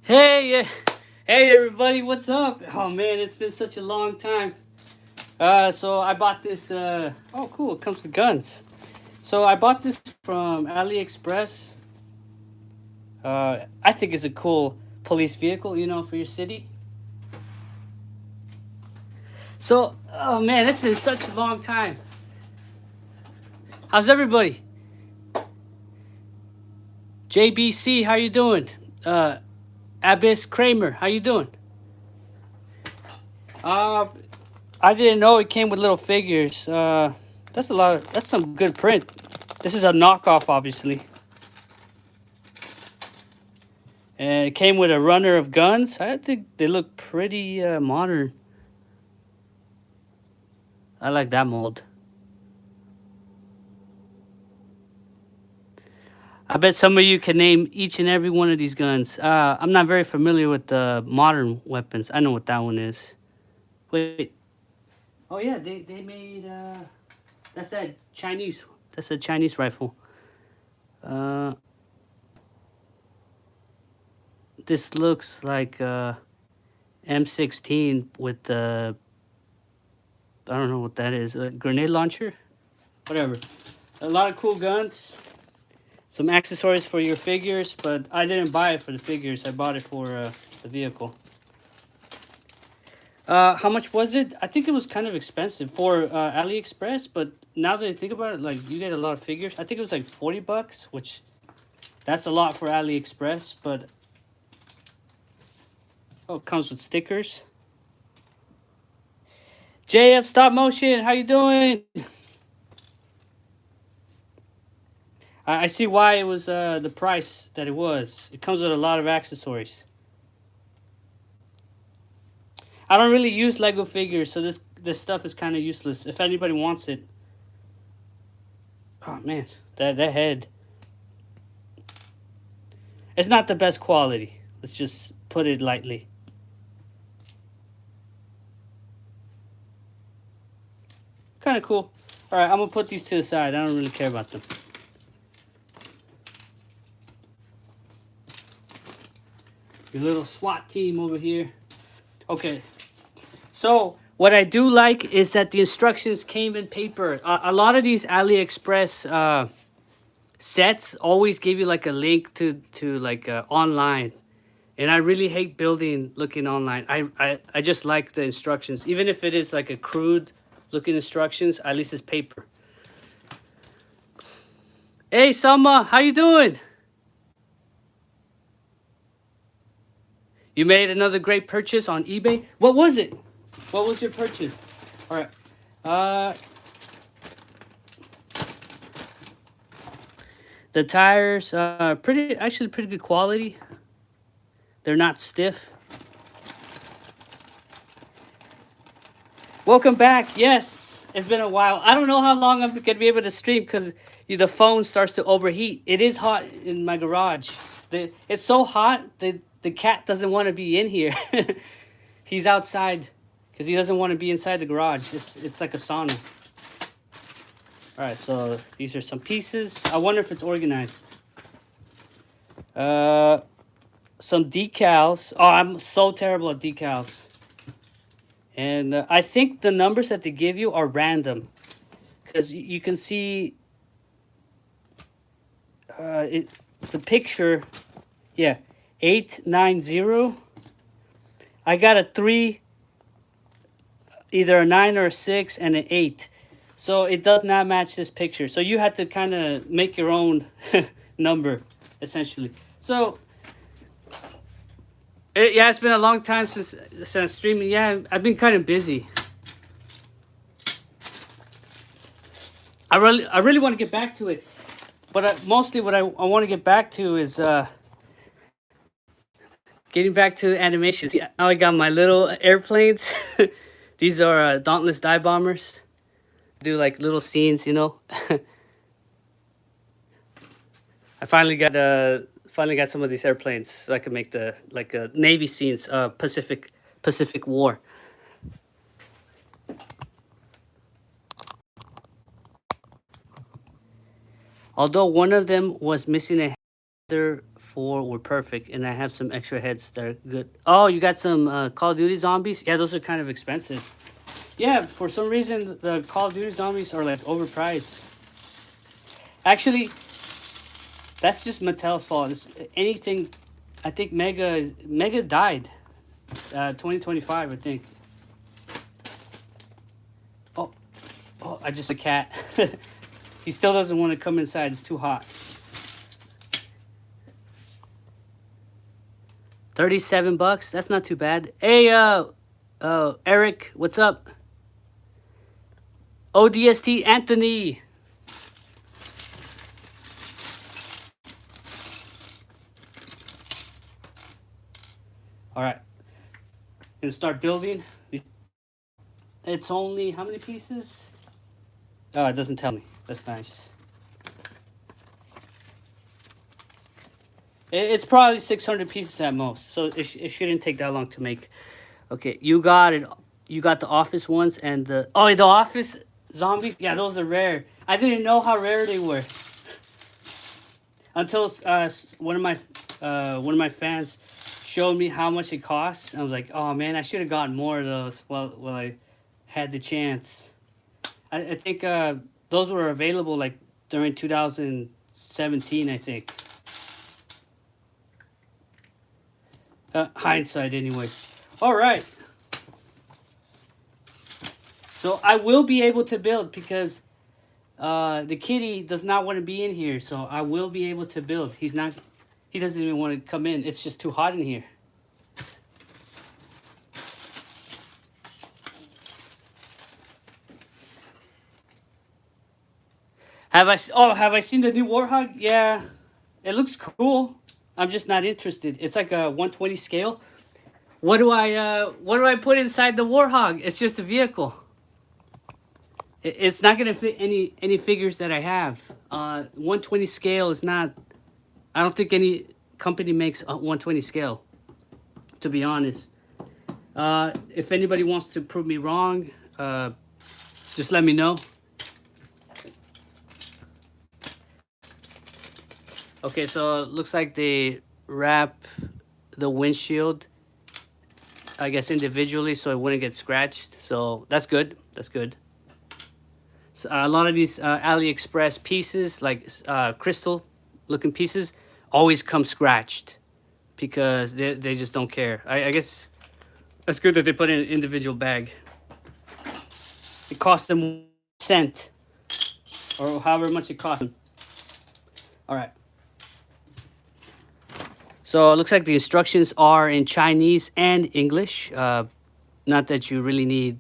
Hey, hey everybody, what's up? Oh man, it's been such a long time. So I bought this. Oh, cool! It comes with guns. So I bought this from Aliexpress. I think it's a cool police vehicle, for your city. So, oh man, it's been such a long time. How's everybody? JBC, how you doing? Uh, Abyss Kramer, how you doing? Uh, I didn't know it came with little figures. That's a lot. That's some good print. This is a knockoff, obviously. And it came with a runner of guns. I think they look pretty modern. I like that mold. I bet some of you can name each and every one of these guns. I'm not very familiar with the modern weapons. I know what that one is. Wait. Oh yeah, they made that's that Chinese. That's a Chinese rifle. Uh, this looks like M16 with the I don't know what that is. A grenade launcher? Whatever. A lot of cool guns. Some accessories for your figures, but I didn't buy it for the figures. I bought it for the vehicle. How much was it? I think it was kind of expensive for AliExpress, but now that I think about it, like you get a lot of figures. I think it was like 40 bucks, which that's a lot for AliExpress, but oh, it comes with stickers. JF Stop Motion, how you doing? I see why it was the price that it was. It comes with a lot of accessories. I don't really use Lego figures, so this stuff is kind of useless. If anybody wants it. Oh man, that head. It's not the best quality. Let's just put it lightly. Kind of cool. All right, I'm gonna put these to the side. I don't really care about them. Your little SWAT team over here. Okay, so what I do like is that the instructions came in paper. A lot of these AliExpress sets always give you like a link to like online, and I really hate looking online. I just like the instructions, even if it is like a crude looking instructions. At least it's paper. Hey Selma, how you doing? You made another great purchase on eBay. What was it? What was your purchase? All right. The tires are actually pretty good quality. They're not stiff. Welcome back. Yes, it's been a while. I don't know how long I'm gonna be able to stream because the phone starts to overheat. It is hot in my garage. It's so hot the cat doesn't want to be in here. He's outside because he doesn't want to be inside the garage. It's like a sauna. All right, so these are some pieces. I wonder if it's organized. Some decals. Oh, I'm so terrible at decals. And I think the numbers that they give you are random. Because you can see the picture. Yeah, 890. I got a 3, either a 9 or a 6, and an 8. So it does not match this picture. So you had to kind of make your own number, essentially. So, yeah, it's been a long time since streaming. Yeah, I've been kind of busy. I really want to get back to it. But mostly what I want to get back to is getting back to animations. Yeah, now I got my little airplanes. These are Dauntless Dive Bombers. Do like little scenes, I finally got some of these airplanes so I can make the like Navy scenes, Pacific War. Although one of them was missing a header 4 were perfect, and I have some extra heads that are good. Oh, you got some Call of Duty zombies? Yeah, those are kind of expensive. Yeah, for some reason, the Call of Duty zombies are like overpriced. Actually, that's just Mattel's fault. It's anything, I think Mega died. 2025, I think. Oh, oh, I just a cat. He still doesn't want to come inside. It's too hot. 37 bucks. That's not too bad. Hey, Eric, what's up? ODST Anthony. All right. Gonna start building. It's only how many pieces? Oh, it doesn't tell me. That's nice. It's probably 600 pieces at most, so it shouldn't take that long to make. Okay, you got it. You got the Office ones and the Office zombies. Yeah, those are rare. I didn't know how rare they were until one of my fans showed me how much it costs. I was like, oh man, I should have gotten more of those while I had the chance. I think those were available like during 2017, I think. Hindsight, anyways. All right. So I will be able to build because the kitty does not want to be in here. So I will be able to build. He doesn't even want to come in. It's just too hot in here. Have I seen the new Warhog? Yeah. It looks cool. I'm just not interested. It's like a 120 scale. What do I put inside the Warhog? It's just a vehicle. It's not gonna fit any figures that I have. 120 scale is not. I don't think any company makes a 120 scale. To be honest, if anybody wants to prove me wrong, just let me know. Okay, so it looks like they wrap the windshield, I guess, individually so it wouldn't get scratched. So that's good. That's good. So a lot of these Aliexpress pieces, like crystal looking pieces, always come scratched because they just don't care. I guess that's good that they put in an individual bag. It costs them a cent or however much it costs them. All right. So it looks like the instructions are in Chinese and English. Not that you really need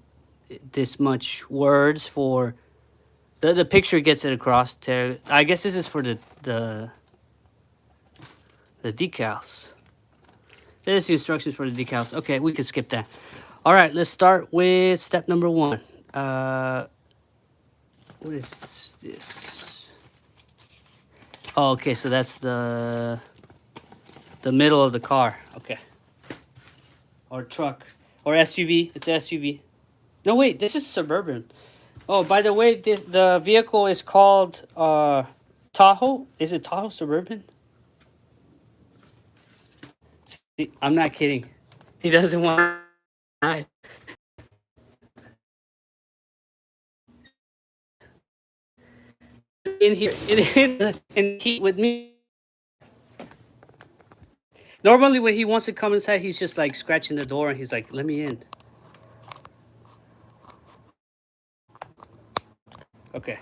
this much words for the picture gets it across there. I guess this is for the decals. There's the instructions for the decals. Okay, we can skip that. All right, let's start with step number 1. What is this? Oh, okay, so that's the middle of the car. Okay. Or truck. Or SUV. It's an SUV. No, wait. This is Suburban. Oh, by the way, the vehicle is called Tahoe. Is it Tahoe Suburban? See, I'm not kidding. He doesn't want to. In here. In heat with me. Normally, when he wants to come inside, he's just like scratching the door and he's like, let me in. Okay.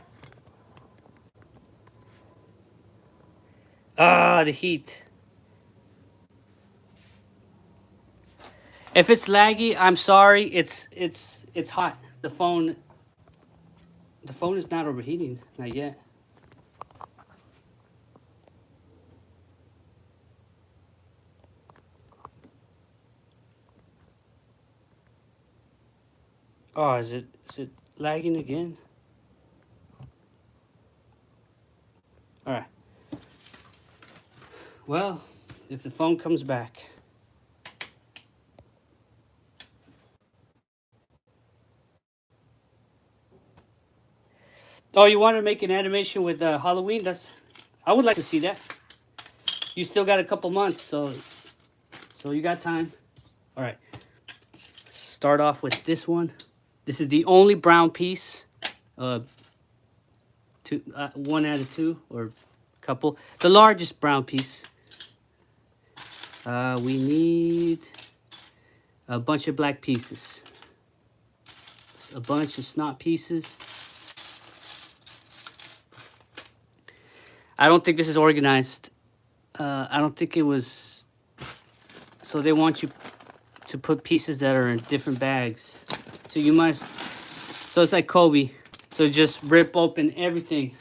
The heat. If it's laggy, I'm sorry. It's hot. The phone is not overheating. Not yet. Oh, is it lagging again? All right. Well, if the phone comes back. Oh, you want to make an animation with Halloween? I would like to see that. you still got a couple months, so you got time. All right. Start off with this one. This is the only brown piece. One out of two or couple. The largest brown piece. We need a bunch of black pieces. A bunch of snot pieces. I don't think this is organized. I don't think it was. So they want you to put pieces that are in different bags. So you might. So it's like Kobe. So just rip open everything.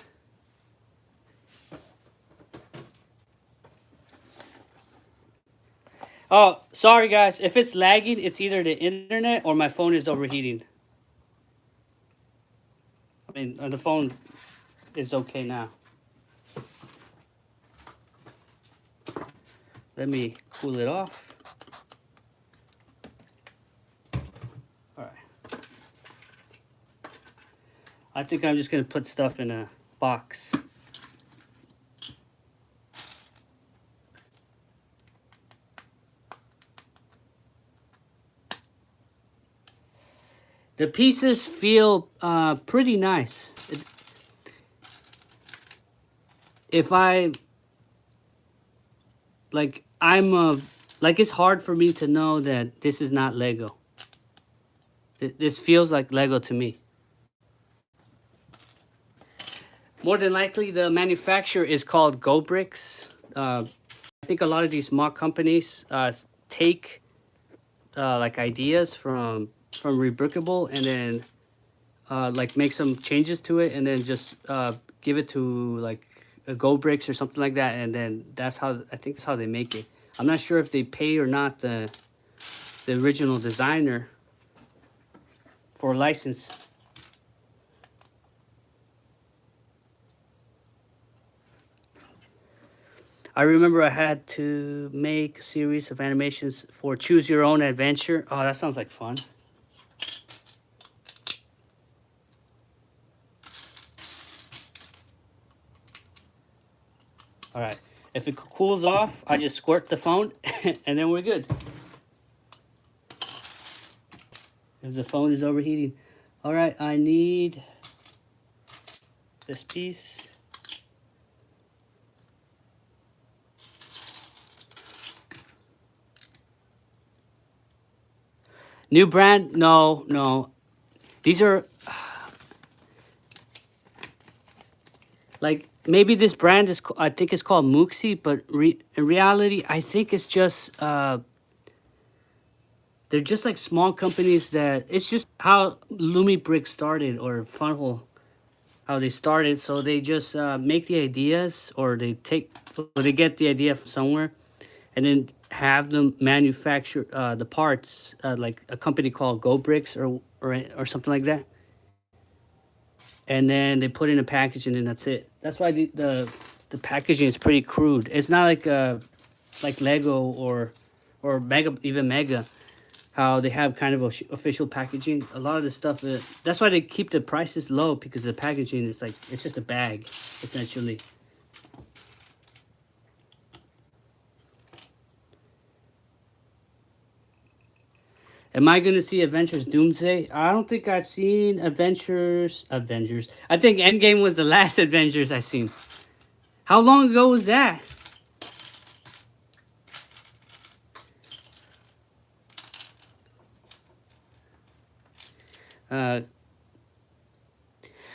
Oh, sorry guys. If it's lagging, it's either the internet or my phone is overheating. I mean, the phone is okay now. Let me cool it off. All right. I think I'm just going to put stuff in a box. The pieces feel pretty nice. If I like, like it's hard for me to know that this is not Lego. This feels like Lego to me. More than likely, the manufacturer is called Go Bricks. I think a lot of these MOC companies take like ideas from Rebrickable and then like make some changes to it and then just give it to like a Go Bricks or something like that, and then that's how I think that's how they make it. I'm not sure if they pay or not the original designer for a license. I remember I had to make a series of animations for Choose Your Own Adventure. Oh, that sounds like fun. All right. If it cools off, I just squirt the phone and then we're good. If the phone is overheating. All right, I need this piece. New brand? No. These are like maybe this brand is I think it's called MOC, but in reality, I think it's just they're just like small companies that it's just how Lumi Brick started or Funhole, how they started. So they just make the ideas or they get the idea from somewhere, and then have them manufacture the parts like a company called Go Bricks or something like that. And then they put in a package and then that's it. That's why the packaging is pretty crude. It's not like Lego or Mega, how they have kind of official packaging. A lot of the stuff that's why they keep the prices low, because the packaging is like it's just a bag essentially. Am I going to see Avengers Doomsday? I don't think I've seen Avengers. I think Endgame was the last Avengers I seen. How long ago was that?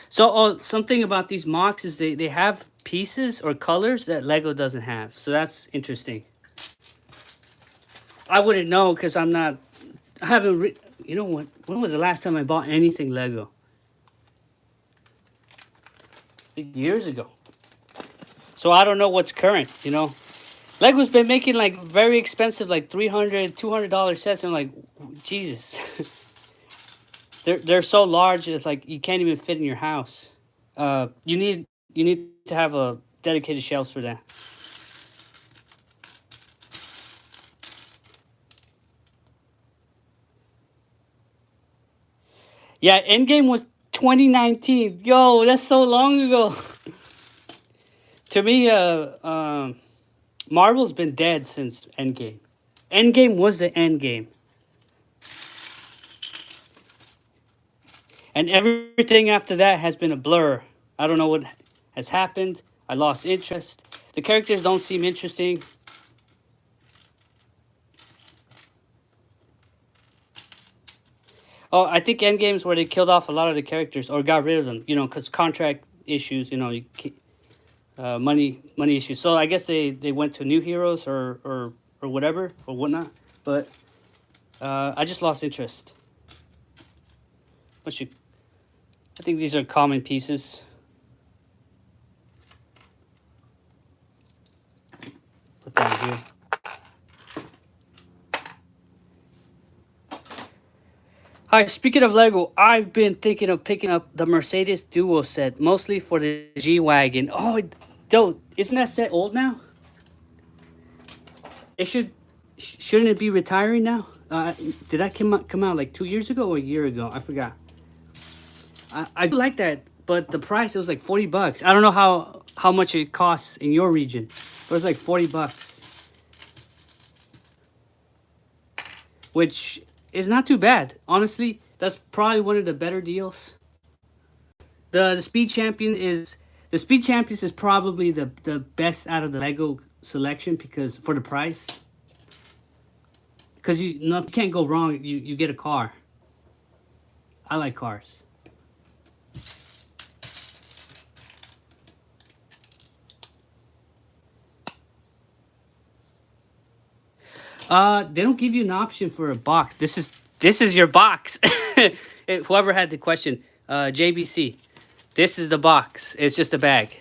So something about these MOCs is they have pieces or colors that Lego doesn't have. So that's interesting. I wouldn't know because I haven't you know what? When was the last time I bought anything Lego? Years ago. So I don't know what's current, you know. Lego's been making like very expensive, like $300, $200 sets. I'm like, Jesus. They're so large, it's like you can't even fit in your house. You need to have a dedicated shelves for that. Yeah, Endgame was 2019. Yo, that's so long ago. To me, Marvel's been dead since Endgame. Endgame was the Endgame. And everything after that has been a blur. I don't know what has happened. I lost interest. The characters don't seem interesting. Oh, I think Endgame's where they killed off a lot of the characters or got rid of them. You know, because contract issues. You know, money issues. So I guess they went to new heroes or whatever or whatnot. But I just lost interest. I think these are common pieces. Put that here. Hi, speaking of Lego, I've been thinking of picking up the Mercedes Duo set, mostly for the G-Wagon. Oh, dude, isn't that set old now? It shouldn't it be retiring now? Did that come out like 2 years ago or a year ago? I forgot. I do like that, but the price, it was like $40. I don't know how much it costs in your region, but it was like $40, which is not too bad. Honestly, that's probably one of the better deals. The Speed Champions is probably the best out of the Lego selection because for the price. Because you can't go wrong. You get a car. I like cars. They don't give you an option for a box. This is your box. Whoever had the question, JBC, this is the box. It's just a bag.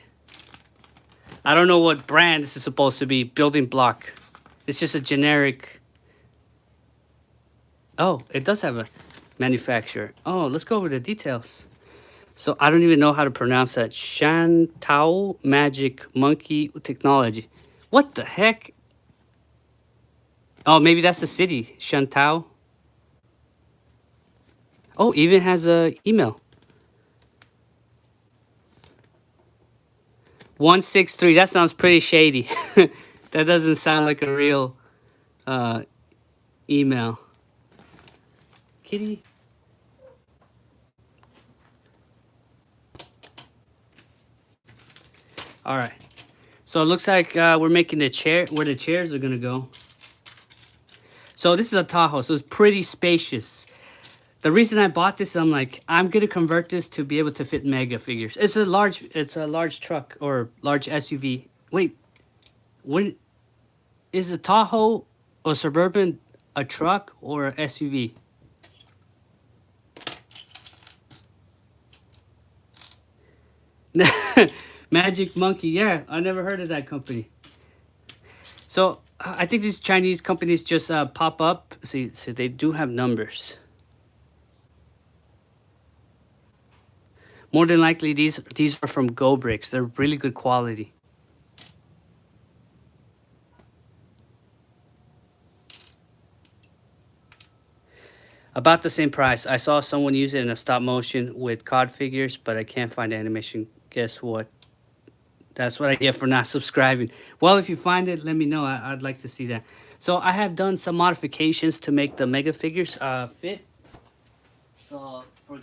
I don't know what brand this is supposed to be. Building block. It's just a generic. Oh, it does have a manufacturer. Oh, let's go over the details. So I don't even know how to pronounce that. Shantao Magic Monkey Technology. What the heck? Oh, maybe that's the city. Shantao. Oh, even has a email. 163. That sounds pretty shady. That doesn't sound like a real email. Kitty. All right. So it looks like we're making the chair where the chairs are gonna go. So this is a Tahoe, so it's pretty spacious. The reason I bought this, I'm like, I'm gonna convert this to be able to fit mega figures. It's a large truck or large SUV. Wait, when is a Tahoe or Suburban a truck or a SUV? Magic Monkey, yeah, I never heard of that company. So I think these Chinese companies just pop up. See, so they do have numbers. More than likely, these are from Go Bricks. They're really good quality. About the same price. I saw someone use it in a stop motion with COD figures, but I can't find the animation. Guess what? That's what I get for not subscribing. Well, if you find it, let me know. I'd like to see that. So I have done some modifications to make the mega figures fit. So, for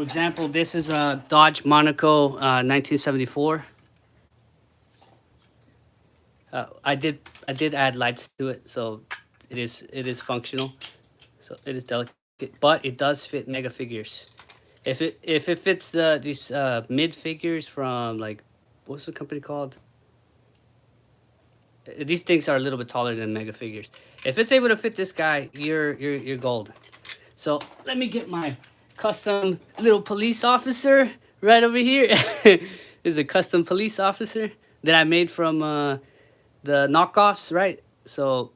example, this is a Dodge Monaco 1974. I did add lights to it, so it is functional. So it is delicate, but it does fit mega figures. If it fits these mid figures from, like, what's the company called? These things are a little bit taller than mega figures. If it's able to fit this guy, you're gold. So let me get my custom little police officer right over here. This is a custom police officer that I made from the knockoffs, right? So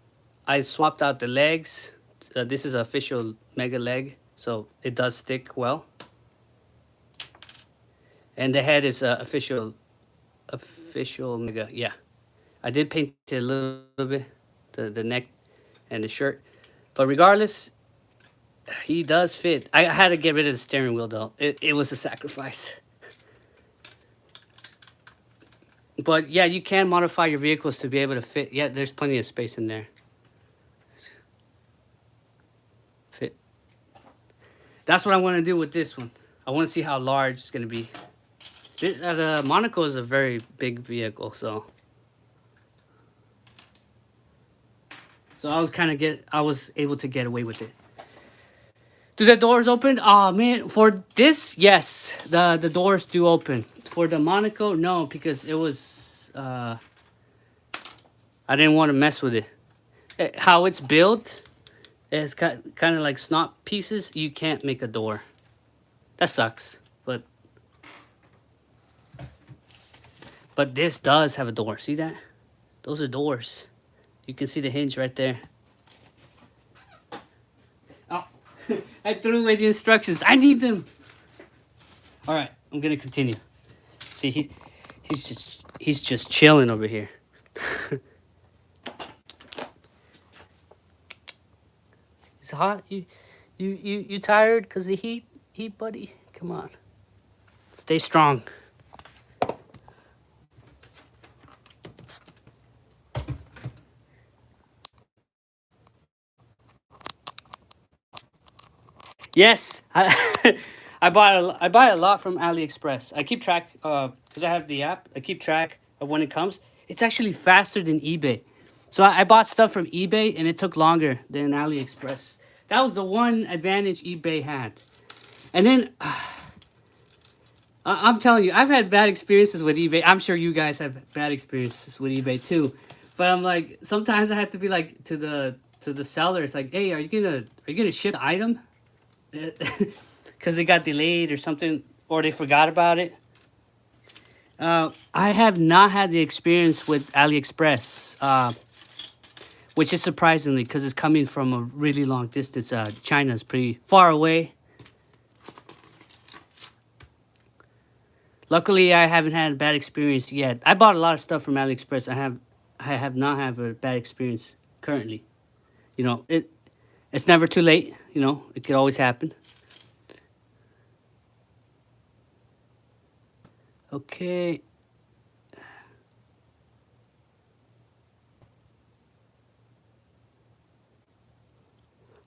I swapped out the legs. This is an official mega leg, so it does stick well. And the head is official mega, yeah. I did paint it a little bit, the neck and the shirt. But regardless, he does fit. I had to get rid of the steering wheel, though. It was a sacrifice. But yeah, you can modify your vehicles to be able to fit. Yeah, there's plenty of space in there. Fit. That's what I want to do with this one. I want to see how large it's going to be. The Monaco is a very big vehicle, so I was able to get away with it. Do the doors open? Oh man, for this, yes, the doors do open. For the Monaco, no, because it was I didn't want to mess with it. How it's built, it's kind of like snot pieces. You can't make a door. That sucks, but this does have a door. See that? Those are doors. You can see the hinge right there. Oh, I threw away the instructions. I need them. All right, I'm gonna continue. See, he's just chilling over here. It's hot. You tired because the heat, buddy? Come on. Stay strong. Yes, I buy a lot from Aliexpress. I keep track because I have the app. I keep track of when it comes. It's actually faster than eBay. So I bought stuff from eBay and it took longer than Aliexpress. That was the one advantage eBay had. And then I'm telling you, I've had bad experiences with eBay. I'm sure you guys have bad experiences with eBay too. But I'm like, sometimes I have to be like to the seller. It's like, hey, are you gonna ship the item? Because it got delayed or something, or they forgot about it. I have not had the experience with AliExpress, which is surprisingly because it's coming from a really long distance. China's pretty far away. Luckily, I haven't had a bad experience yet. I bought a lot of stuff from AliExpress. I have not had a bad experience currently. You know, it's never too late. You know, it could always happen. Okay.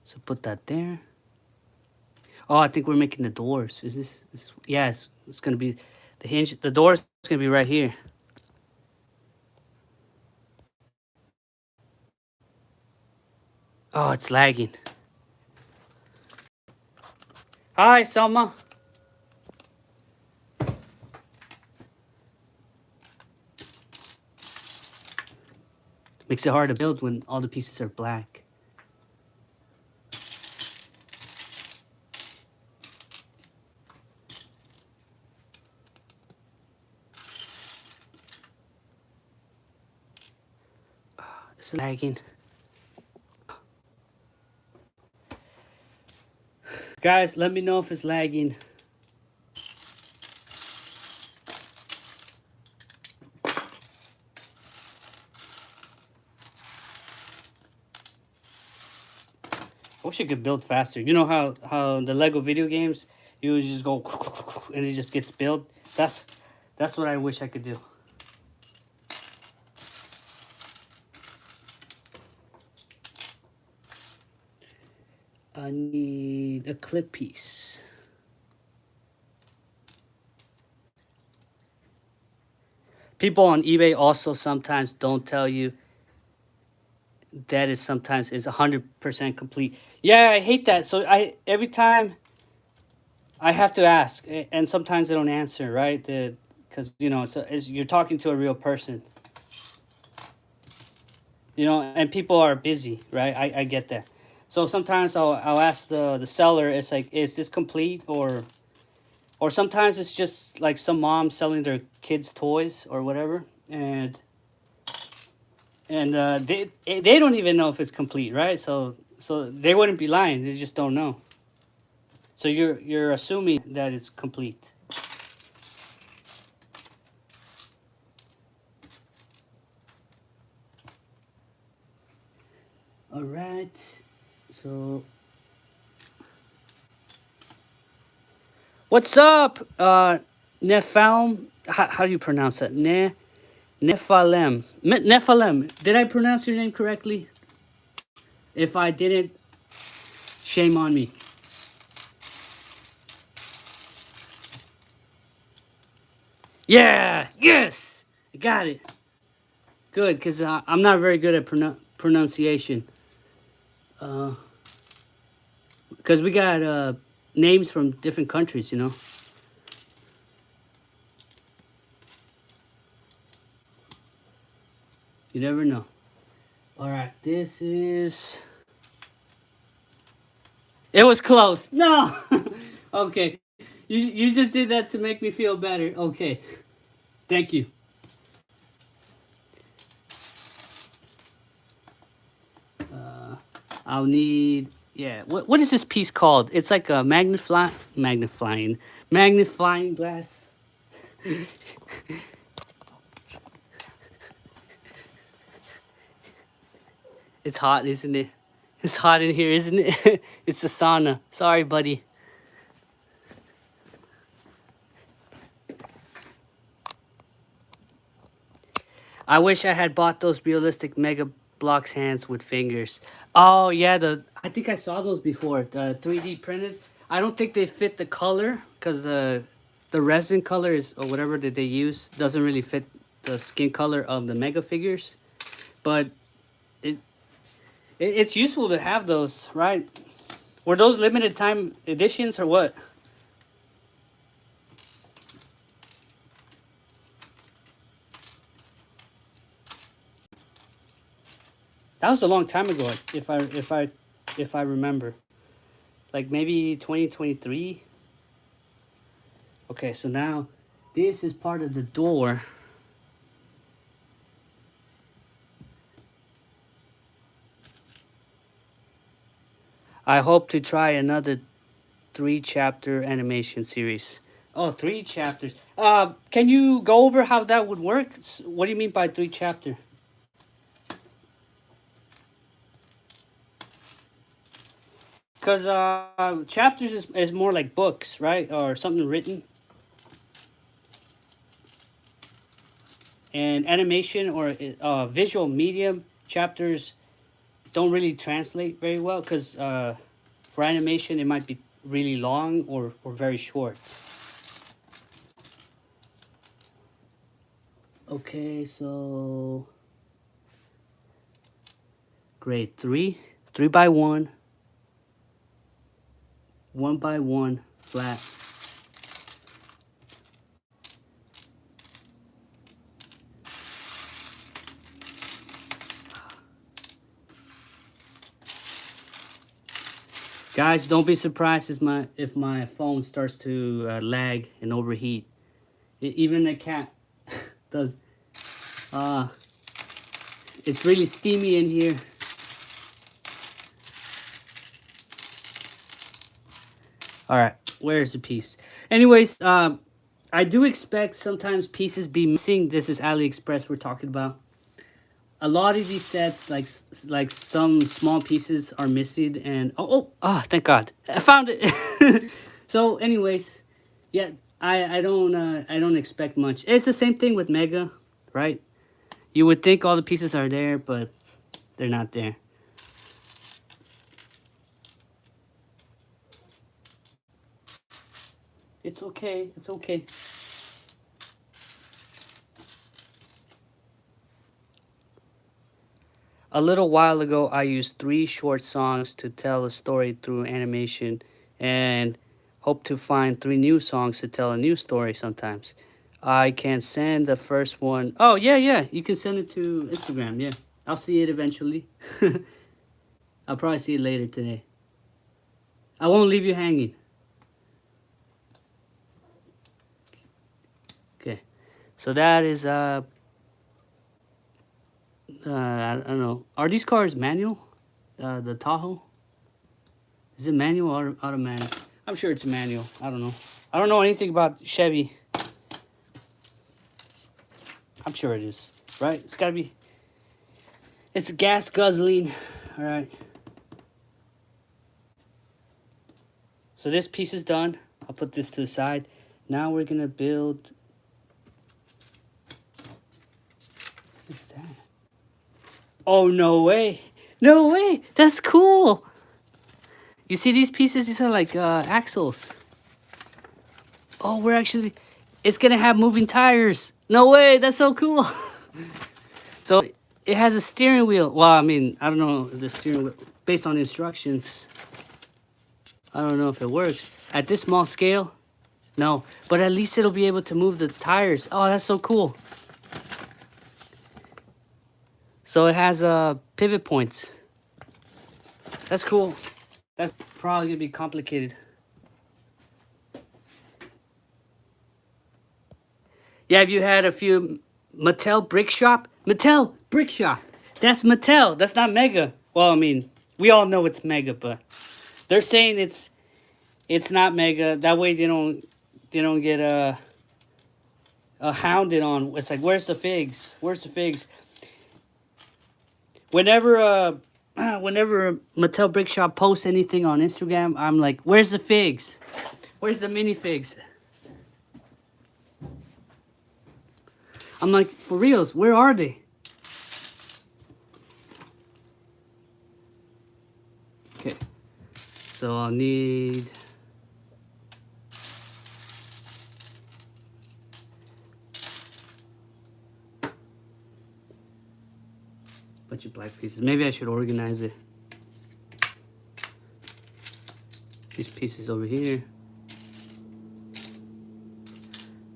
So put that there. Oh, I think we're making the doors. Is this yeah, it's gonna be the hinge. The door's gonna be right here. Oh, it's lagging. Hi, Selma. Makes it hard to build when all the pieces are black. It's lagging. Guys, let me know if it's lagging. I wish I could build faster. You know how the Lego video games, you just go and it just gets built. That's what I wish I could do. I need a clip piece. People on eBay also sometimes don't tell you that is sometimes is 100% complete. Yeah, I hate that. So every time I have to ask, and sometimes they don't answer, right? Because you know you're talking to a real person. You know, and people are busy, right? I get that. So sometimes I'll ask the seller. It's like, is this complete or sometimes it's just like some mom selling their kids toys or whatever, and they don't even know if it's complete, right? So they wouldn't be lying. They just don't know. So you're assuming that it's complete. All right. So what's up, Nefalm? How do you pronounce that? Nephalem. Nephalem. Did I pronounce your name correctly? If I didn't, shame on me. Yeah. Yes. I got it. Good, because I'm not very good at pronunciation. Because we got names from different countries, you know. You never know. All right, this is. It was close. No. Okay. You just did that to make me feel better. Okay. Thank you. I'll need. Yeah. What is this piece called? It's like a magnifying glass. It's hot, isn't it? It's hot in here, isn't it? It's a sauna. Sorry, buddy. I wish I had bought those realistic Mega Blocks hands with fingers. Oh yeah, I think I saw those before. The 3D printed. I don't think they fit the color because the resin color is or whatever that they use doesn't really fit the skin color of the Mega figures. But it, it's useful to have those, right? Were those limited time editions or what? That was a long time ago, if I remember. Like maybe 2023. Okay, so now this is part of the door. I hope to try another 3-chapter animation series. Oh, 3 chapters. Can you go over how that would work? What do you mean by 3 chapter? Because chapters is more like books, right? Or something written. And animation or visual medium chapters don't really translate very well because for animation it might be really long or very short. Okay, so grade 3, 3x1, 1x1 flat. Guys, don't be surprised if my phone starts to lag and overheat. Even the cat does. Uh, it's really steamy in here. All right, where's the piece? Anyways, I do expect sometimes pieces be missing. This is Aliexpress we're talking about. A lot of these sets, like some small pieces, are missing, and thank God, I found it. So, anyways, yeah, I don't expect much. It's the same thing with Mega, right? You would think all the pieces are there, but they're not there. It's okay. It's okay. A little while ago, I used 3 short songs to tell a story through animation and hope to find 3 new songs to tell a new story sometimes. I can send the first one. Oh, yeah, yeah. You can send it to Instagram. Yeah. I'll see it eventually. I'll probably see it later today. I won't leave you hanging. Okay. So that is I don't know. Are these cars manual? The Tahoe? Is it manual or automatic? I'm sure it's manual. I don't know. I don't know anything about Chevy. I'm sure it is. Right? It's gotta be. It's gas guzzling. Alright. So this piece is done. I'll put this to the side. Now we're gonna build is that? Oh, no way. No way. That's cool. You see these pieces? These are like axles. Oh, we're actually... It's going to have moving tires. No way. That's so cool. So it has a steering wheel. Well, I mean, I don't know the steering wheel. Based on the instructions, I don't know if it works. At this small scale, no. But at least it'll be able to move the tires. Oh, that's so cool. So it has pivot points. That's cool. That's probably going to be complicated. Yeah, have you had a few Mattel Brick Shop? Mattel Brick Shop. That's Mattel. That's not Mega. Well, I mean, we all know it's Mega, but they're saying it's not Mega. That way they don't get hounded on. It's like, where's the figs? Where's the figs? Whenever Mattel Brick Shop posts anything on Instagram, I'm like, where's the figs? Where's the minifigs? I'm like, for reals, where are they? Okay, so I'll need... bunch of black pieces. Maybe I should organize it. These pieces over here.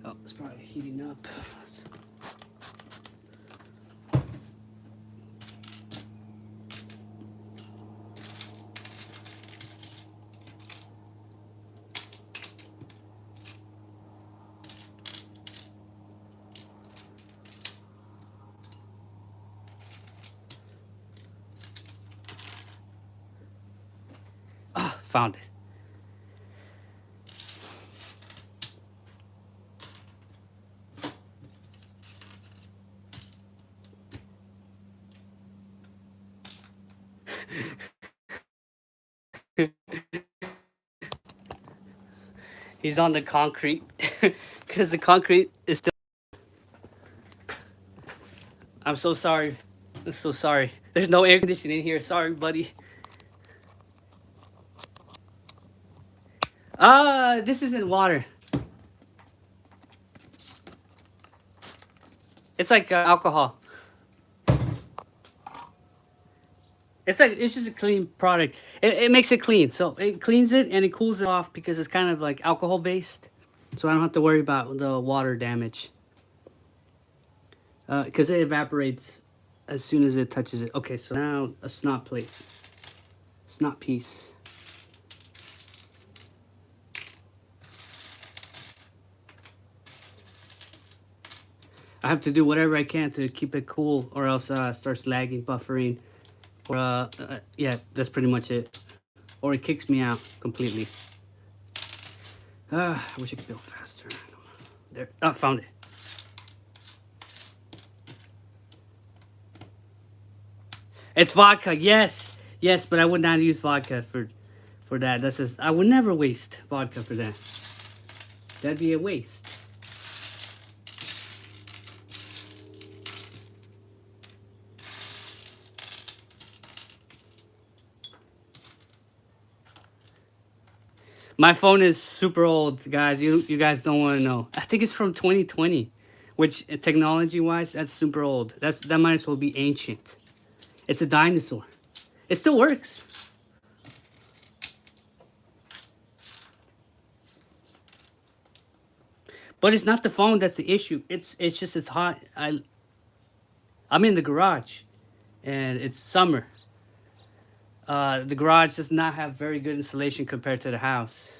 Oh, it's probably heating up. Ah, found it. He's on the concrete because the concrete is still... I'm so sorry. I'm so sorry. There's no air conditioning here. Sorry, buddy. This isn't water. It's like alcohol. It's just a clean product. It makes it clean. So it cleans it and it cools it off because it's kind of like alcohol based. So I don't have to worry about the water damage. Because it evaporates as soon as it touches it. Okay, so now a snot plate. Snot piece. I have to do whatever I can to keep it cool or else it starts lagging, buffering. Or, yeah, that's pretty much it. Or it kicks me out completely. I wish I could go faster. There, found it. It's vodka, yes. Yes, but I would not use vodka for that. That's just, I would never waste vodka for that. That'd be a waste. My phone is super old, guys. You guys don't want to know. I think it's from 2020, which technology-wise, that's super old. That might as well be ancient. It's a dinosaur. It still works. But it's not the phone that's the issue. It's just it's hot. I'm in the garage, and it's summer. The garage does not have very good insulation compared to the house.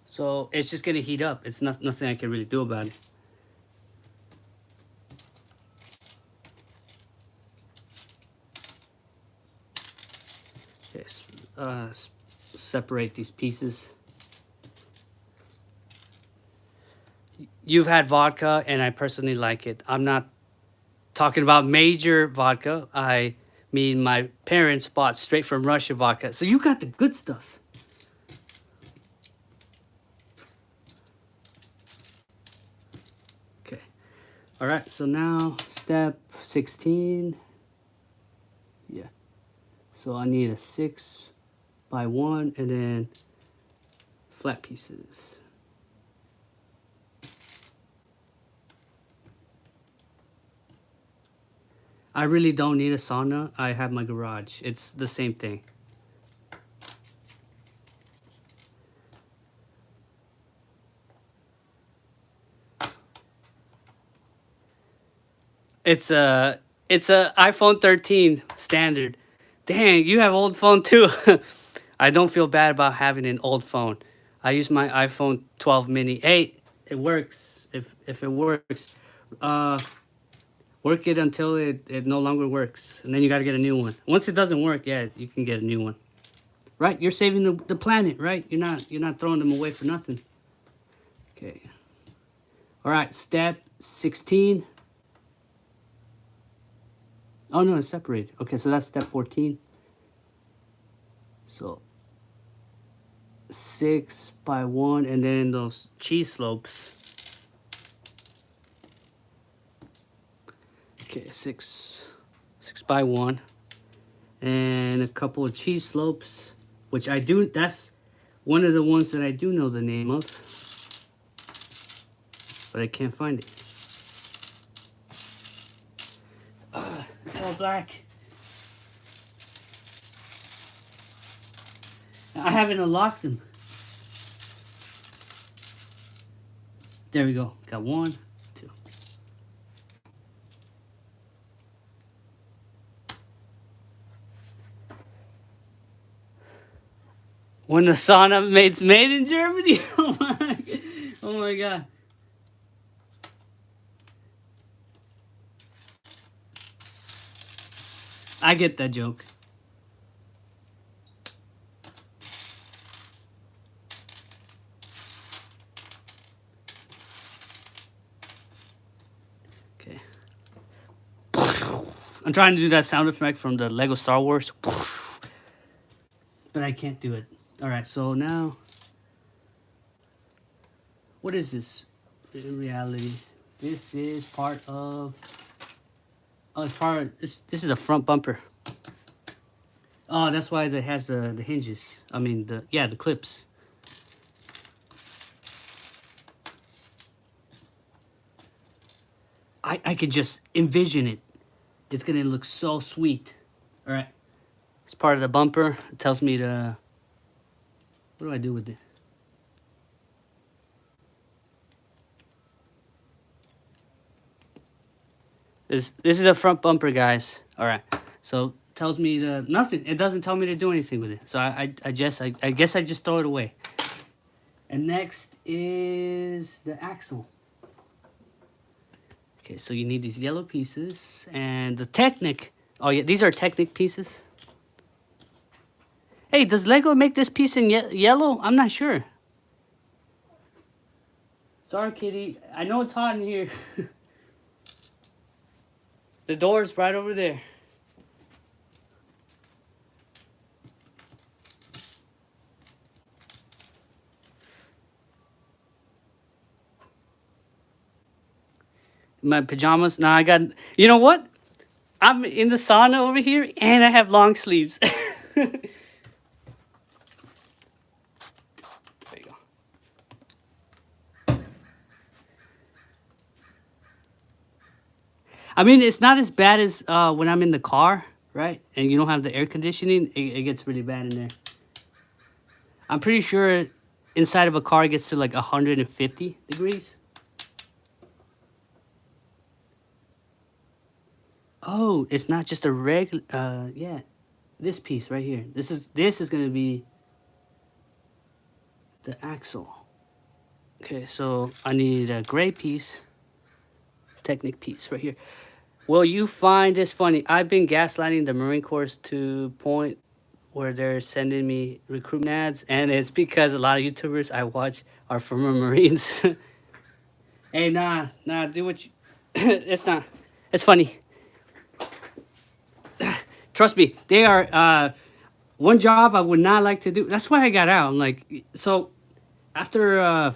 So it's just gonna heat up. It's nothing I can really do about it. Okay, separate these pieces. You've had vodka, and I personally like it. I'm not talking about major vodka. I mean, my parents bought straight from Russia vodka. So you got the good stuff. Okay. All right, so now step 16. Yeah. So I need a 6x1 and then flat pieces. I really don't need a sauna. I have my garage. It's the same thing. It's a iPhone 13 standard. Dang, you have old phone too. I don't feel bad about having an old phone. I use my iPhone 12 mini. Hey, it works. If it works, uh, work it until it no longer works, and then you got to get a new one. Once it doesn't work, yeah, you can get a new one. Right? You're saving the planet, right? You're not throwing them away for nothing. Okay. All right, step 16. Oh no, it's separated. Okay, so that's step 14. So 6x1 and then those cheese slopes. Okay, 6x1 and a couple of cheese slopes, which I do. That's one of the ones that I do know the name of, but I can't find it. It's all black. I haven't unlocked them. There we go. Got 1, 2. When the sauna made's made in Germany. Oh my god. I get that joke. Okay. I'm trying to do that sound effect from the Lego Star Wars. But I can't do it. Alright, so now, what is this in reality? This is part of, oh, it's part of, this is the front bumper. Oh, that's why it has the hinges. I mean, the clips. I could just envision it. It's gonna look so sweet. Alright. It's part of the bumper. It tells me to, what do I do with it? This is the front bumper, guys. All right. So it tells me to nothing. It doesn't tell me to do anything with it. So I guess I just throw it away. And next is the axle. Okay, so you need these yellow pieces and the Technic. Oh yeah, these are Technic pieces. Hey, does Lego make this piece in yellow? I'm not sure. Sorry, kitty. I know it's hot in here. The door's right over there. My pajamas. Nah, I got. You know what? I'm in the sauna over here, and I have long sleeves. There you go. I mean, it's not as bad as when I'm in the car, right? And you don't have the air conditioning. It gets really bad in there. I'm pretty sure inside of a car it gets to like 150 degrees. Oh, it's not just a regular. Yeah, this piece right here. This is gonna be the axle. Okay, so I need a gray piece, Technic piece right here. Will you find this funny? I've been gaslighting the Marine Corps to point where they're sending me recruitment ads, and it's because a lot of YouTubers I watch are former Marines. Hey, nah, do what you. It's not. It's funny. Trust me, they are. One job I would not like to do. That's why I got out. I'm like, so after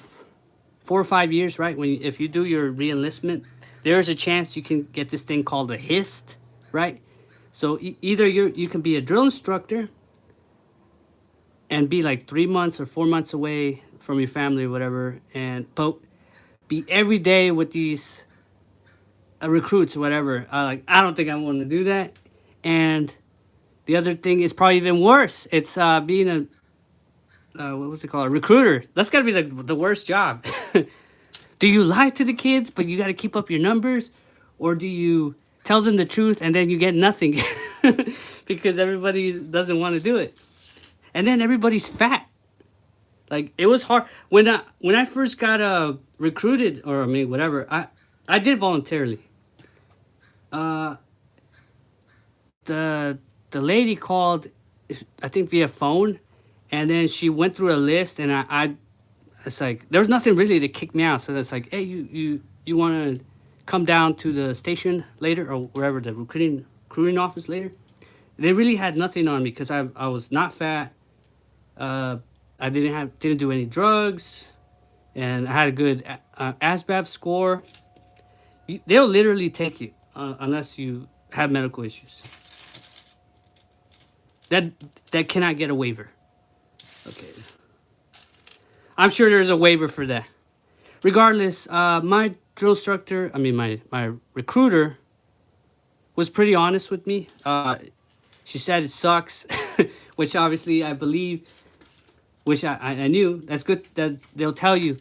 4 or 5 years, right? If you do your re-enlistment, there's a chance you can get this thing called a HIST, right? So either you can be a drill instructor and be like 3 months or 4 months away from your family or whatever, and but be every day with these recruits or whatever. Like, I don't think I want to do that. And the other thing is probably even worse. It's being a what was it called? A recruiter. That's got to be the worst job. Do you lie to the kids, but you got to keep up your numbers, or do you tell them the truth and then you get nothing because everybody doesn't want to do it, and then everybody's fat. Like, it was hard when I first got recruited, or I mean whatever. I did voluntarily. Uh, the lady called, I think via phone, and then she went through a list, and I it's like there was nothing really to kick me out. So it's like, hey, you want to come down to the station later, or wherever, the recruiting office later. They really had nothing on me because I was not fat. I didn't do any drugs, and I had a good ASVAB score. They'll literally take you unless you have medical issues. That cannot get a waiver. Okay. I'm sure there's a waiver for that. Regardless, my drill instructor, I mean my recruiter, was pretty honest with me. She said it sucks, which obviously I believe, which I knew. That's good that they'll tell you.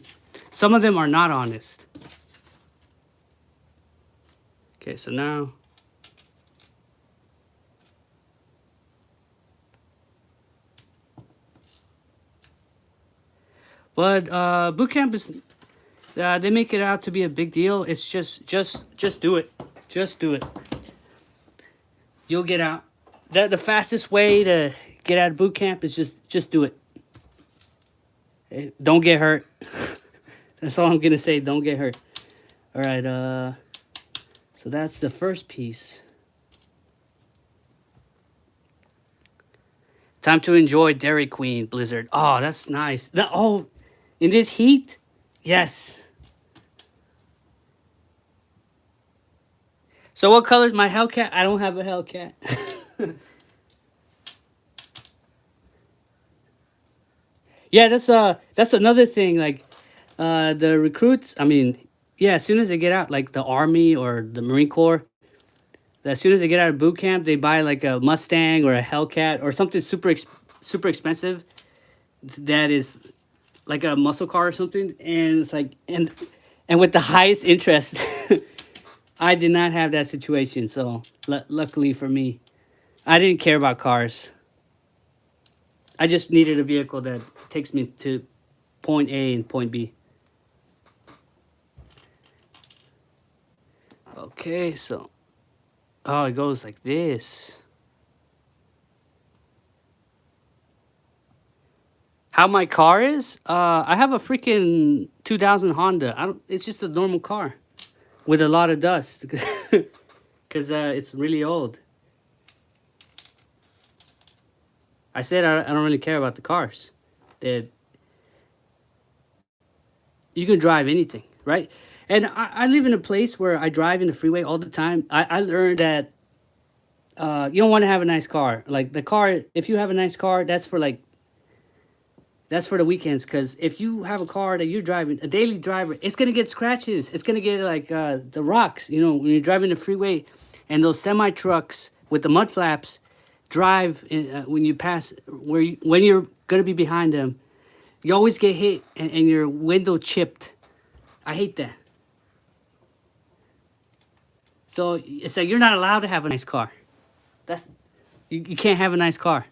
Some of them are not honest. Okay, so now. But boot camp is, they make it out to be a big deal. It's just do it. Just do it. You'll get out. The fastest way to get out of boot camp is just do it. Don't get hurt. That's all I'm gonna say. Don't get hurt. All right. So that's the first piece. Time to enjoy Dairy Queen Blizzard. Oh, that's nice. In this heat, yes. So what color is my Hellcat? I don't have a Hellcat. Yeah, that's another thing. Like, the recruits. I mean, yeah, as soon as they get out, like the Army or the Marine Corps, as soon as they get out of boot camp, they buy like a Mustang or a Hellcat or something super expensive. That is like a muscle car or something, and it's like and with the highest interest. I did not have that situation, so luckily for me, I didn't care about cars. I just needed a vehicle that takes me to point A and point B. Okay, so it goes like this. How my car is? I have a freaking 2000 Honda. It's just a normal car with a lot of dust because it's really old. I said I don't really care about the cars. That you can drive anything, right? And I live in a place where I drive in the freeway all the time. I learned that you don't want to have a nice car. Like, the car, if you have a nice car, that's for the weekends. Because if you have a car that you're driving, a daily driver, it's going to get scratches. It's going to get like the rocks, when you're driving the freeway, and those semi trucks with the mud flaps drive when you pass, when you're going to be behind them, you always get hit and your window chipped. I hate that. So it's like you're not allowed to have a nice car. You can't have a nice car.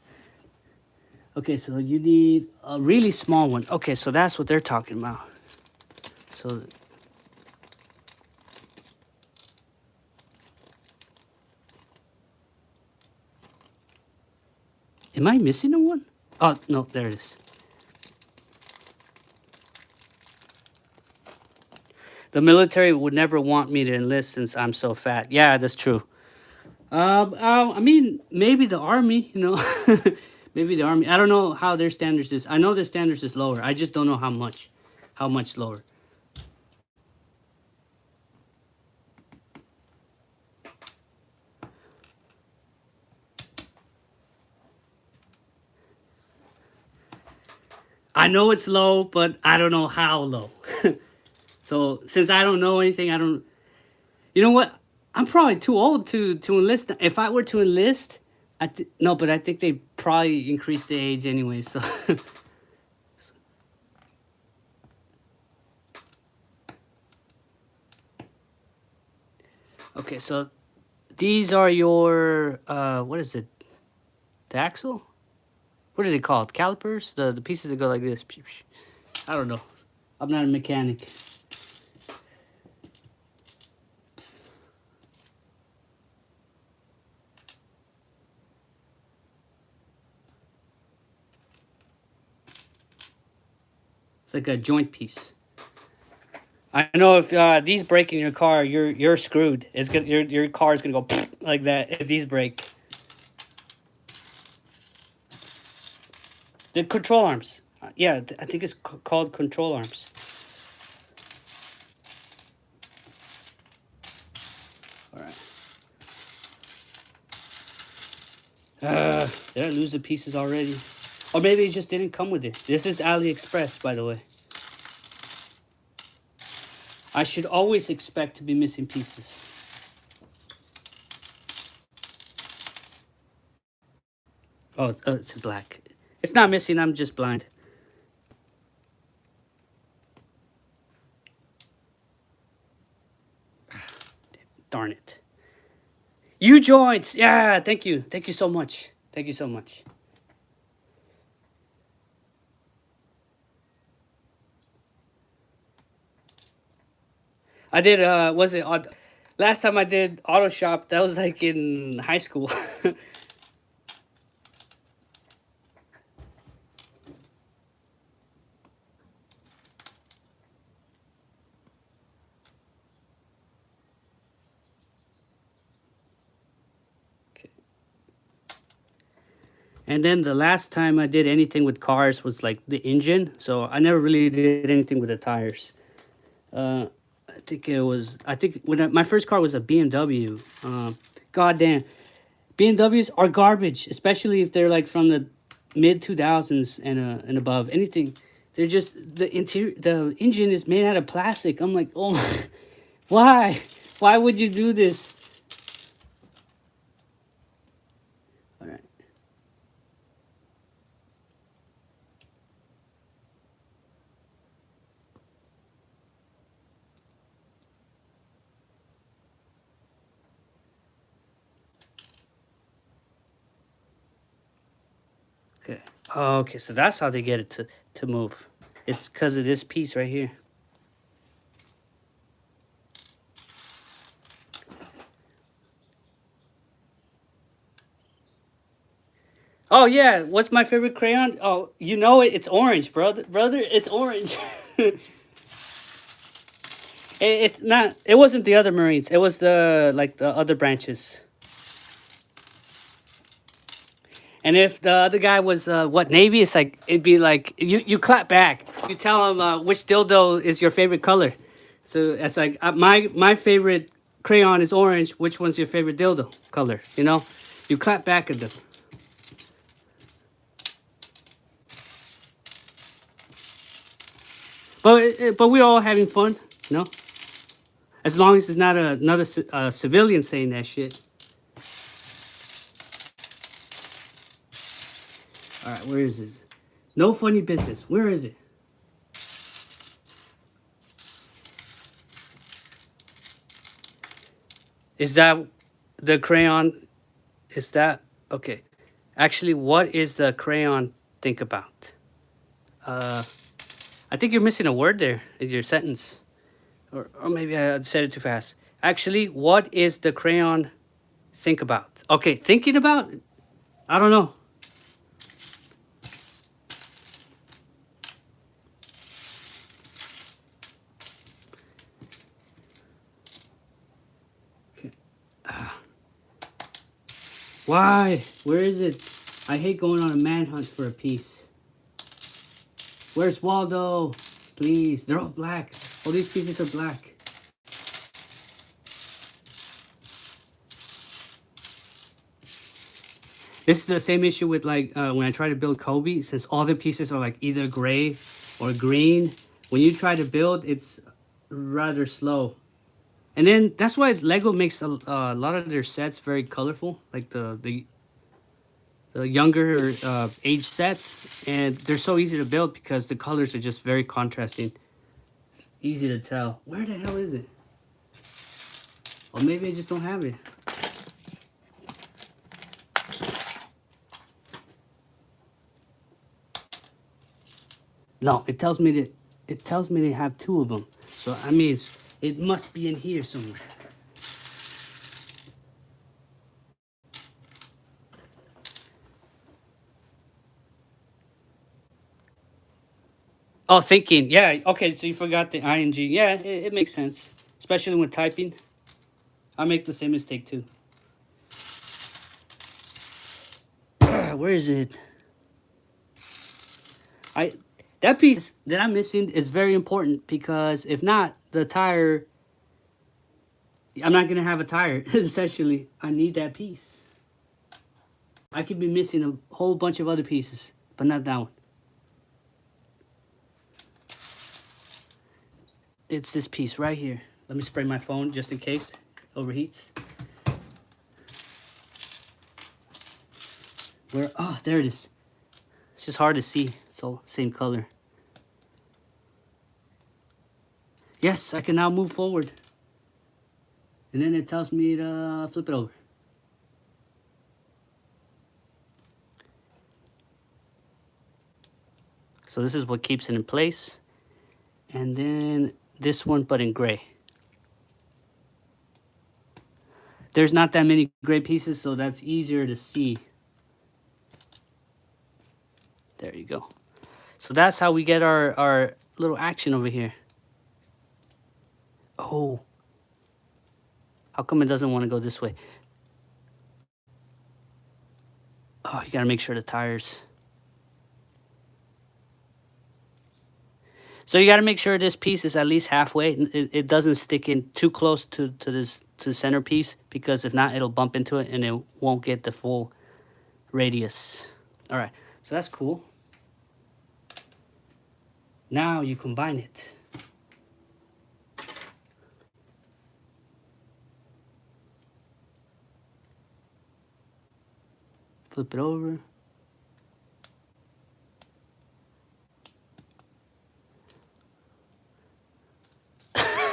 Okay, so you need a really small one. Okay, so that's what they're talking about. So am I missing a one? Oh, no, there it is. The military would never want me to enlist since I'm so fat. Yeah, that's true. I mean, maybe the Army, maybe the Army. I don't know how their standards is. I know their standards is lower. I just don't know how much lower. I know it's low, but I don't know how low. So since I don't know anything, I don't. You know what? I'm probably too old to enlist. If I were to enlist, no, but I think they probably increase the age anyway. So okay, so these are your what is it? The axle? What is it called? Calipers? The pieces that go like this. I don't know. I'm not a mechanic. It's like a joint piece. I know if these break in your car, you're screwed. It's good. Your car is gonna go like that if these break. The control arms. Yeah, I think it's called control arms. All right. Did I lose the pieces already? Or maybe it just didn't come with it. This is Aliexpress, by the way. I should always expect to be missing pieces. Oh, it's black. It's not missing, I'm just blind. Darn it. U-joints! Yeah, thank you. Thank you so much. Thank you so much. I did, was it, last time I did auto shop, that was like in high school. And then the last time I did anything with cars was like the engine. So I never really did anything with the tires. I think it was, I think when my first car was a BMW. Goddamn. BMWs are garbage, especially if they're like from the mid 2000s and above. Anything. They're just, the engine is made out of plastic. I'm like, oh my, why? Why would you do this? All right. Okay. Oh, okay, so that's how they get it to move. It's because of this piece right here. Oh yeah, what's my favorite crayon? Oh, you know it. It's orange, brother. Brother, it's orange. It's not. It wasn't the other Marines. It was the like the other branches. And if the other guy was what Navy, it's like it'd be like you clap back. You tell him which dildo is your favorite color. So it's like my favorite crayon is orange. Which one's your favorite dildo color? You know, you clap back at them. But we're all having fun, you know. As long as it's not another civilian saying that shit. All right, where is this? No funny business. Where is it? Is that the crayon? Is that okay? Actually, what is the crayon think about? I think you're missing a word there in your sentence, or maybe I said it too fast. Actually, what is the crayon think about? Okay, thinking about? I don't know. Why? Where is it? I hate going on a manhunt for a piece. Where's Waldo? Please. They're all black. All these pieces are black. This is the same issue with like when I try to build Kobe, since all the pieces are like either gray or green. When you try to build, it's rather slow. And then that's why Lego makes a lot of their sets very colorful, like the younger age sets, and they're so easy to build because the colors are just very contrasting. It's easy to tell. Where the hell is it? Or maybe I just don't have it. No, it tells me they have two of them. So I mean, it must be in here somewhere. Oh, thinking. Yeah. Okay. So you forgot the ing. Yeah, it makes sense, especially when typing. I make the same mistake too. Where is it? That piece that I'm missing is very important because if not, the tire. I'm not gonna have a tire. Essentially, I need that piece. I could be missing a whole bunch of other pieces, but not that one. It's this piece right here. Let me spray my phone just in case it overheats. Where? Oh, there it is. It's just hard to see. It's all same color. Yes, I can now move forward. And then it tells me to flip it over. So this is what keeps it in place. And then this one, but in gray. There's not that many gray pieces, so that's easier to see. There you go. So that's how we get our little action over here. Oh. How come it doesn't want to go this way? Oh, you gotta make sure the tires. So you gotta make sure this piece is at least halfway. It doesn't stick in too close to the centerpiece, because if not, it'll bump into it and it won't get the full radius. All right, so that's cool. Now you combine it. Flip it over.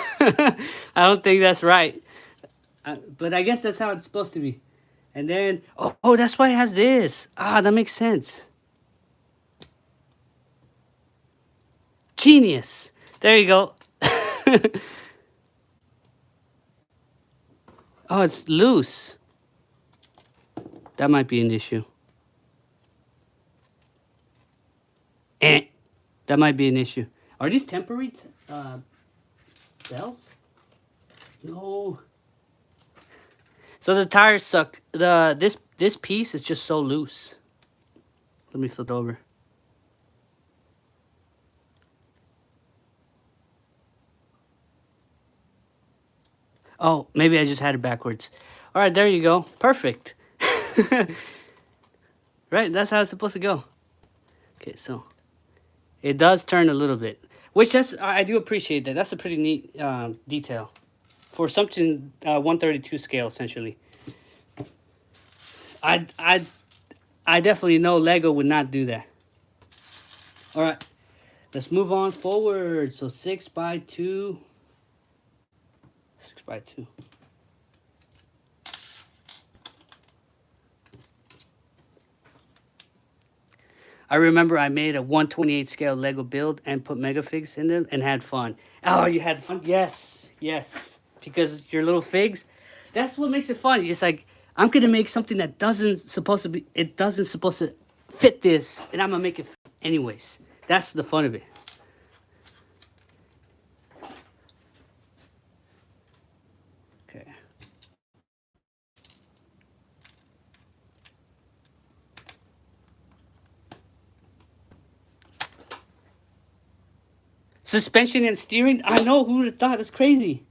I don't think that's right. But I guess that's how it's supposed to be. And then, oh, that's why it has this. Ah, that makes sense. Genius. There you go. Oh, it's loose. That might be an issue. That might be an issue. Are these temporary bells? No. So the tires suck. This piece is just so loose. Let me flip it over. Oh, maybe I just had it backwards. All right, there you go. Perfect. Right, that's how it's supposed to go. Okay, so it does turn a little bit, which I do appreciate that. That's a pretty neat detail for something 1/32 scale, essentially. I definitely know Lego would not do that. All right, let's move on forward. So 6x2. 6x2. I remember I made a 1/28 scale Lego build and put Megafigs in them and had fun. Oh, you had fun? Yes, yes. Because your little figs, that's what makes it fun. It's like, I'm gonna make something that doesn't supposed to fit this, and I'm gonna make it fit anyways. That's the fun of it. Okay. Suspension and steering? I know, who would have thought? That's crazy.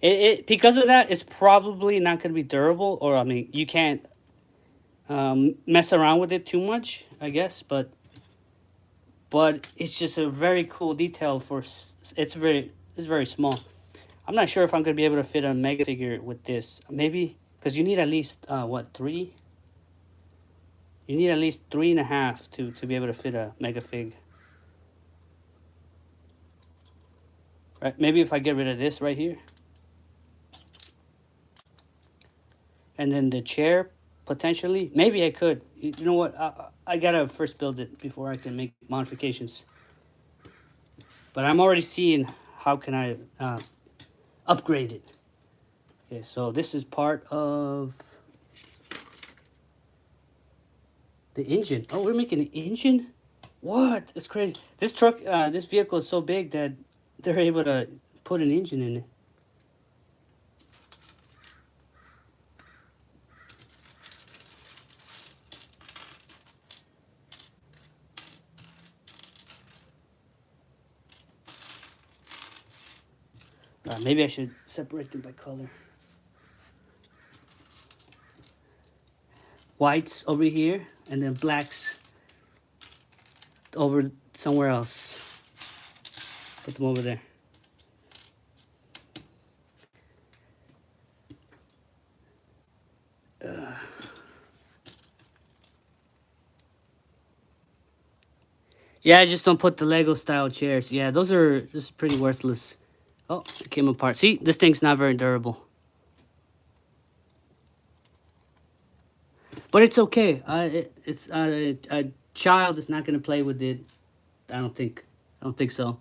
Because of that, it's probably not going to be durable, or I mean, you can't mess around with it too much, I guess. But it's just a very cool detail it's very small. I'm not sure if I'm gonna be able to fit a mega figure with this. Maybe because you need at least what, three? You need at least 3.5 to be able to fit a mega fig. Right? Maybe if I get rid of this right here, and then the chair potentially. Maybe I could. You know what? I gotta first build it before I can make modifications. But I'm already seeing how can I upgrade it. Okay, so this is part of the engine. Oh, we're making an engine? What? It's crazy. This truck, this vehicle is so big that they're able to put an engine in it. Maybe I should separate them by color. Whites over here, and then blacks over somewhere else. Put them over there. Yeah, I just don't put the Lego style chairs. Yeah, those are just pretty worthless. Oh, it came apart. See, this thing's not very durable. But it's okay. It's a child is not gonna play with it. I don't think. I don't think so.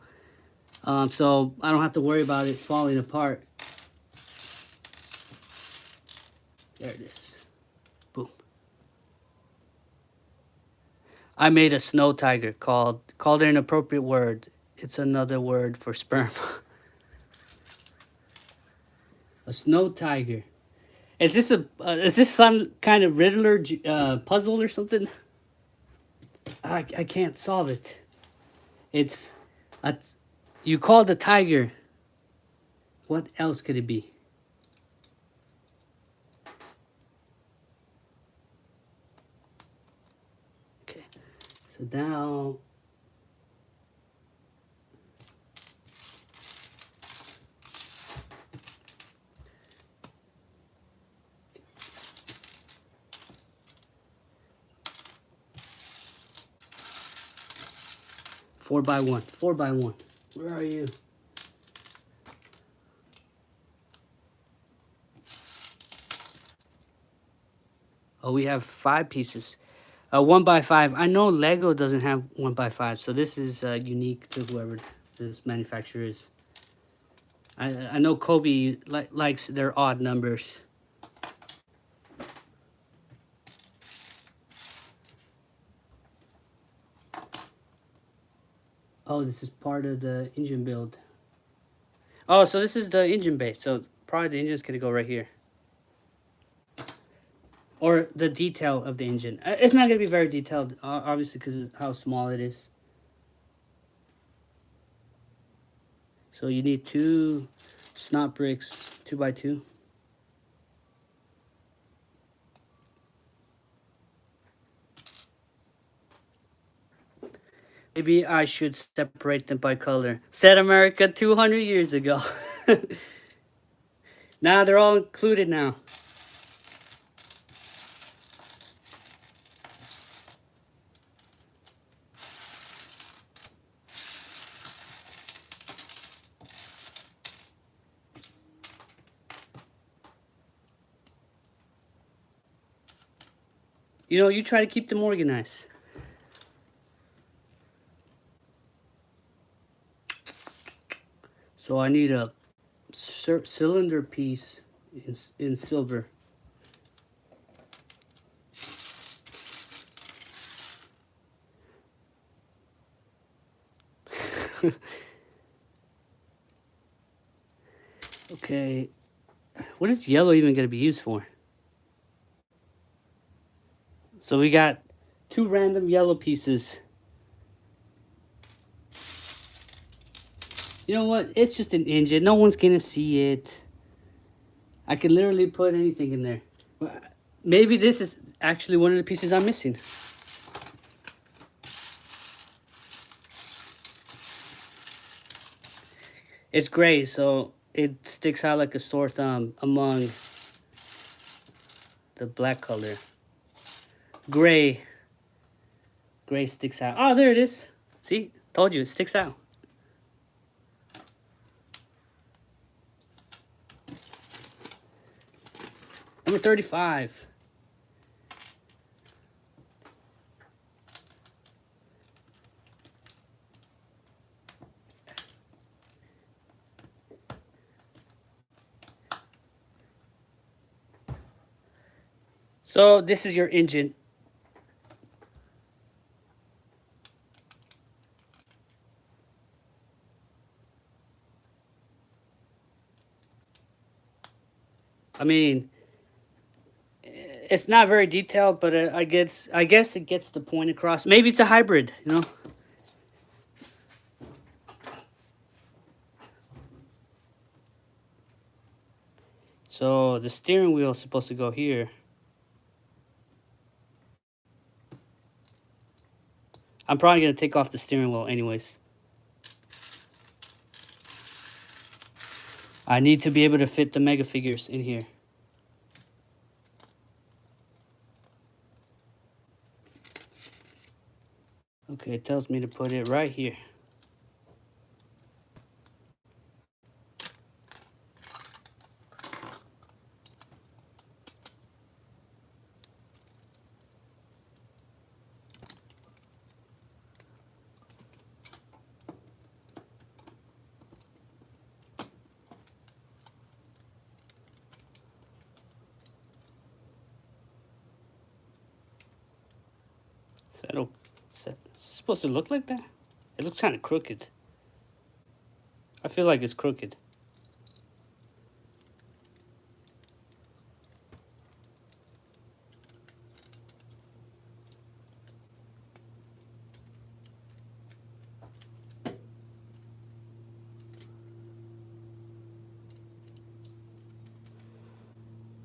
So I don't have to worry about it falling apart. There it is. Boom. I made a snow tiger called it an appropriate word. It's another word for sperm. A snow tiger. Is this some kind of Riddler puzzle or something? I can't solve it. It's you called the tiger. What else could it be? Okay, so now 4x1. 4x1. Where are you? Oh, we have 5 pieces. 1x5. I know Lego doesn't have 1x5, so this is unique to whoever this manufacturer is. I know Kobe likes their odd numbers. Oh, this is part of the engine build. Oh, so this is the engine base. So probably the engine's gonna go right here. Or the detail of the engine. It's not gonna be very detailed, obviously, because of how small it is. So you need 2 snot bricks, 2x2. Maybe I should separate them by color. Said America 200 years ago. Now they're all included now. You know, you try to keep them organized. So I need a cylinder piece in silver. Okay, what is yellow even going to be used for? So we got 2 random yellow pieces. You know what? It's just an engine. No one's going to see it. I can literally put anything in there. Maybe this is actually one of the pieces I'm missing. It's gray, so it sticks out like a sore thumb among the black color. Gray. Gray sticks out. Oh, there it is. See? Told you, it sticks out. Number 35. So this is your engine. I mean, it's not very detailed, but I guess it gets the point across. Maybe it's a hybrid, you know. So the steering wheel is supposed to go here. I'm probably gonna take off the steering wheel anyways. I need to be able to fit the mega figures in here. Okay, it tells me to put it right here. Is that supposed to look like that? It looks kind of crooked. I feel like it's crooked.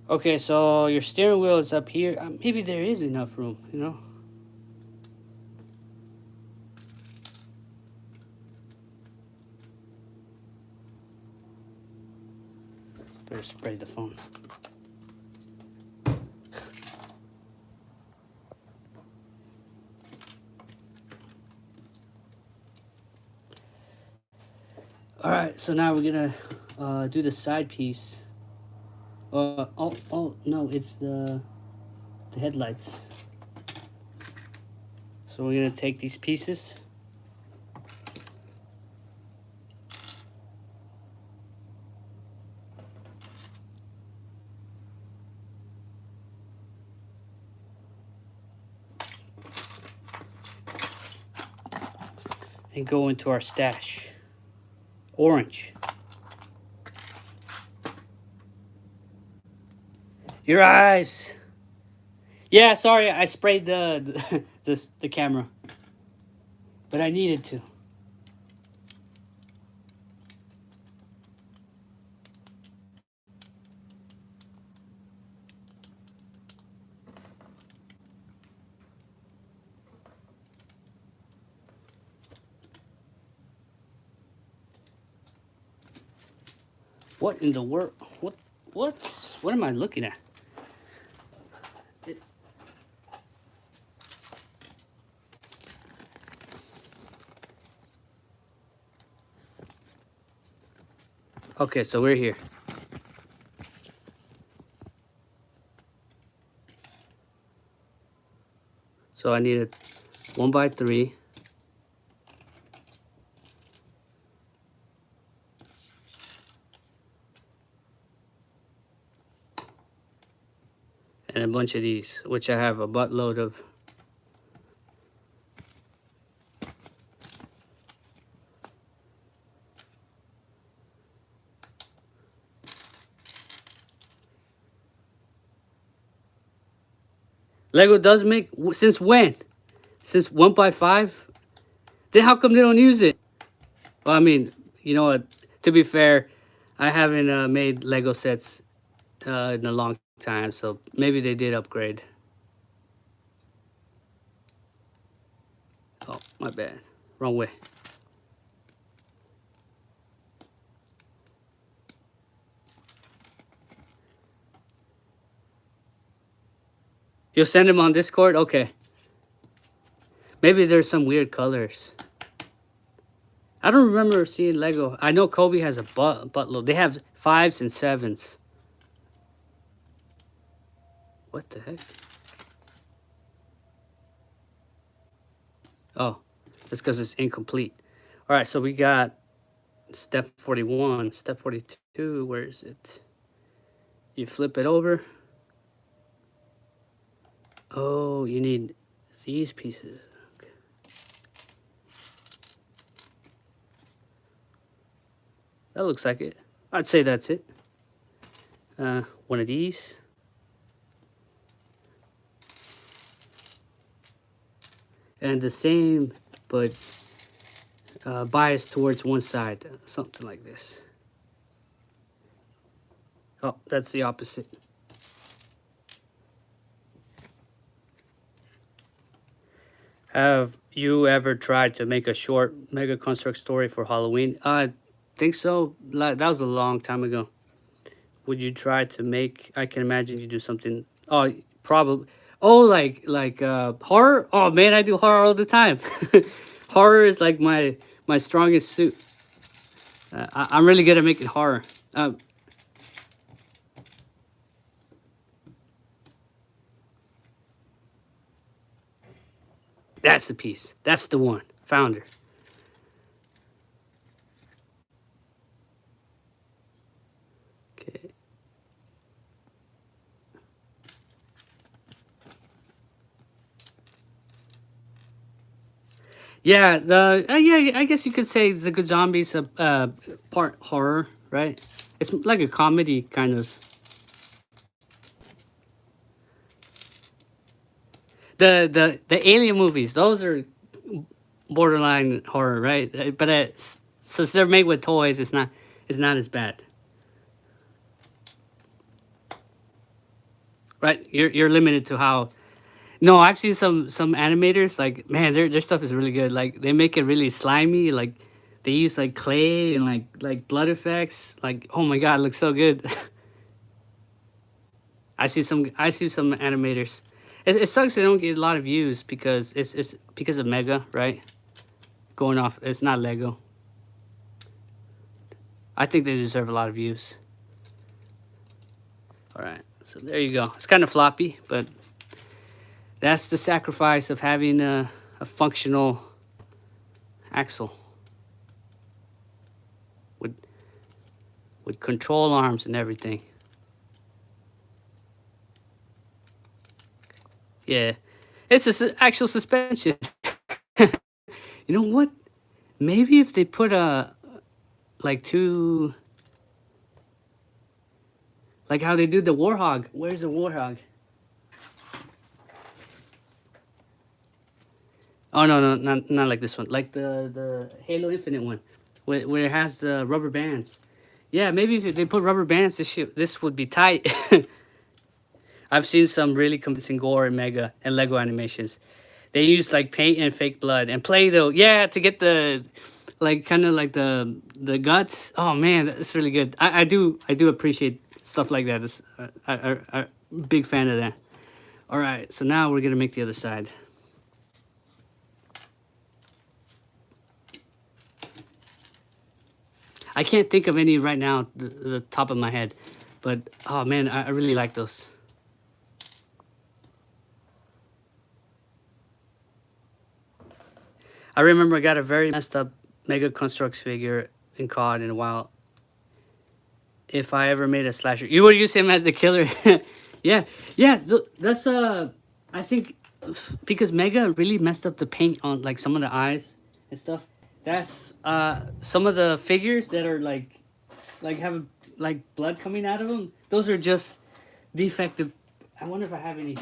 Okay, so your steering wheel is up here. Maybe there is enough room, you know? Better spray the phone. All right, so now we're gonna do the side piece. Oh no, it's the headlights. So we're gonna take these pieces. And go into our stash. Orange. Your eyes. Yeah, sorry, I sprayed the camera. But I needed to. What in the world? What am I looking at? Okay, so we're here. So I needed 1x3. And a bunch of these, which I have a buttload of. Lego does make, since when? Since 1x5? Then how come they don't use it? Well, I mean, you know what? To be fair, I haven't made Lego sets in a long time, so maybe they did upgrade. Oh, my bad. Wrong way. You'll send them on Discord? Okay. Maybe there's some weird colors. I don't remember seeing Lego. I know Kobe has a buttload. They have 5s and 7s. What the heck? Oh, that's because it's incomplete. All right, so we got step 41, step 42. Where is it? You flip it over. Oh, you need these pieces. Okay. That looks like it. I'd say that's it. One of these. And the same, but biased towards one side. Something like this. Oh, that's the opposite. Have you ever tried to make a short Mega Construct story for Halloween? I think so. That was a long time ago. Would you try to make? I can imagine you do something. Oh, probably. Oh, like horror. Oh man, I do horror all the time. Horror is like my strongest suit. I'm really good at making horror. That's the piece. That's the one. Found her. Okay. Yeah, I guess you could say the Good Zombies part horror, right? It's like a comedy kind of. The alien movies, those are borderline horror, right? But since they're made with toys, it's not as bad, right? You're limited to how. No, I've seen some animators, like man, their stuff is really good. Like they make it really slimy. Like they use like clay and like blood effects. Like oh my god, it looks so good. I see some animators. It sucks they don't get a lot of views because it's because of Mega, right? Going off, it's not Lego. I think they deserve a lot of views. All right, so there you go. It's kind of floppy, but that's the sacrifice of having a functional axle with control arms and everything. Yeah, it's actual suspension. You know what? Maybe if they put like two, like how they do the Warhog. Where's the Warhog? Oh no, not like this one. Like the Halo Infinite one, where it has the rubber bands. Yeah, maybe if they put rubber bands, this would be tight. I've seen some really convincing gore and Mega and Lego animations. They use like paint and fake blood and Play-Doh, yeah, to get the like kind of like the guts. Oh man, that's really good. I do appreciate stuff like that. I big fan of that. All right, so now we're gonna make the other side. I can't think of any right now, the top of my head, but oh man, I really like those. I remember I got a very messed up Mega Constructs figure in COD in a while. If I ever made a slasher, you would use him as the killer. Yeah, yeah. That's I think because Mega really messed up the paint on like some of the eyes and stuff. That's some of the figures that are like have like blood coming out of them. Those are just defective. I wonder if I have any.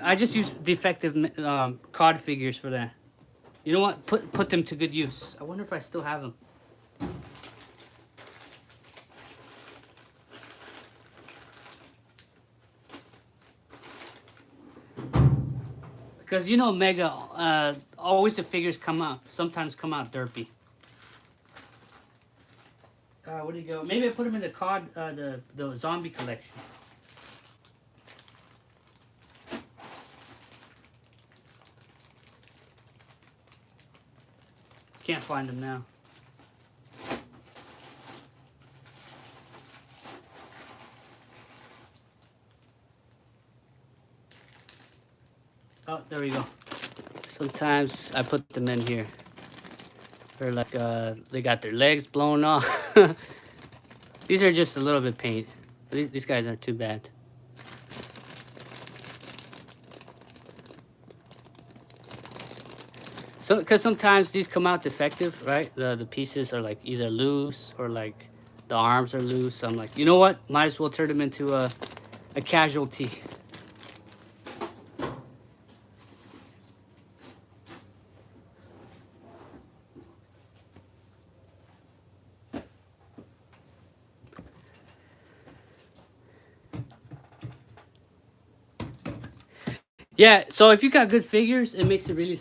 I just use defective COD figures for that. You know what? Put them to good use. I wonder if I still have them. Because you know Mega, always the figures sometimes come out derpy. Where do you go? Maybe I put them in the card, the zombie collection. Can't find them now. Oh, there we go. Sometimes I put them in here. They're like, they got their legs blown off. These are just a little bit paint. These guys aren't too bad. So, because sometimes these come out defective, right? The pieces are like either loose or like the arms are loose. So I'm like, you know what? Might as well turn them into a casualty. Yeah, so if you got good figures, it makes it really.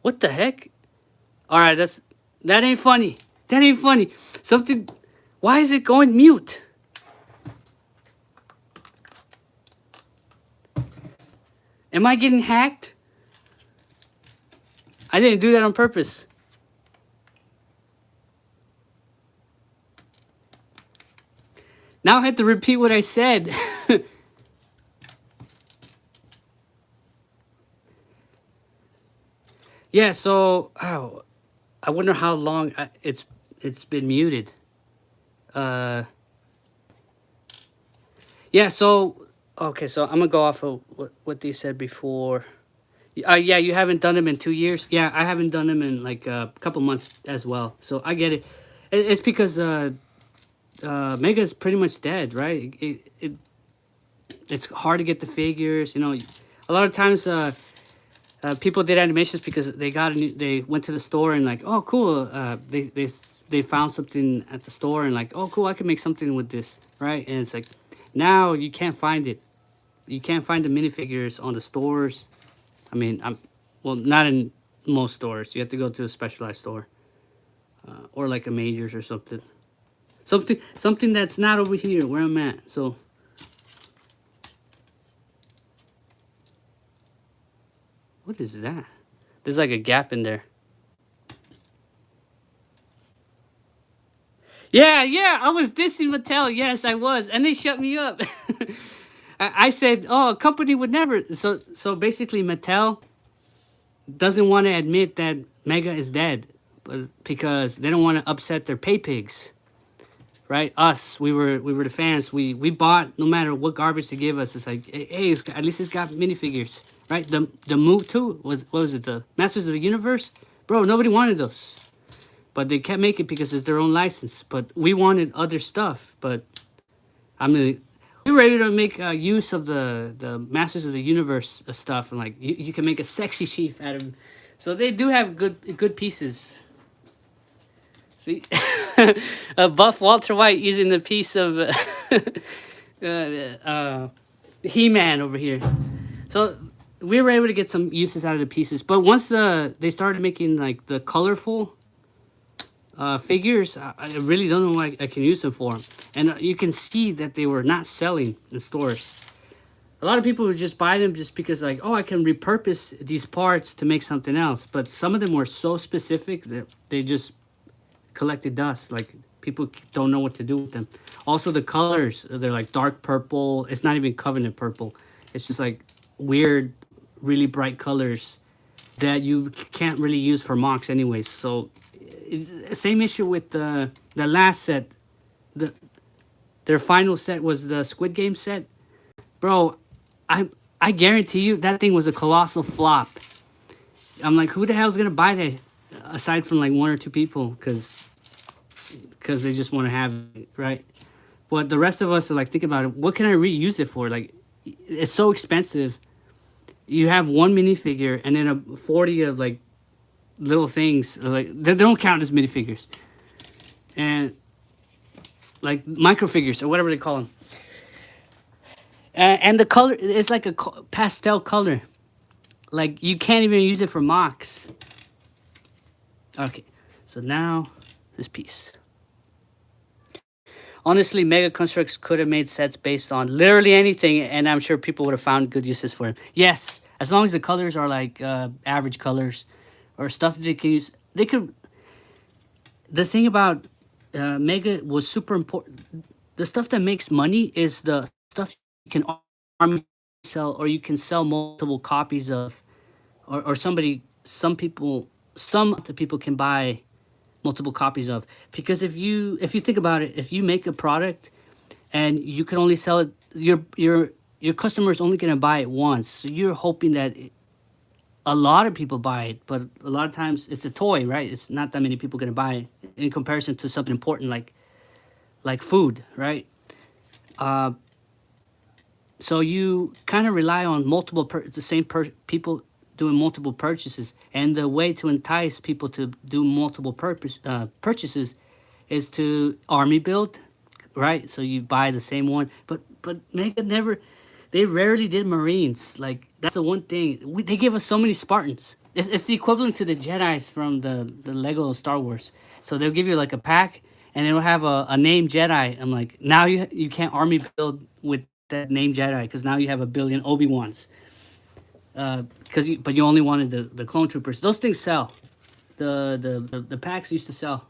What the heck? All right, that ain't funny. That ain't funny. Something. Why is it going mute? Am I getting hacked? I didn't do that on purpose. Now I have to repeat what I said. Yeah, so I wonder how long it's been muted. Uh, yeah. So okay. So I'm gonna go off of what they said before. Yeah, you haven't done them in 2 years. Yeah, I haven't done them in like a couple months as well. So I get it. It's because Mega's pretty much dead, right? It's hard to get the figures. You know, a lot of times people did animations because they went to the store and like, oh cool, they found something at the store and like, oh cool, I can make something with this, right? And it's like now you can't find it. You can't find the minifigures on the stores. I mean, well, not in most stores. You have to go to a specialized store or like a Majors or something. Something that's not over here where I'm at. So what is that? There's like a gap in there. Yeah, I was dissing Mattel. Yes, I was, and they shut me up. I said, "Oh, a company would never." So basically, Mattel doesn't want to admit that Mega is dead, but because they don't want to upset their pay pigs, right? Us, we were the fans. We bought no matter what garbage they give us. It's like, hey, at least it's got minifigures, right? The Moo too was what was it? The Masters of the Universe, bro. Nobody wanted those. But they can't make it because it's their own license. But we wanted other stuff. But I mean, we were able to make use of the Masters of the Universe stuff, and like you can make a sexy chief out of. So they do have good pieces. See, buff Walter White using the piece of He-Man over here. So we were able to get some uses out of the pieces. But once they started making like the colorful figures, I really don't know what I can use them for. And you can see that they were not selling in stores. A lot of people would just buy them just because like, oh, I can repurpose these parts to make something else. But some of them were so specific that they just collected dust. Like people don't know what to do with them. Also the colors, they're like dark purple. It's not even Covenant purple. It's just like weird, really bright colors that you can't really use for MOCs anyways. So same issue with the last set. Their final set was the Squid Game set. Bro, I guarantee you that thing was a colossal flop. I'm like, who the hell's gonna buy that aside from like one or two people because they just want to have it, right? But the rest of us are like, think about it. What can I reuse it for? Like, it's so expensive. You have one minifigure and then a 40 of like little things. Like they don't count as minifigures, and like microfigures or whatever they call them. And the color is like a pastel color. Like you can't even use it for MOCs. Okay, so now this piece. Honestly, Mega Constructs could have made sets based on literally anything, and I'm sure people would have found good uses for them. Yes, as long as the colors are like average colors or stuff that they can use. They could. The thing about Mega was super important. The stuff that makes money is the stuff you can arm sell, or you can sell multiple copies of, or some people can buy multiple copies of. Because if you think about it, if you make a product and you can only sell it, your customer is only going to buy it once. So you're hoping that a lot of people buy it, but a lot of times it's a toy, right? It's not that many people going to buy it in comparison to something important like food, right? So you kind of rely on people doing multiple purchases, and the way to entice people to do multiple purchases is to army build, right? So you buy the same one, but Mega never, they rarely did Marines. Like that's the one thing they give us so many Spartans. It's the equivalent to the Jedi's from the Lego Star Wars. So they'll give you like a pack, and it'll have a named Jedi. I'm like, now you can't army build with that named Jedi because now you have a billion Obi-Wans. But you only wanted the clone troopers. Those things sell. The packs used to sell.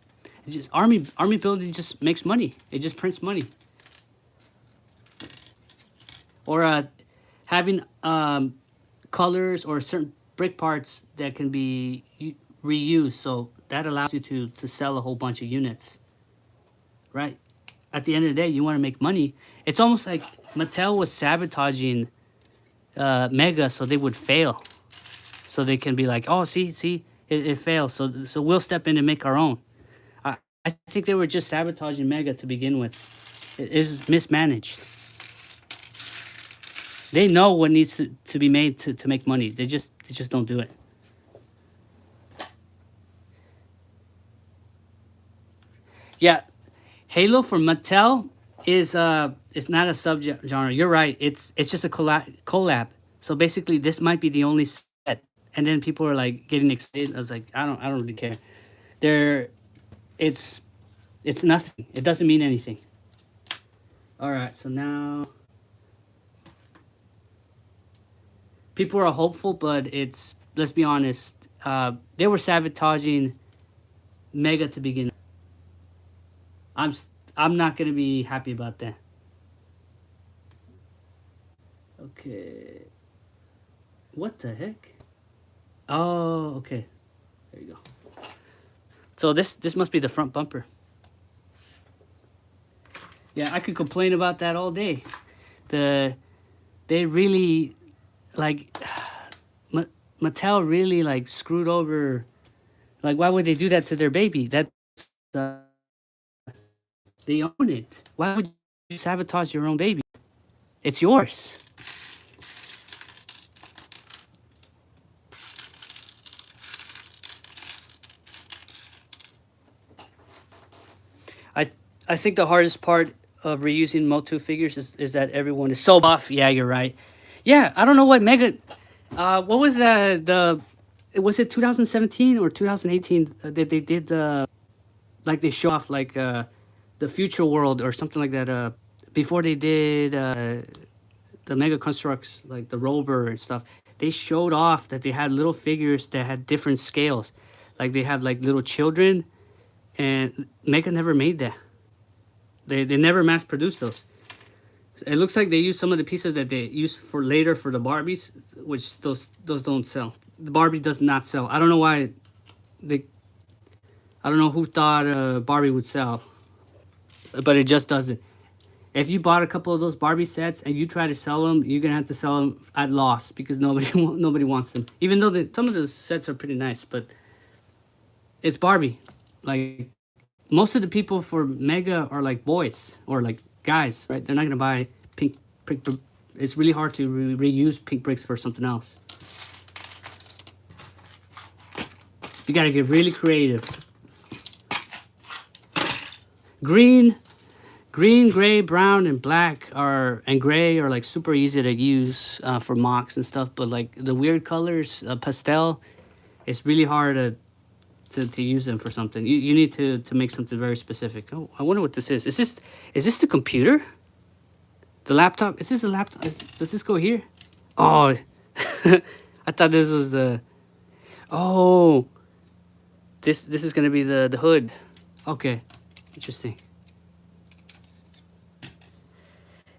It's just army building just makes money. It just prints money. Or having colors or certain brick parts that can be reused. So that allows you to sell a whole bunch of units, right? At the end of the day, you want to make money. It's almost like Mattel was sabotaging Mega so they would fail, so they can be like, oh, see, it fails, so we'll step in and make our own. I think they were just sabotaging Mega to begin with. It is mismanaged. They know what needs to be made to make money. They just don't do it. Yeah, Halo for Mattel is not a subject genre. You're right. It's just a collab. So basically, this might be the only set, and then people are like getting excited. I was like, I don't really care. They're it's nothing. It doesn't mean anything. All right, so now people are hopeful, but it's, let's be honest, they were sabotaging Mega to begin with. I'm not gonna be happy about that. Okay. What the heck? Oh, okay. There you go. So this must be the front bumper. Yeah, I could complain about that all day. They really like Mattel really like screwed over. Like, why would they do that to their baby? That's uh, they own it. Why would you sabotage your own baby? It's yours. I think the hardest part of reusing Motu figures is that everyone is so buff. Yeah, you're right. Yeah, I don't know what Mega. What was was it 2017 or 2018 that they did like they show off like the future world or something like that before they did the Mega Constructs, like the rover and stuff. They showed off that they had little figures that had different scales, like they had like little children, and Mega never made that. They never mass produced those. It looks like they used some of the pieces that they used for later for the Barbies, which those don't sell. The Barbie does not sell. I don't know why they. I don't know who thought Barbie would sell, but it just doesn't. If you bought a couple of those Barbie sets and you try to sell them, you're gonna have to sell them at loss because nobody wants them. Even though some of the sets are pretty nice, but it's Barbie. Like, most of the people for Mega are like boys or like guys, right? They're not gonna buy pink. It's really hard to reuse pink bricks for something else. You gotta get really creative. Green, gray, brown, and black and gray are like super easy to use for MOCs and stuff. But like the weird colors, pastel, it's really hard to use them for something. You need to make something very specific. Oh, I wonder what this is. Is this the computer? The laptop? Is this a laptop? Does this go here? Oh, I thought this was the. Oh, this is gonna be the hood. Okay, interesting.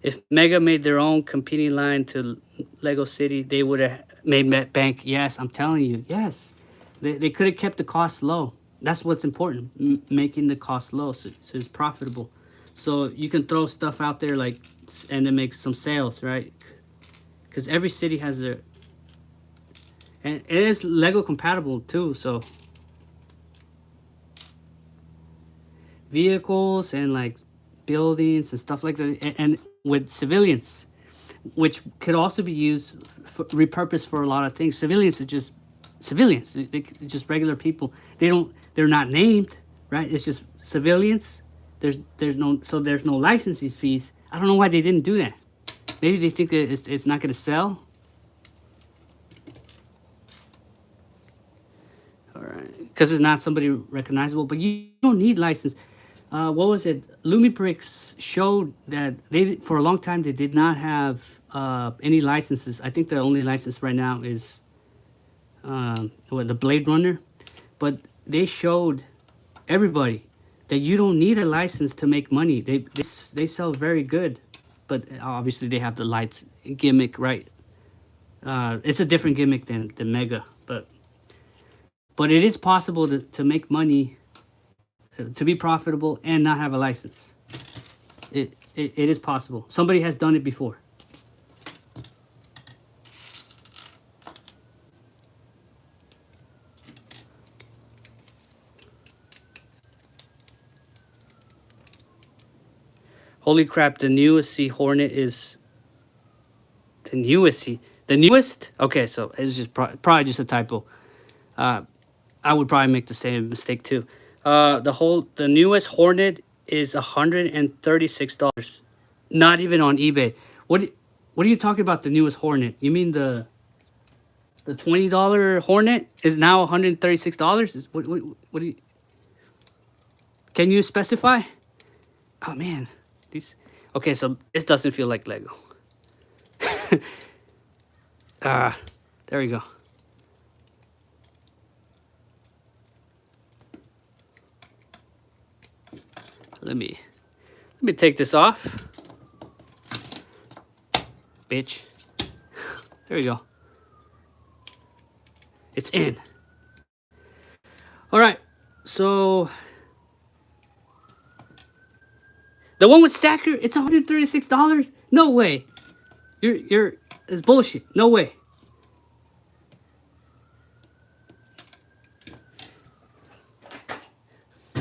If Mega made their own competing line to Lego City, they would have made bank. Yes, I'm telling you. Yes. They could have kept the cost low. That's what's important, making the cost low so it's profitable. So you can throw stuff out there like, and then make some sales, right? Because every city has their, and it is Lego compatible too. So vehicles and like buildings and stuff like that, and with civilians, which could also be used repurposed for a lot of things. Civilians are just civilians. They're just regular people. They're not named, right? It's just civilians. There's no licensing fees. I don't know why they didn't do that. Maybe they think that it's not going to sell. All right, because it's not somebody recognizable. But you don't need license. What was it? Lumibricks showed that they, for a long time, they did not have any licenses. I think the only license right now is the Blade Runner. But they showed everybody that you don't need a license to make money. They sell very good, but obviously they have the lights gimmick, right? It's a different gimmick than Mega, but But it is possible to make money, to be profitable and not have a license. It is possible. Somebody has done it before. Holy crap, the newest Sea Hornet is the newest Sea. The newest? Okay, so it's just probably just a typo. I would probably make the same mistake too. The newest Hornet is $136. Not even on eBay. What are you talking about? The newest Hornet? You mean the $20 Hornet is now $136? What do you? Can you specify? Oh man, these. Okay, so this doesn't feel like Lego. There we go. Let me take this off. Bitch. There we go. It's in. All right. So the one with stacker, it's $136. No way. It's bullshit. No way.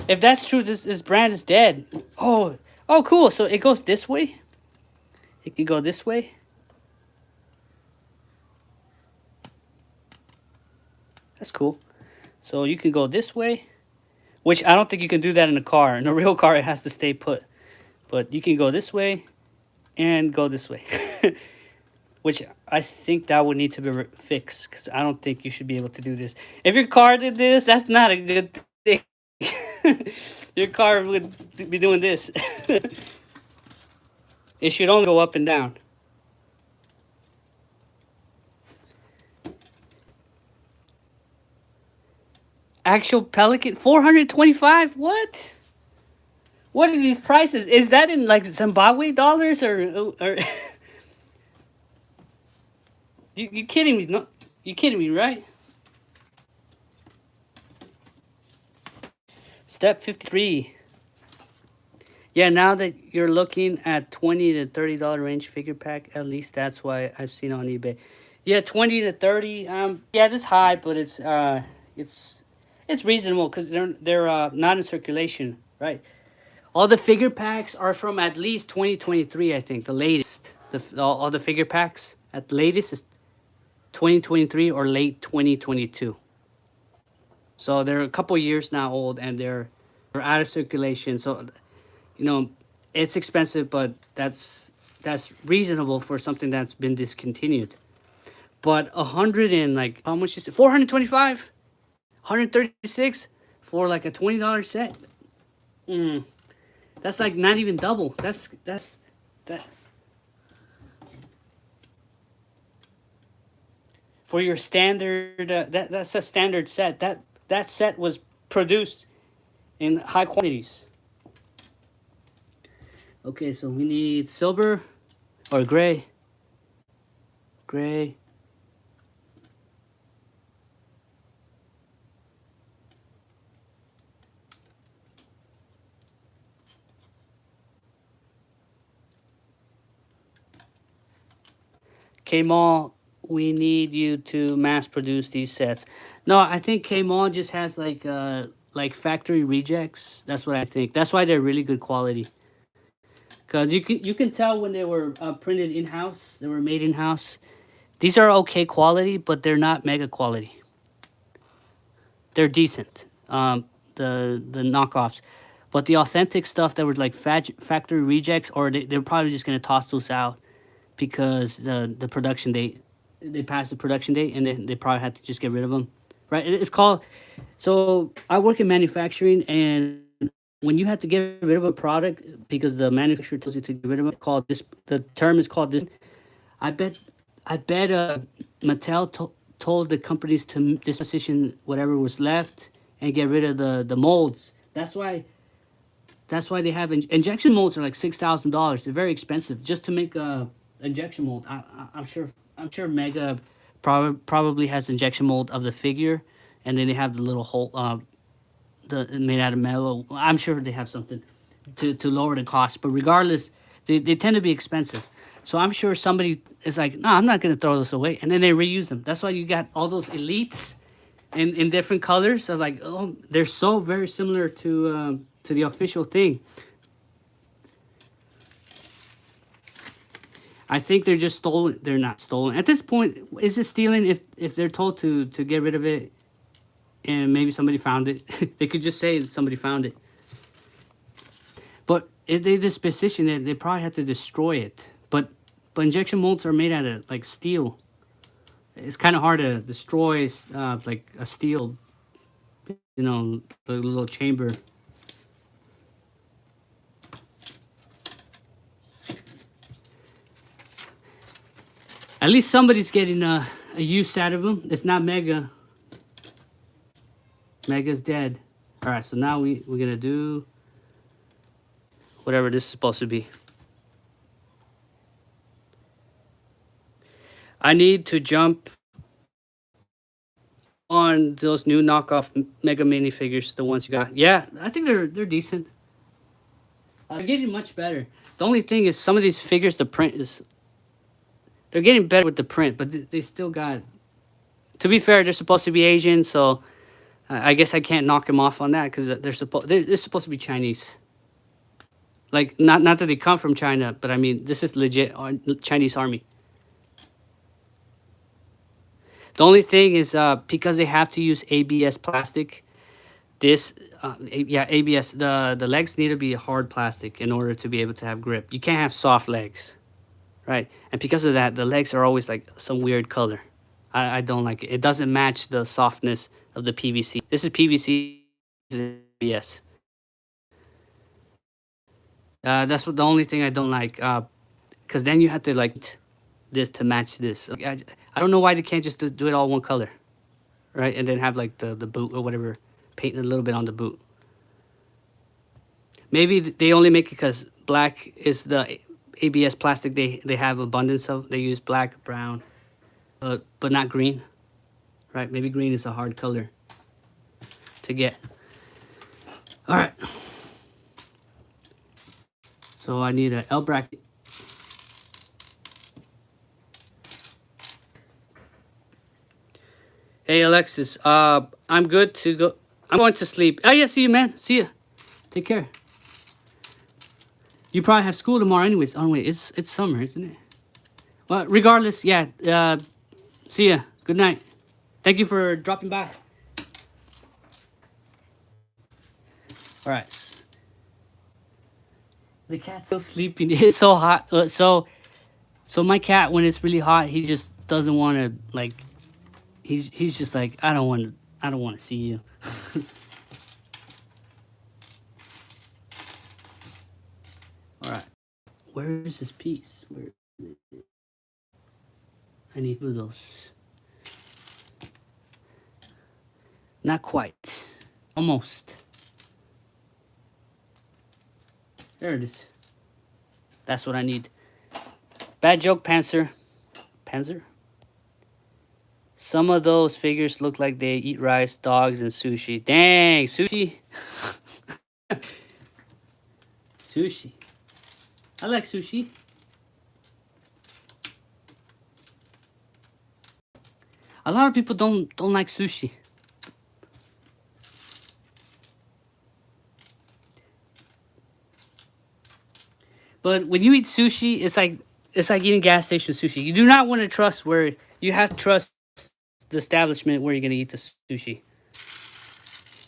If that's true, this brand is dead. Oh, cool. So it goes this way. It can go this way. That's cool. So you can go this way, which I don't think you can do that in a car. In a real car, it has to stay put. But you can go this way and go this way. Which I think that would need to be fixed, because I don't think you should be able to do this. If your car did this, that's not a good thing. Your car would be doing this. It should only go up and down. Actual Pelican, 425. What? What are these prices? Is that in like Zimbabwe dollars or you kidding me? No, you kidding me, right? Step 53. Yeah, now that you're looking at $20 to $30 range figure pack, at least that's why I've seen on eBay. Yeah, 20 to 30. Yeah, this high, but it's reasonable because they're not in circulation, right? All the figure packs are from at least 2023, I think, the latest. All the figure packs at the latest is 2023 or late 2022. So they're a couple years now old, and they're out of circulation. So, you know, it's expensive, but that's reasonable for something that's been discontinued. But 100 and like, how much is it? 425, 136 for like a $20 set. That's like not even double. That's that. For your standard, that's a standard set. That set was produced in high quantities. Okay, so we need silver or gray. Gray. K-Mall, we need you to mass produce these sets. No, I think K-Mall just has like factory rejects. That's what I think. That's why they're really good quality. Cause you can tell when they were printed in house. They were made in house. These are okay quality, but they're not mega quality. They're decent. The knockoffs, but the authentic stuff that was like factory rejects, or they're probably just gonna toss those out because the production date, they passed the production date, and they probably had to just get rid of them, right? It's called. So I work in manufacturing, and when you have to get rid of a product because the manufacturer tells you to get rid of it, called this. The term is called this. I bet Mattel told the companies to disposition whatever was left and get rid of the molds. That's why they have injection molds are like $6,000. They're very expensive just to make a injection mold. I'm sure Mega probably has injection mold of the figure, and then they have the little hole, the made out of metal. I'm sure they have something to lower the cost, but regardless, they tend to be expensive. So I'm sure somebody is like, no, I'm not gonna throw this away, and then they reuse them. That's why you got all those elites in different colors. So like, oh, they're so very similar to the official thing. I think they're just stolen. They're not stolen at this point. Is it stealing if they're told to get rid of it, and maybe somebody found it? They could just say that somebody found it. But if they just position it, they probably have to destroy it. But injection molds are made out of like steel. It's kind of hard to destroy like a steel, you know, the little chamber. At least somebody's getting a use out of them. It's not Mega. Mega's dead. All right, so now we're gonna do whatever this is supposed to be. I need to jump on those new knockoff Mega minifigures, the ones you got. Yeah, I think they're decent. They're getting much better. The only thing is some of these figures, the print is... They're getting better with the print, but they still got... To be fair, they're supposed to be Asian, so I guess I can't knock them off on that because they're supposed to be Chinese. Like, not that they come from China, but I mean, this is legit Chinese army. The only thing is because they have to use ABS plastic, ABS, the legs need to be hard plastic in order to be able to have grip. You can't have soft legs, right? And because of that, the legs are always like some weird color. I don't like it. It doesn't match the softness of the PVC. This is PVC, this is ABS. That's the only thing I don't like, because then you have to like this to match this. Like, I don't know why they can't just do it all one color, right? And then have like the boot or whatever, paint a little bit on the boot. Maybe they only make it because black is the ABS plastic they have abundance of. They use black, brown, but not green, right? Maybe green is a hard color to get. All right. So I need an L bracket. Hey Alexis, I'm good to go. I'm going to sleep. Oh yeah, see you, man. See ya. Take care. You probably have school tomorrow, anyways. Oh wait, it's summer, isn't it? Well, regardless, yeah. See ya. Good night. Thank you for dropping by. All right. The cat's still sleeping. It's so hot. So my cat, when it's really hot, he just doesn't want to like. He's just like, I don't want to see you. All right. Where is this piece? Where is it? I need two of those. Not quite. Almost. There it is. That's what I need. Bad joke, Panzer. Panzer? Some of those figures look like they eat rice, dogs, and sushi. Dang, sushi? Sushi. I like sushi. A lot of people don't like sushi. But when you eat sushi, it's like eating gas station sushi. You do not want to trust where you have to trust the establishment where you're gonna eat the sushi.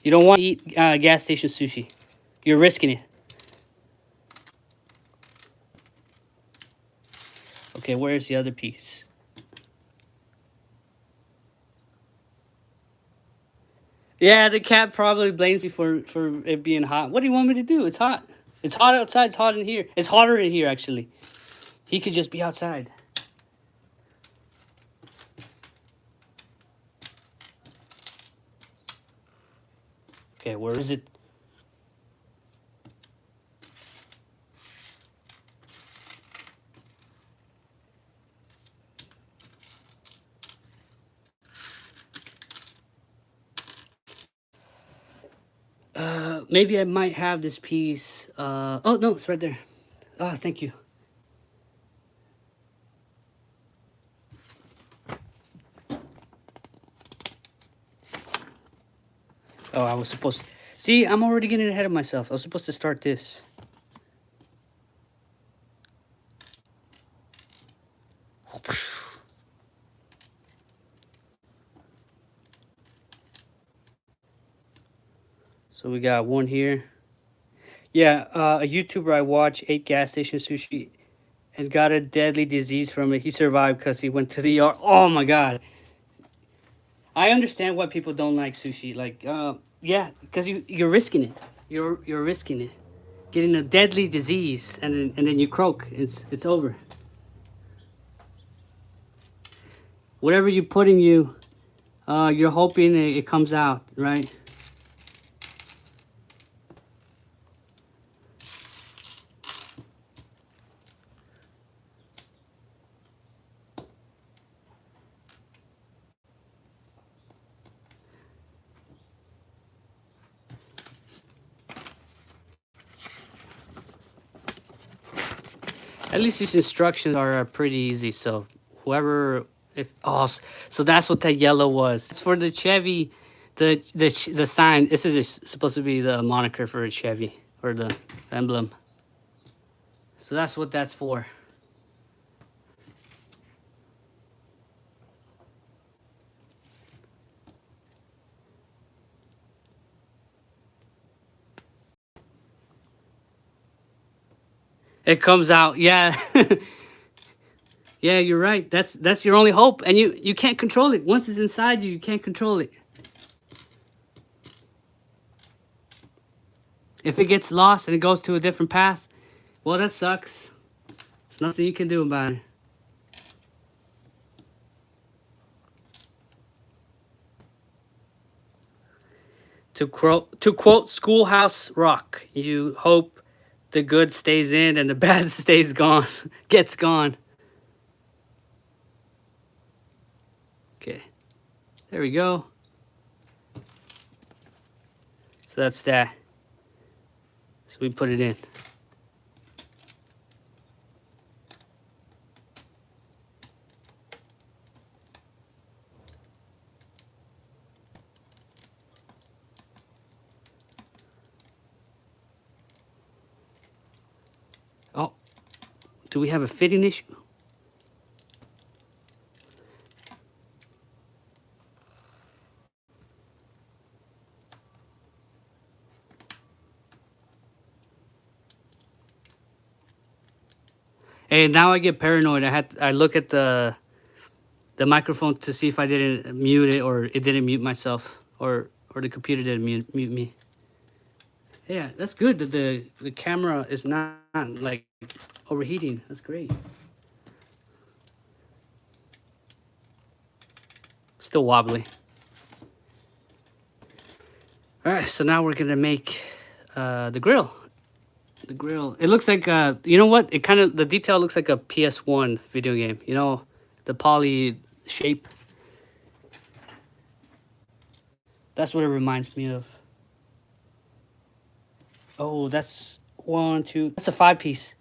You don't want to eat gas station sushi. You're risking it. Okay, where's the other piece? Yeah, the cat probably blames me for it being hot. What do you want me to do? It's hot. It's hot outside. It's hot in here. It's hotter in here, actually. He could just be outside. Okay, where is it? Maybe I might have this piece. Oh no, it's right there. Ah, thank you. Oh, I was supposed to... See, I'm already getting ahead of myself. I was supposed to start this. So we got one here. Yeah, a YouTuber I watch ate gas station sushi and got a deadly disease from it. He survived because he went to the ER. Oh my god. I understand why people don't like sushi. Like, yeah, because you're risking it. You're risking it, getting a deadly disease, and then you croak. It's over. Whatever you put in you, you're hoping it comes out right. At least these instructions are pretty easy. So whoever, if so that's what that yellow was. It's for the Chevy, the sign. This is supposed to be the moniker for a Chevy or the emblem. So that's what that's for. It comes out, yeah. Yeah, you're right. That's your only hope, and you can't control it. Once it's inside you, you can't control it. If it gets lost and it goes to a different path, well, that sucks. There's nothing you can do about it. To quote Schoolhouse Rock, you hope the good stays in and the bad stays gone, gets gone. Okay, there we go. So that's that. So we put it in. Oh, do we have a fitting issue? Hey, now I get paranoid. I look at the microphone to see if I didn't mute it or it didn't mute myself or the computer didn't mute me. Yeah, that's good that the camera is not like overheating. That's great. Still wobbly. All right, so now we're gonna make the grill. The grill. It looks like you know what? It kind of the detail looks like a PS1 video game. You know, the poly shape. That's what it reminds me of. Oh, that's 1, 2. That's a 5-piece.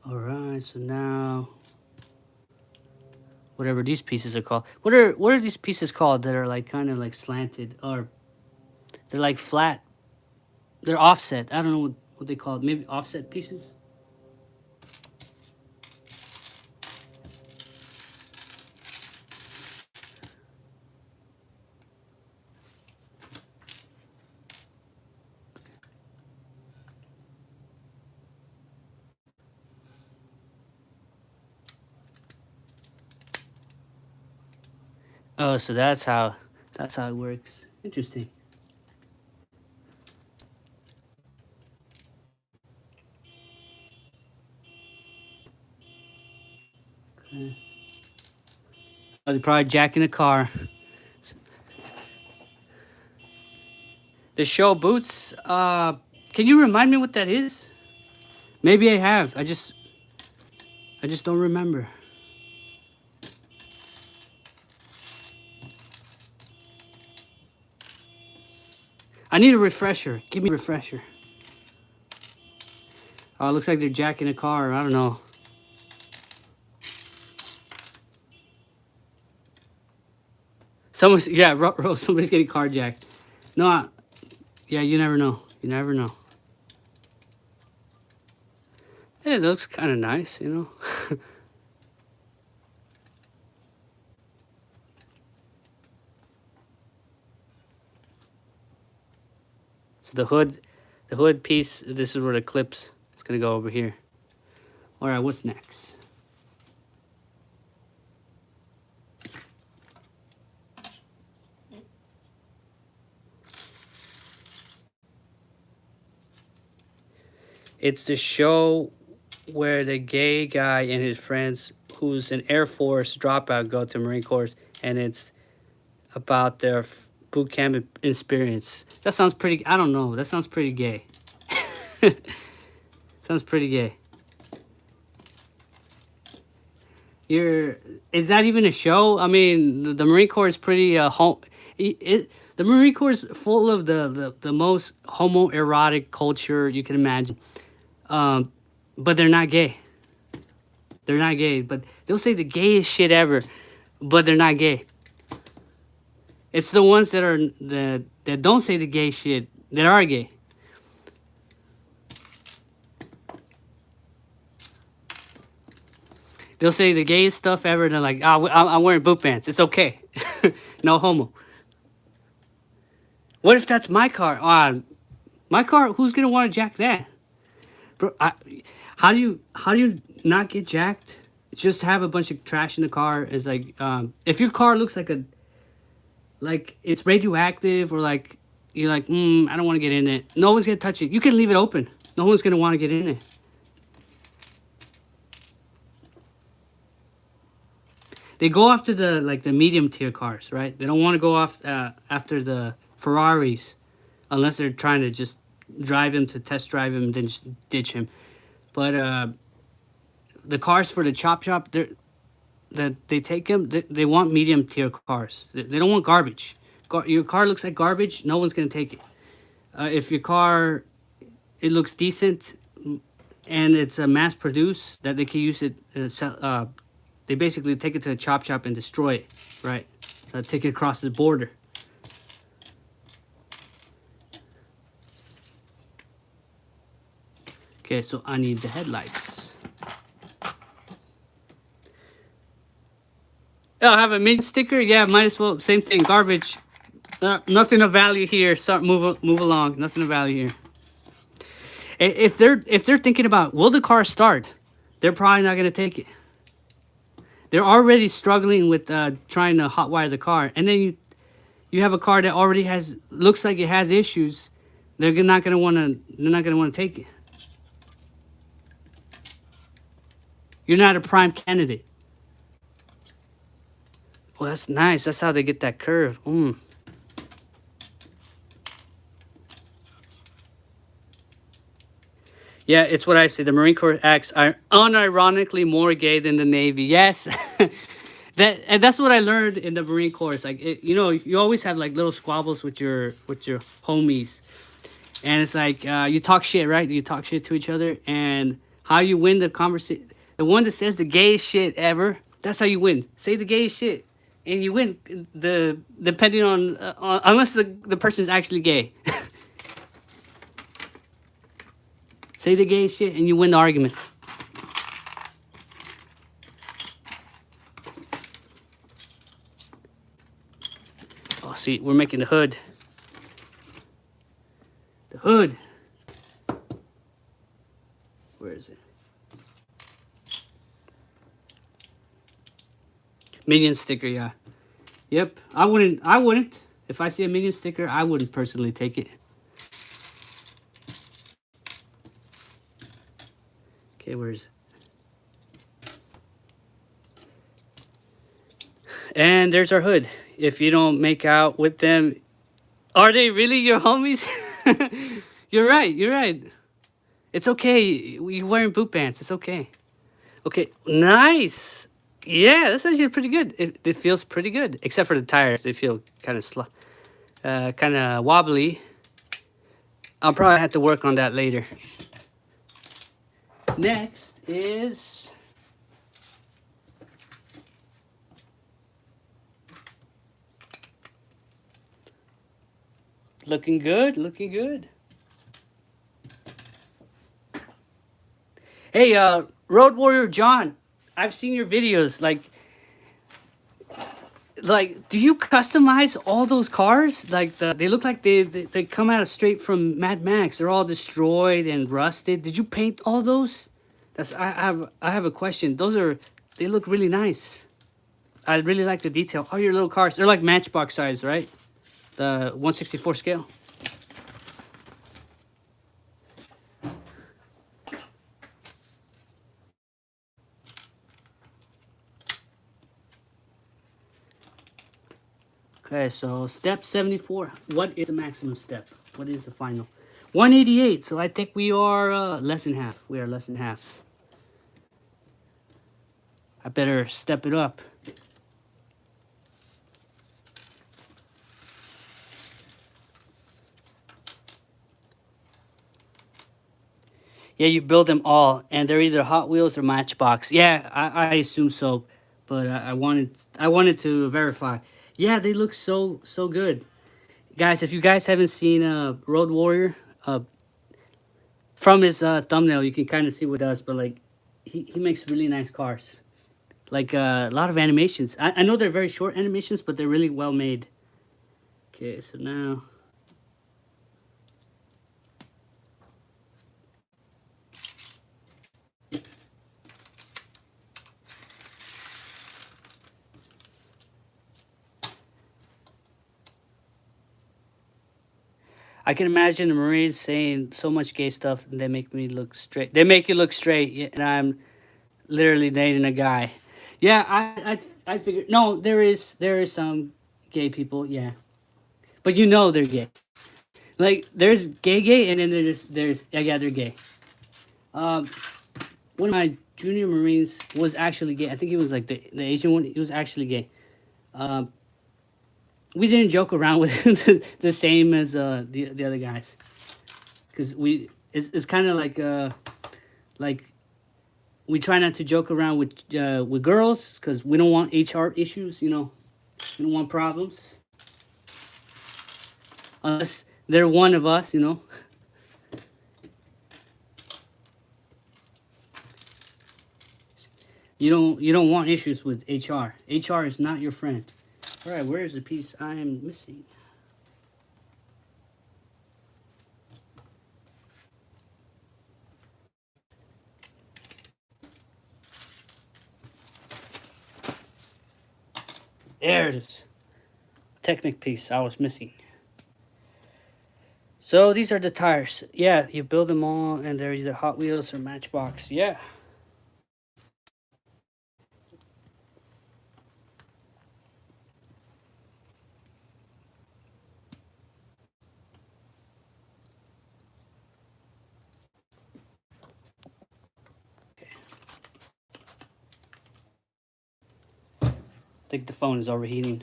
All right, so now whatever these pieces are called. What are these pieces called that are like kind of like slanted or they're like flat? They're offset. I don't know what they call it. Maybe offset pieces. Oh, so that's how it works. Interesting. Okay. Oh, they're probably jacking the car. The show boots. Can you remind me what that is? Maybe I have. I just don't remember. I need a refresher. Give me a refresher. Oh, it looks like they're jacking a car. I don't know. Someone's yeah, somebody's getting carjacked. No, yeah, you never know. You never know. Hey, it looks kind of nice, you know. So the hood piece. This is where the clips. It's gonna go over here. All right, what's next? It's the show where the gay guy and his friends, who's an Air Force dropout, go to Marine Corps, and it's about their boot camp experience. That sounds pretty. I don't know. That sounds pretty gay. Sounds pretty gay. Is that even a show? I mean, the Marine Corps is pretty home. The Marine Corps is full of the most homoerotic culture you can imagine. But they're not gay. They're not gay, but they'll say the gayest shit ever, but they're not gay. It's the ones that don't say the gay shit that are gay. They'll say the gayest stuff ever, and they're like, oh, I'm wearing boot pants. It's okay. No homo. What if that's my car? My car, who's going to want to jack that? Bro, how do you not get jacked? Just have a bunch of trash in the car. Is like, if your car looks like it's radioactive, or like you're like, I don't want to get in it. No one's gonna touch it. You can leave it open. No one's gonna want to get in it. They go after the medium tier cars, right? They don't want to go off after the Ferraris, unless they're trying to just drive him to test drive him and then just ditch him. But the cars for the chop shop, they take them. They want medium tier cars. They don't want garbage. Your car looks like garbage. No one's gonna take it. If your car, it looks decent, and it's a mass produced that they can use it. They basically take it to the chop shop and destroy it, right? Take it across the border. Okay, so I need the headlights. Oh, I have a mint sticker? Yeah, might as well. Same thing, garbage. Nothing of value here. So move along. Nothing of value here. If they're thinking about, will the car start? They're probably not gonna take it. They're already struggling with trying to hotwire the car, and then you have a car that already looks like it has issues. They're not gonna wanna take it. You're not a prime candidate. Well, that's nice. That's how they get that curve. Yeah, it's what I say. The Marine Corps acts are unironically more gay than the Navy. Yes. That's what I learned in the Marine Corps. It's like, you always have like little squabbles with your homies. And it's like, you talk shit, right? You talk shit to each other, and how you win the conversation. The one that says the gayest shit ever, that's how you win. Say the gayest shit, and you win. Depending on unless the person's actually gay. Say the gay shit and you win the argument. Oh, see, we're making the hood. The hood. Where is it? Minion sticker, yeah. Yep. I wouldn't. If I see a Minion sticker, I wouldn't personally take it. Okay, where is it? And there's our hood. If you don't make out with them, are they really your homies? You're right. You're right. It's okay. You're wearing boot pants. It's okay. Okay, nice. Yeah, that's actually pretty good. It feels pretty good, except for the tires. They feel kind of kind of wobbly. I'll probably have to work on that later. Next is looking good. Looking good. Hey, Road Warrior John, I've seen your videos. Like, do you customize all those cars? Like, they look like they come out of straight from Mad Max. They're all destroyed and rusted. Did you paint all those? I have a question. They look really nice. I really like the detail. All your little cars, they're like Matchbox size, right? The 1/64 scale. Okay, so step 74. What is the maximum step? What is the final? 188. So I think we are less than half. We are less than half. I better step it up. Yeah, you build them all, and they're either Hot Wheels or Matchbox. Yeah, I assume so, but I wanted to verify. Yeah, they look so good, guys. If you guys haven't seen Road Warrior, from his thumbnail, you can kind of see what he does. But like, he makes really nice cars. Like a lot of animations. I know they're very short animations, but they're really well made. Okay, so now. I can imagine the Marines saying so much gay stuff, and they make me look straight. They make you look straight, and I'm literally dating a guy. Yeah, I figured. No, there is some gay people. Yeah, but you know they're gay. Like there's gay, and then there's yeah they're gay. Um, one of my junior Marines was actually gay. I think he was like the Asian one. He was actually gay. Um, we didn't joke around with him the same as the other guys, because it's kind of like we try not to joke around with girls because we don't want HR issues. You know, we don't want problems unless they're one of us. You know. You don't want issues with HR. HR is not your friend. All right, where is the piece I am missing? There it is. Technic piece I was missing. So these are the tires. Yeah, you build them all, and they're either Hot Wheels or Matchbox. Yeah. I think the phone is overheating.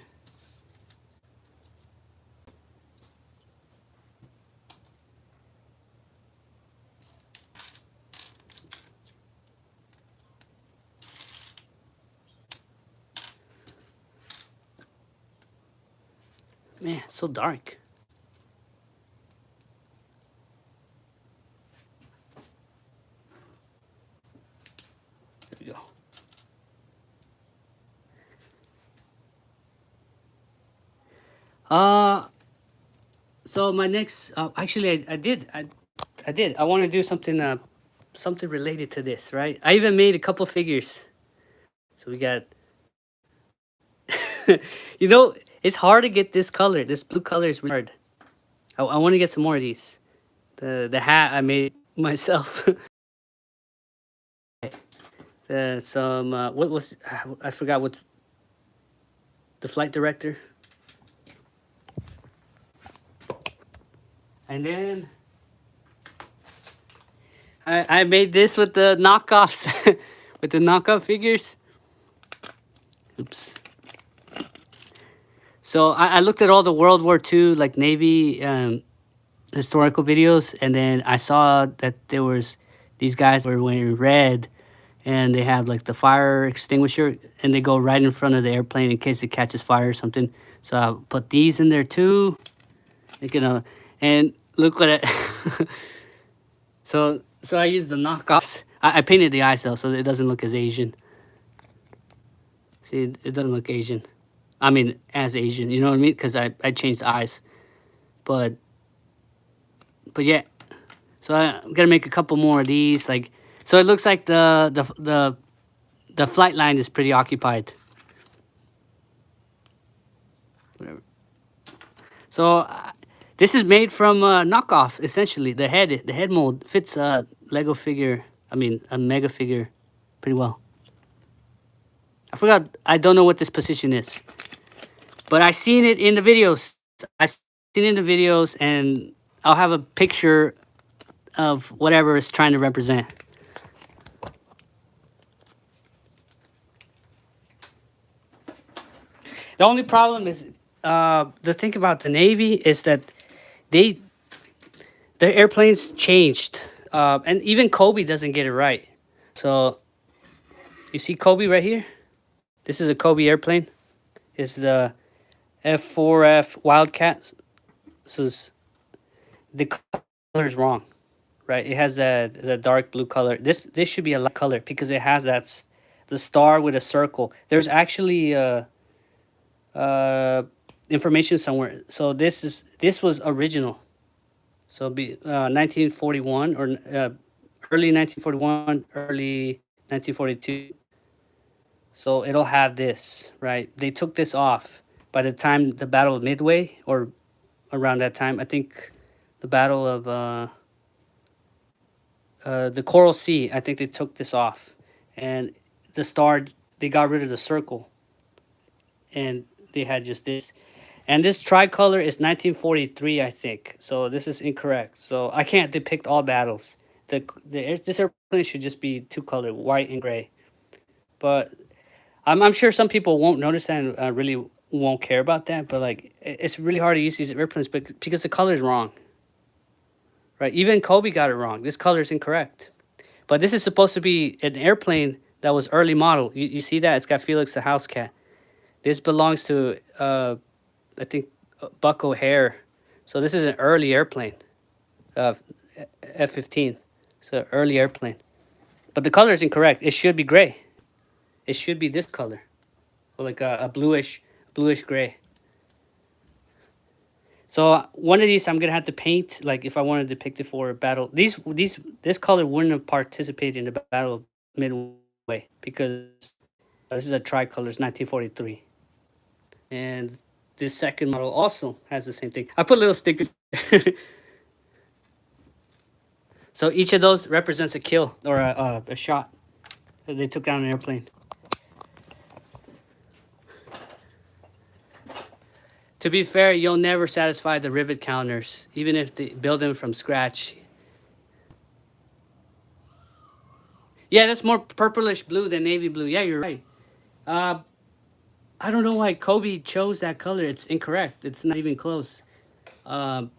Man, it's so dark. There we go. So my next, actually, I did. I want to do something, something related to this, right? I even made a couple figures. So we got. You know, it's hard to get this color. This blue color is really hard. I want to get some more of these. The hat I made myself. Some what was I forgot what the flight director. And then I made this with the knockoffs, with the knockoff figures. Oops. So I looked at all the World War II like Navy historical videos, and then I saw that there was these guys were wearing red, and they have like the fire extinguisher, and they go right in front of the airplane in case it catches fire or something. So I put these in there too. You know, and look what it. So I used the knockoffs. I painted the eyes though, so it doesn't look as Asian. See, it doesn't look Asian. I mean, as Asian, you know what I mean? Because I changed the eyes, but yeah. So I'm gonna make a couple more of these. Like, so it looks like the flight line is pretty occupied. Whatever. So this is made from knockoff. Essentially, the head mold fits a Lego figure. I mean, a mega figure, pretty well. I forgot. I don't know what this position is, but I seen it in the videos. I seen it in the videos, and I'll have a picture of whatever it's trying to represent. The only problem is the thing about the Navy is that their airplanes changed, and even Kobe doesn't get it right. So you see Kobe right here. This is a Kobe airplane. It's the F4F Wildcat. So the color is wrong, right? It has the dark blue color. This should be a light color because it has the star with a circle. There's actually information somewhere. So this was original. So be 1941 or early 1941, early 1942. So it'll have this, right? They took this off by the time the Battle of Midway, or around that time. I think the Battle of the Coral Sea. I think they took this off, and the star. They got rid of the circle, and they had just this. And this tricolor is 1943, I think. So this is incorrect. So I can't depict all battles. This airplane should just be two color, white and gray. But I'm sure some people won't notice that and really won't care about that. But like, it's really hard to use these airplanes because the color is wrong. Right? Even Kobe got it wrong. This color is incorrect. But this is supposed to be an airplane that was early model. You see that? It's got Felix the house cat. This belongs to I think Buck O'Hare. So this is an early airplane, F-15. It's an early airplane. But the color is incorrect. It should be gray. It should be this color, or like a bluish gray. So one of these I'm gonna have to paint. Like if I want to depict it for a battle, this color wouldn't have participated in the Battle of Midway because this is a tricolor. It's 1943, and this second model also has the same thing. I put little stickers. So each of those represents a kill or a shot. They took down an airplane. To be fair, you'll never satisfy the rivet counters, even if they build them from scratch. Yeah, that's more purplish blue than navy blue. Yeah, you're right. I don't know why Kobe chose that color. It's incorrect. It's not even close. There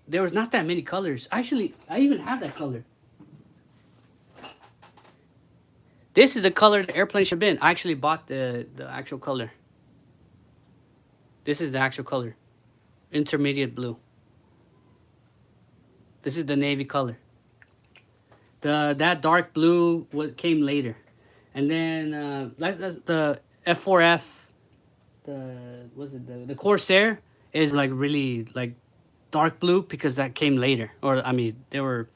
was not that many colors. Actually, I even have that color. This is the color the airplane should have been. I actually bought the actual color. This is the actual color. Intermediate blue. This is the navy color. That dark blue came later. And then that's the F4F, the Corsair is like really like dark blue because that came later. Or I mean, they were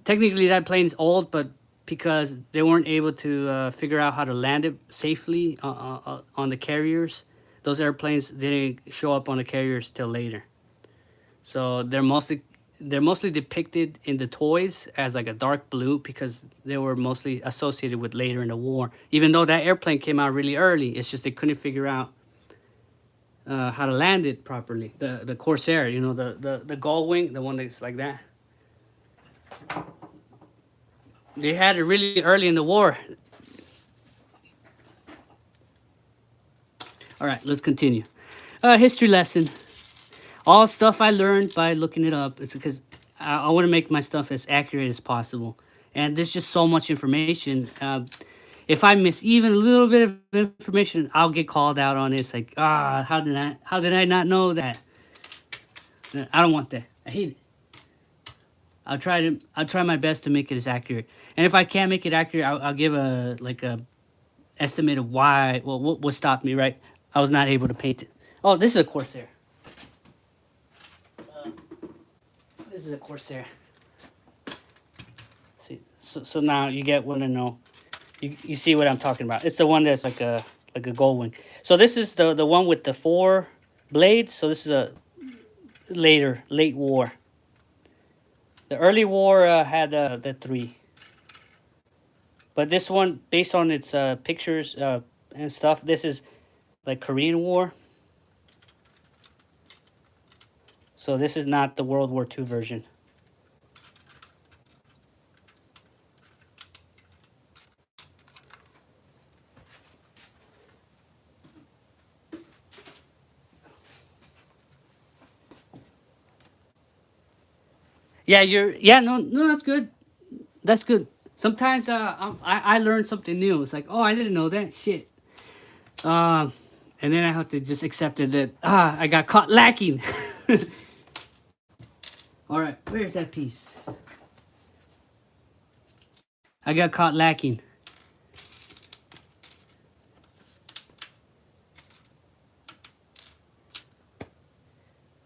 technically that plane's old, but because they weren't able to figure out how to land it safely on the carriers. Those airplanes didn't show up on the carriers till later. So they're mostly depicted in the toys as like a dark blue because they were mostly associated with later in the war. Even though that airplane came out really early, it's just they couldn't figure out how to land it properly. The Corsair, you know, the gull wing, the one that's like that. They had it really early in the war. All right, let's continue. History lesson. All stuff I learned by looking it up. It's because I want to make my stuff as accurate as possible. And there's just so much information. If I miss even a little bit of information, I'll get called out on it. It's like, how did I not know that? I don't want that. I hate it. I'll try my best to make it as accurate. And if I can't make it accurate, I'll give a estimate of why. Well, what stopped me? Right, I was not able to paint it. Oh, this is a Corsair. This is a Corsair. See, so now you get what I know. You see what I'm talking about. It's the one that's like a gold wing. So this is the one with the 4 blades. So this is a late war. The early war had the 3. But this one, based on its pictures and stuff, this is like Korean War. So this is not the World War II version. Yeah, no, that's good. That's good. Sometimes I learn something new. It's like, oh, I didn't know that shit. And then I have to just accept it that I got caught lacking. All right, where's that piece? I got caught lacking.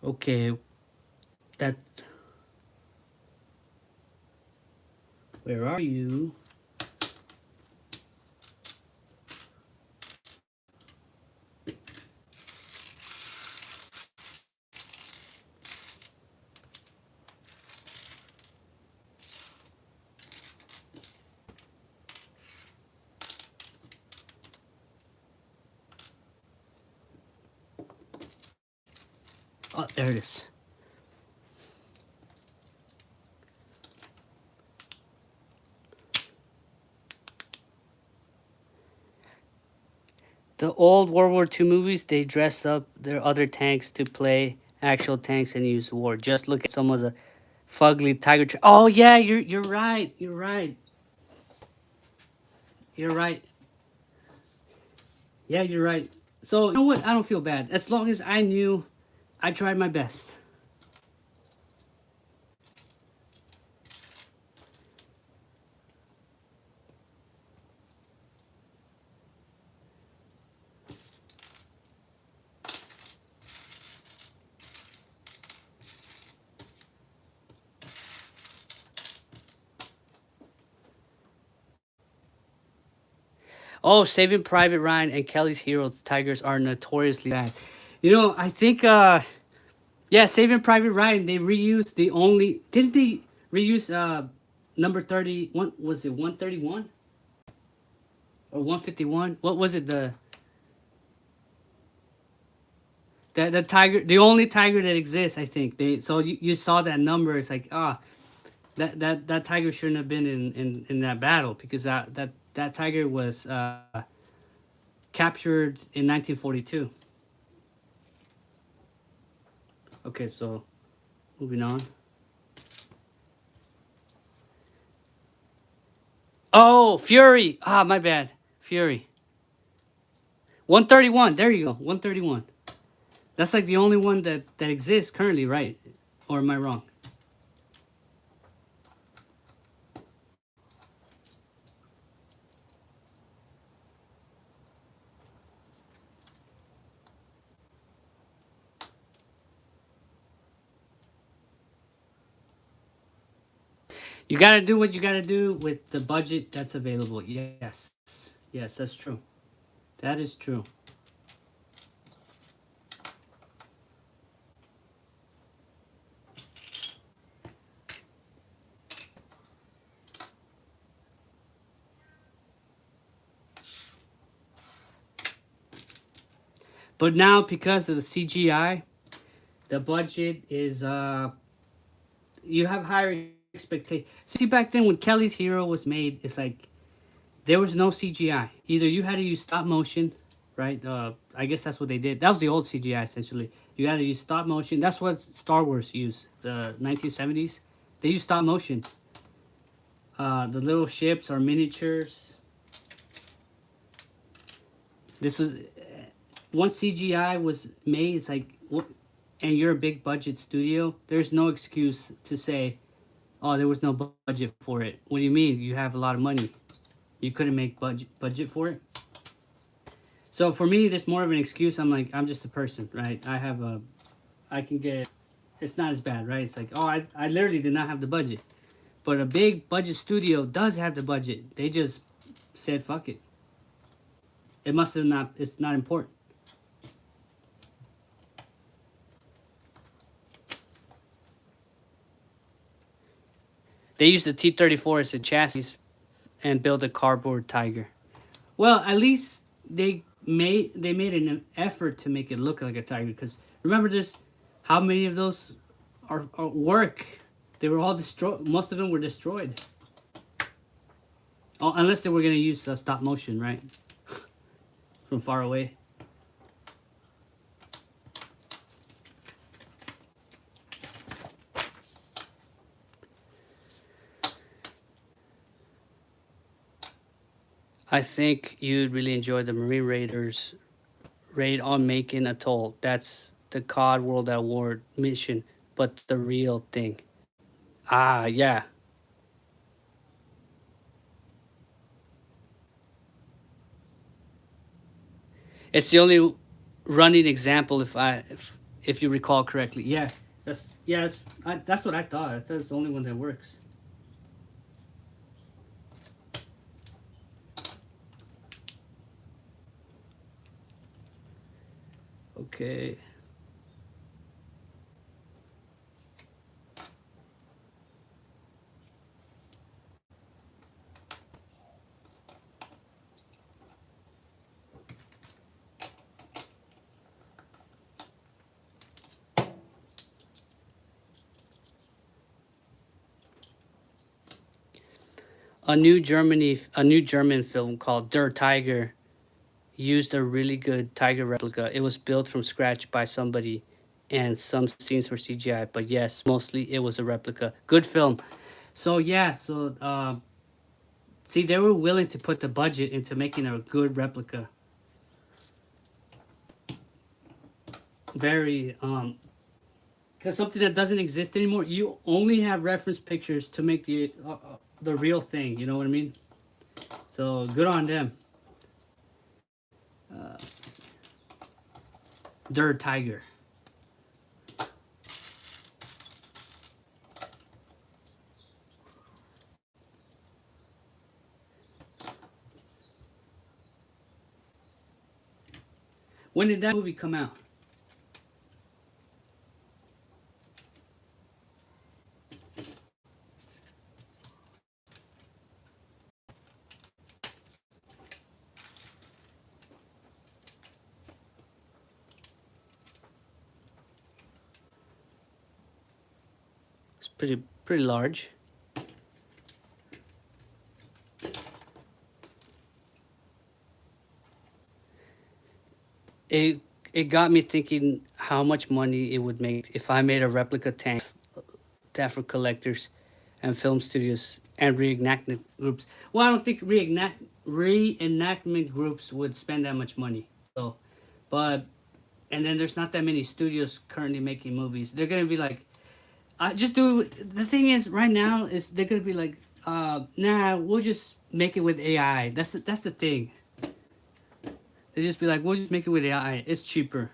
Okay, that. Where are you? Oh, there it is. The old World War II movies, they dressed up their other tanks to play actual tanks and use war. Just look at some of the fugly tiger. Oh yeah, you're right. You're right. You're right. Yeah, you're right. So you know what? I don't feel bad as long as I knew. I tried my best. Oh, Saving Private Ryan and Kelly's Heroes Tigers are notoriously bad. You know, I think yeah, Saving Private Ryan, they reused the only didn't they reuse number 31, was it 131 or 151? What was it, the tiger, the only tiger that exists, I think. They so you saw that number, it's like that tiger shouldn't have been in that battle because that tiger was captured in 1942. Okay, so moving on. Oh, Fury. My bad. Fury. 131. There you go. 131. That's like the only one that exists currently, right? Or am I wrong? You gotta do what you gotta do with the budget that's available. Yes. Yes, that's true. That is true. But now because of the CGI, the budget is you have higher expectations. See, back then when Kelly's Hero was made, it's like there was no CGI. Either you had to use stop motion, right? I guess that's what they did. That was the old CGI essentially. You had to use stop motion. That's what Star Wars used. The 1970s, they used stop motion. The little ships are miniatures. This was once CGI was made. It's like what, and you're a big budget studio. There's no excuse to say, "Oh, there was no budget for it." What do you mean? You have a lot of money. You couldn't make budget for it. So for me, there's more of an excuse. I'm like, I'm just a person, right? I can get, it's not as bad, right? It's like, oh, I literally did not have the budget. But a big budget studio does have the budget. They just said, fuck it. It must have not, it's not important. They used the T-34 as a chassis and built a cardboard tiger. Well, at least they made an effort to make it look like a tiger. Because remember, this, how many of those are work? They were all destroyed. Most of them were destroyed. Oh, unless they were gonna use stop motion, right? From far away. I think you'd really enjoy the Marine Raiders raid on Macon Atoll. That's the COD World at War mission, but the real thing. Ah, yeah. It's the only running example, if you recall correctly. Yeah, that's what I thought. I thought it's the only one that works. Okay. A new German film called Der Tiger used a really good tiger replica. It was built from scratch by somebody, and some scenes were CGI. But yes, mostly it was a replica. Good film. So yeah, so see, they were willing to put the budget into making a good replica. Very because something that doesn't exist anymore, you only have reference pictures to make the real thing. You know what I mean? So good on them. Uh, Der Tiger. When did that movie come out? It's pretty large. It it got me thinking how much money it would make if I made a replica tank that for collectors and film studios and reenactment groups. Well, I don't think reenactment groups would spend that much money. So, but and then there's not that many studios currently making movies. They're gonna be like, just do. The thing is, right now is they're gonna be like, nah, we'll just make it with AI. That's the thing. They just be like, we'll just make it with AI. It's cheaper.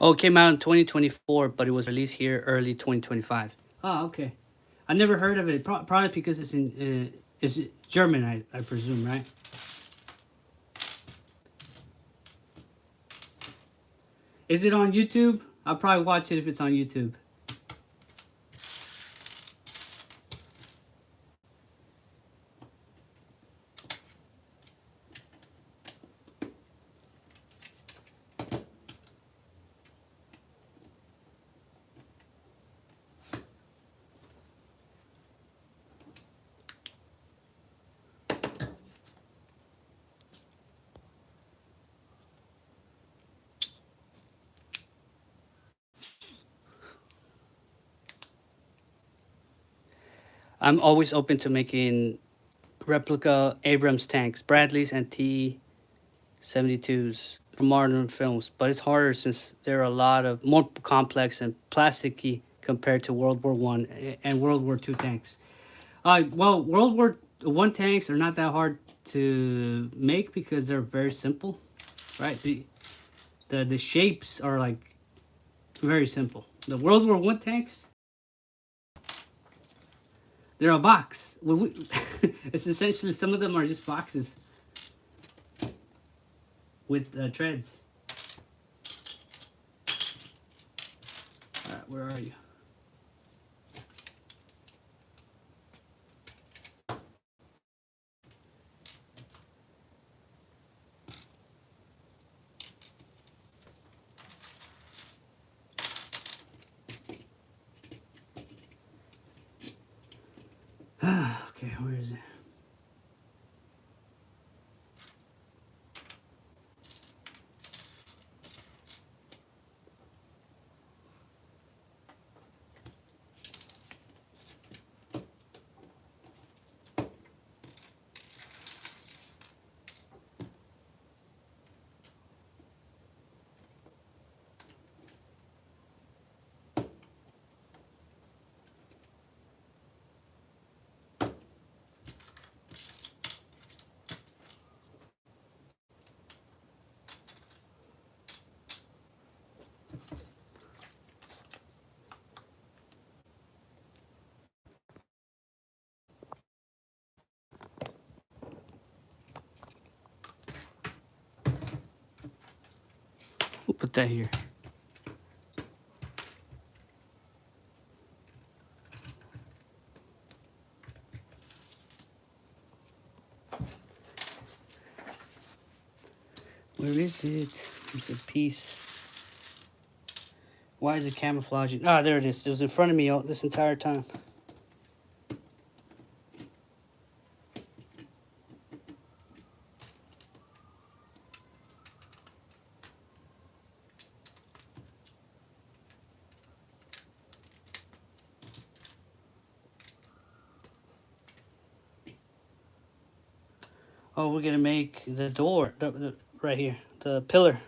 Oh, it came out in 2024, but it was released here early 2025. Oh, okay. I never heard of it. Probably because it's German, I presume, right? Is it on YouTube? I'll probably watch it if it's on YouTube. I'm always open to making replica Abrams tanks, Bradleys and T-72s from modern films, but it's harder since there are a lot of more complex and plasticky compared to World War One and World War Two tanks. Well, World War One tanks are not that hard to make because they're very simple, right? The shapes are like very simple. The World War One tanks, they're a box. It's essentially, some of them are just boxes with treads. All right, where are you? Okay, where is it? We'll put that here. Where is it? There's a piece. Why is it camouflaging? Ah, there it is. It was in front of me all this entire time. Oh, we're gonna make the door right here, the pillar.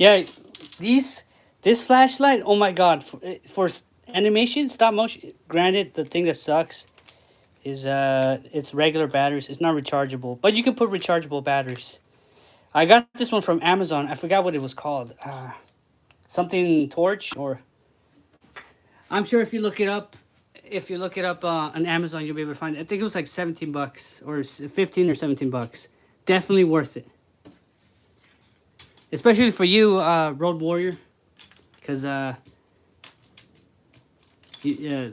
Yeah, this flashlight. Oh my god, for animation, stop motion. Granted, the thing that sucks is it's regular batteries. It's not rechargeable, but you can put rechargeable batteries. I got this one from Amazon. I forgot what it was called. Something torch or I'm sure if you look it up on Amazon, you'll be able to find it. I think it was like 17 bucks or 15 or 17 bucks. Definitely worth it. Especially for you, Road Warrior, because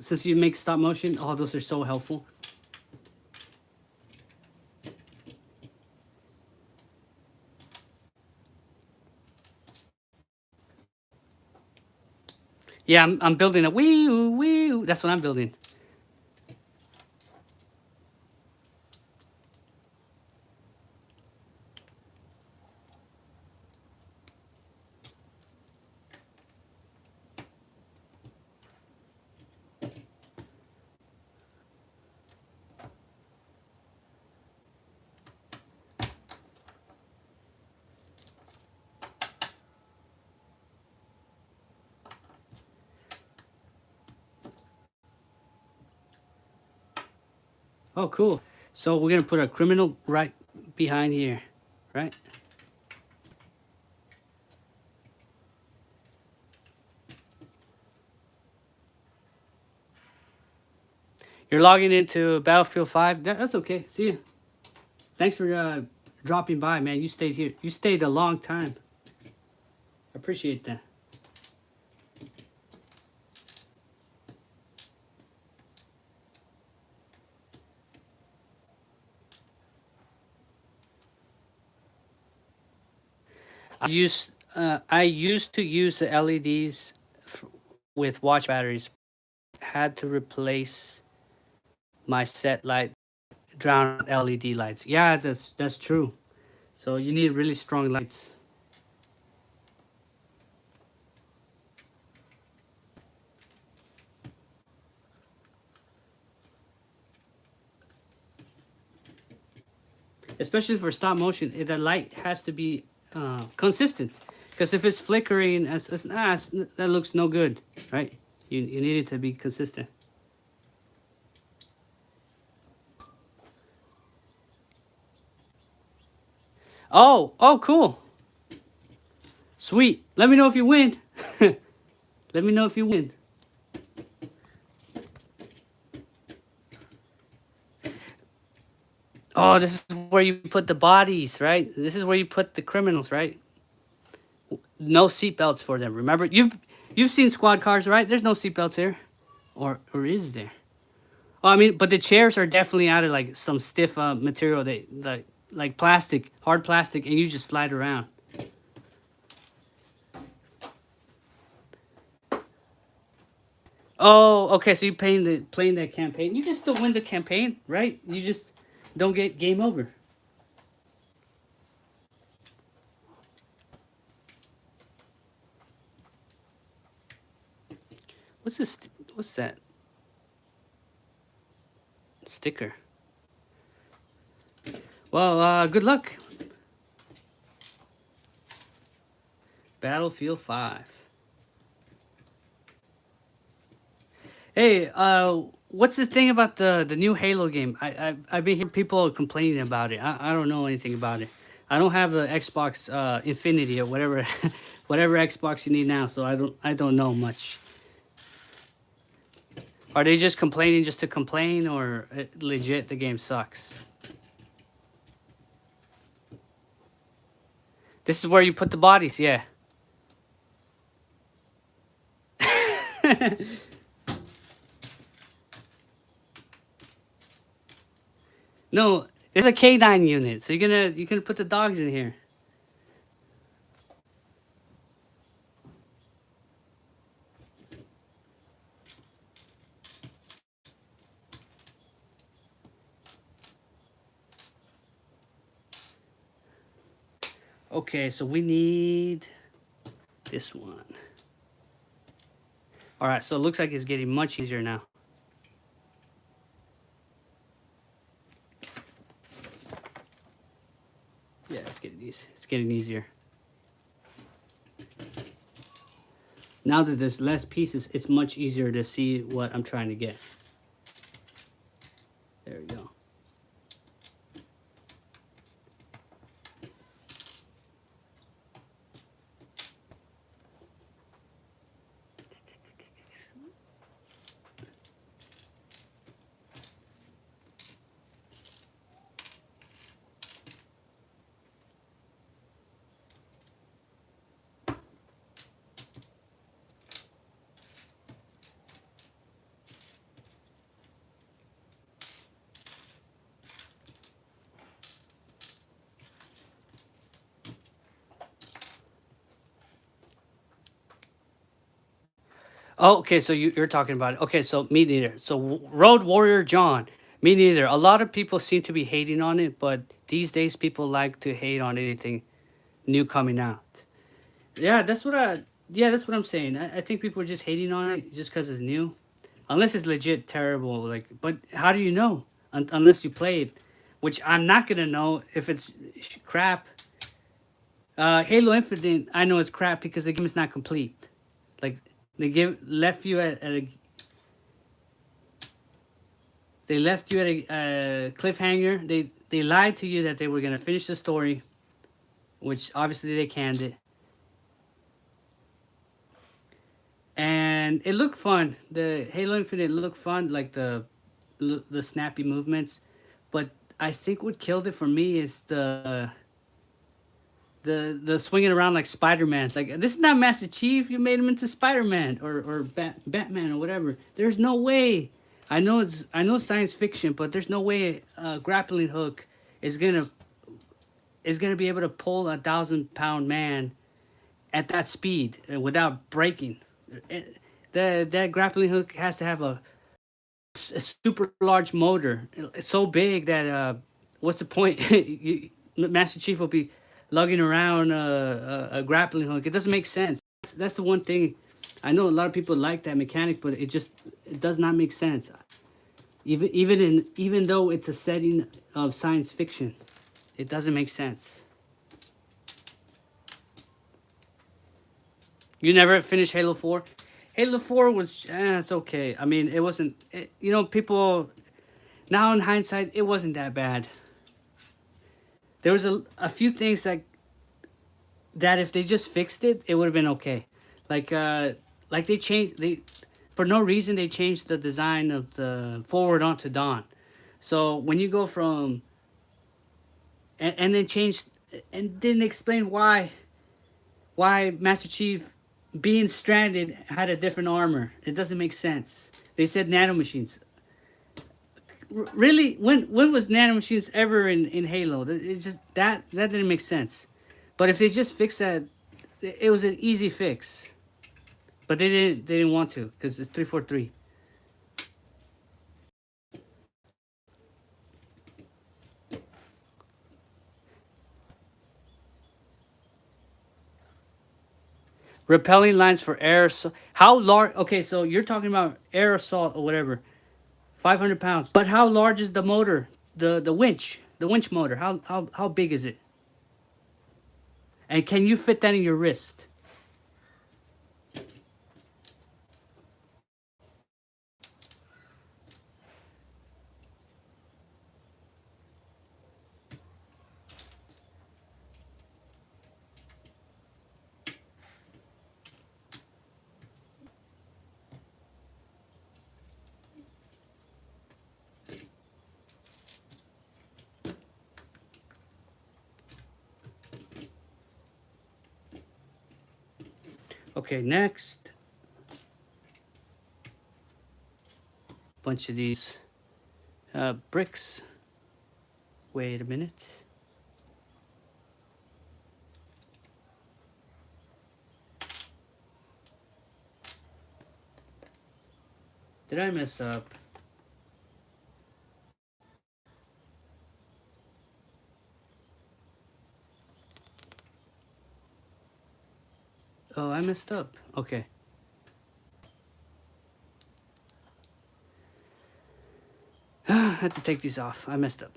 since you make stop motion, oh, those are so helpful. Yeah, I'm building a wee. That's what I'm building. Oh, cool. So we're gonna put a criminal right behind here, right? You're logging into Battlefield 5. That's okay. See you. Thanks for dropping by, man. You stayed here. You stayed a long time. Appreciate that. I used to use the LEDs with watch batteries. Had to replace my set light, drown out LED lights. Yeah, that's true. So you need really strong lights. Especially for stop motion, the light has to be consistent. Because if it's flickering, that looks no good, right? You need it to be consistent. Oh, cool. Sweet. Let me know if you win. Let me know if you win. Oh, this is where you put the bodies, right? This is where you put the criminals, right? No seatbelts for them. Remember, you've seen squad cars, right? There's no seatbelts here, or is there? Oh, I mean, but the chairs are definitely out of like some stiff material that like plastic, hard plastic, and you just slide around. Oh, okay. So you playing that campaign. You can still win the campaign, right? You just don't get game over. What's this? What's that sticker? Well, good luck. Battlefield 5. Hey, what's this thing about the new Halo game? I've been hearing people complaining about it. I don't know anything about it. I don't have the Xbox Infinity or whatever whatever Xbox you need now, so I don't know much. Are they just complaining just to complain, or legit the game sucks? This is where you put the bodies, yeah. No, there's a K9 unit, so you're gonna put the dogs in here. Okay, so we need this one. All right, so it looks like it's getting much easier now. Yeah, it's getting easy. It's getting easier. Now that there's less pieces, it's much easier to see what I'm trying to get. There we go. Oh, okay, so you're talking about it. Okay, so me neither. So Road Warrior John, me neither. A lot of people seem to be hating on it, but these days people like to hate on anything new coming out. Yeah, that's what I'm saying. I think people are just hating on it just because it's new, unless it's legit terrible. Like, but how do you know unless you play it? Which I'm not gonna know if it's crap. Halo Infinite, I know it's crap because the game is not complete. Like they left you at a cliffhanger. They lied to you that they were gonna finish the story, which obviously they canned it. And it looked fun. The Halo Infinite looked fun, like the snappy movements. But I think what killed it for me is the swinging around like Spider-Man's. Like, this is not Master Chief. You made him into Spider-Man or Batman or whatever. There's no way. I know science fiction, but there's no way a grappling hook is gonna be able to pull 1,000-pound man at that speed without breaking. That grappling hook has to have a super large motor. It's so big that what's the point? Master Chief will be lugging around a grappling hook. It doesn't make sense. That's the one thing. I know a lot of people like that mechanic, but it does not make sense. Even though it's a setting of science fiction, it doesn't make sense. You never finished Halo 4? Halo 4 was, it's okay. I mean, it wasn't, people, now in hindsight, it wasn't that bad. There was a few things that if they just fixed it, it would have been okay. Like for no reason, they changed the design of the forward onto Dawn. So when you go from, and then changed, and didn't explain why Master Chief being stranded had a different armor. It doesn't make sense. They said nanomachines. Really, when was nanomachines ever in Halo? It's just that didn't make sense. But if they just fix that, it was an easy fix. But they didn't want to because it's 343. Repelling lines for air. How large? Okay, so you're talking about air assault or whatever. 500 pounds. But how large is the motor? The winch. The winch motor. How big is it? And can you fit that in your wrist? Okay, next. Bunch of these bricks. Wait a minute. Did I mess up? Oh, I messed up. Okay. I had to take these off. I messed up.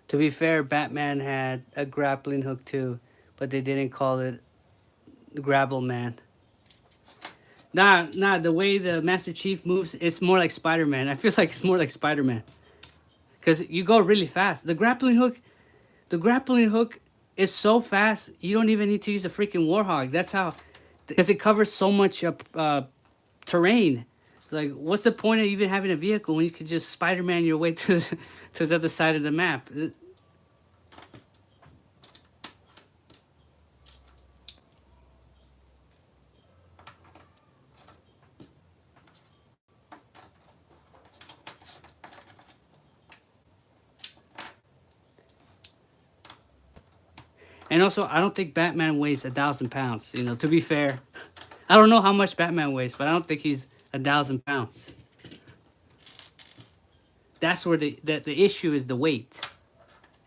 To be fair, Batman had a grappling hook too, but they didn't call it the Grapple Man. Nah, the way the Master Chief moves, it's more like Spider-Man. I feel like it's more like Spider-Man. Because you go really fast. The grappling hook is so fast, you don't even need to use a freaking Warhog. That's how, because it covers so much terrain. Like, what's the point of even having a vehicle when you could just Spider-Man your way to, to the other side of the map? And also, I don't think Batman weighs 1,000 pounds. You know, to be fair, I don't know how much Batman weighs, but I don't think he's 1,000 pounds. That's where the issue is, the weight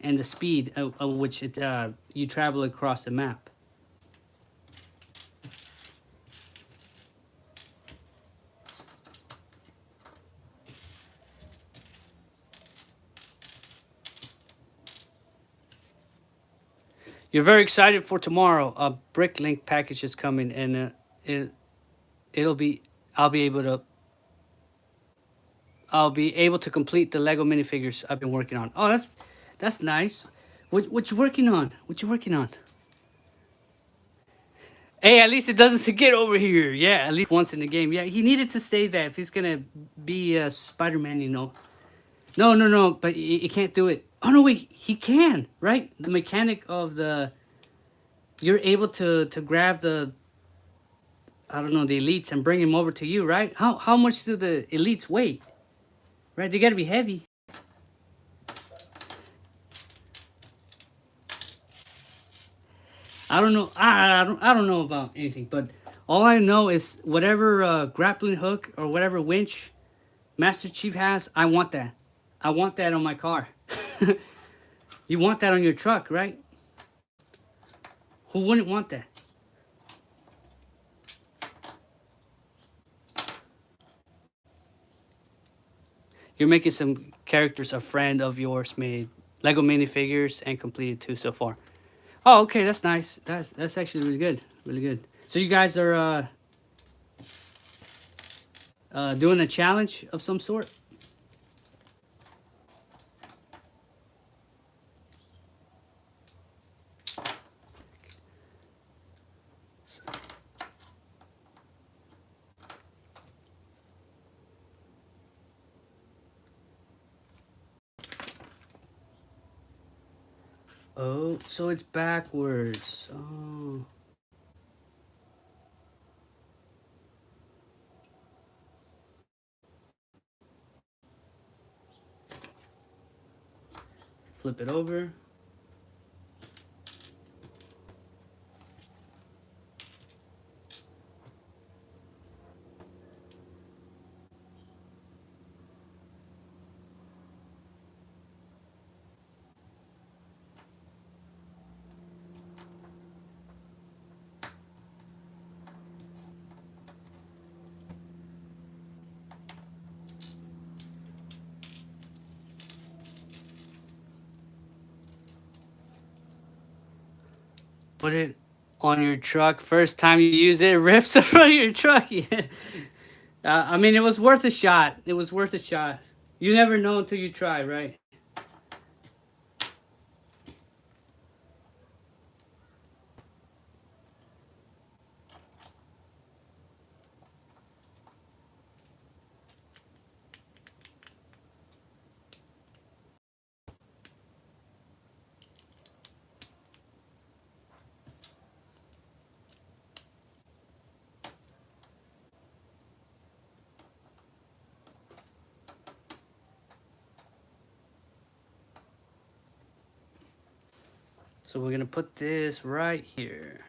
and the speed of which you travel across the map. You're very excited for tomorrow. A Bricklink package is coming, and it'll be I'll be able to complete the Lego minifigures I've been working on. Oh, that's nice. What you working on? What you working on? Hey, at least it doesn't get over here. Yeah, at least once in the game. Yeah, he needed to say that if he's gonna be Spider-Man, you know. No, but he can't do it. Oh no, wait, he can, right? The mechanic of the, you're able to grab the, I don't know, the elites and bring them over to you, right? How much do the elites weigh? Right, they gotta be heavy. I don't know. I don't know about anything, but all I know is whatever grappling hook or whatever winch Master Chief has, I want that. I want that on my car. You want that on your truck, right? Who wouldn't want that? You're making some characters a friend of yours made Lego minifigures and completed too so far. Oh, okay, that's nice. That's actually really good, really good. So you guys are doing a challenge of some sort. Oh, so it's backwards. Oh. Flip it over. Put it on your truck. First time you use it, it rips the front of your truck. Yeah. I mean, it was worth a shot. It was worth a shot. You never know until you try, right? So we're gonna put this right here.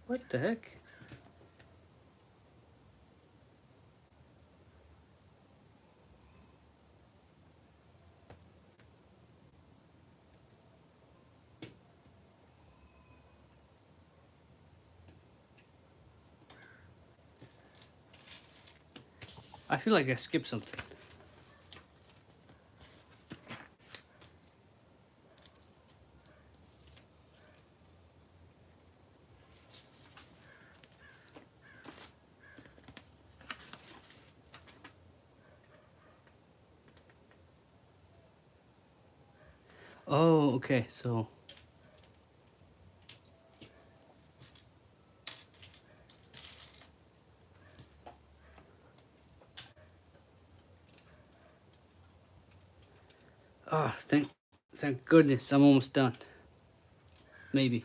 What the heck? I feel like I skipped something. Oh, okay, so thank goodness I'm almost done. Maybe.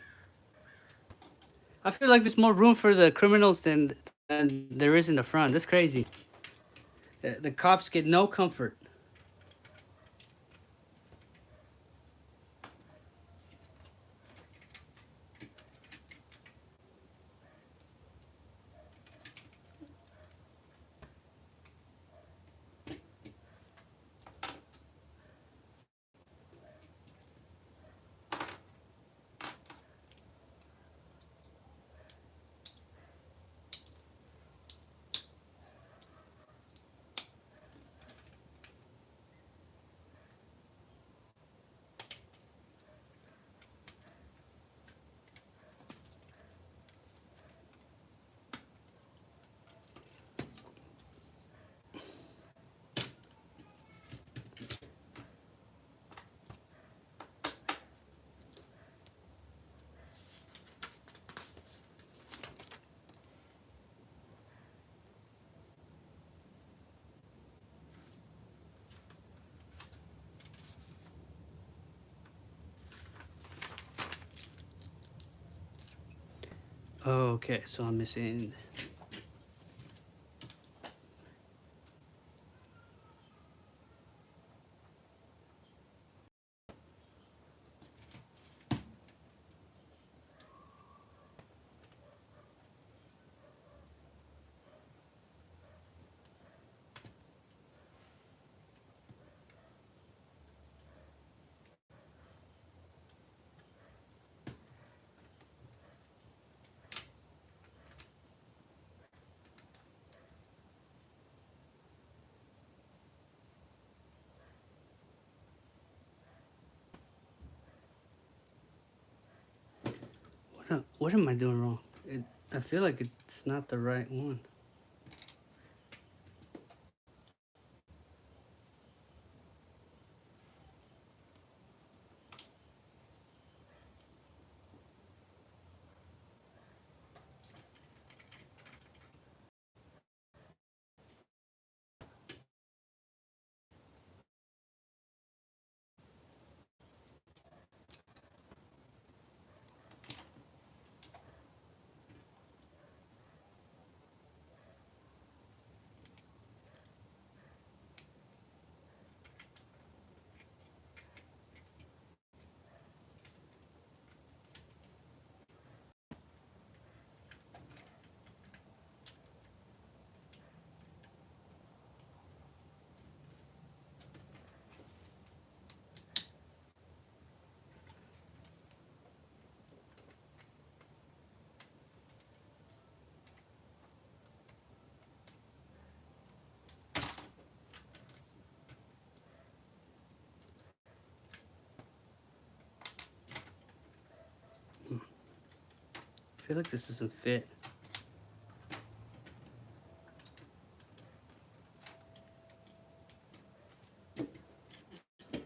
I feel like there's more room for the criminals than there is in the front. That's crazy. The cops get no comfort. Okay, so I'm missing. What am I doing wrong? I feel like it's not the right one. I feel like this doesn't fit.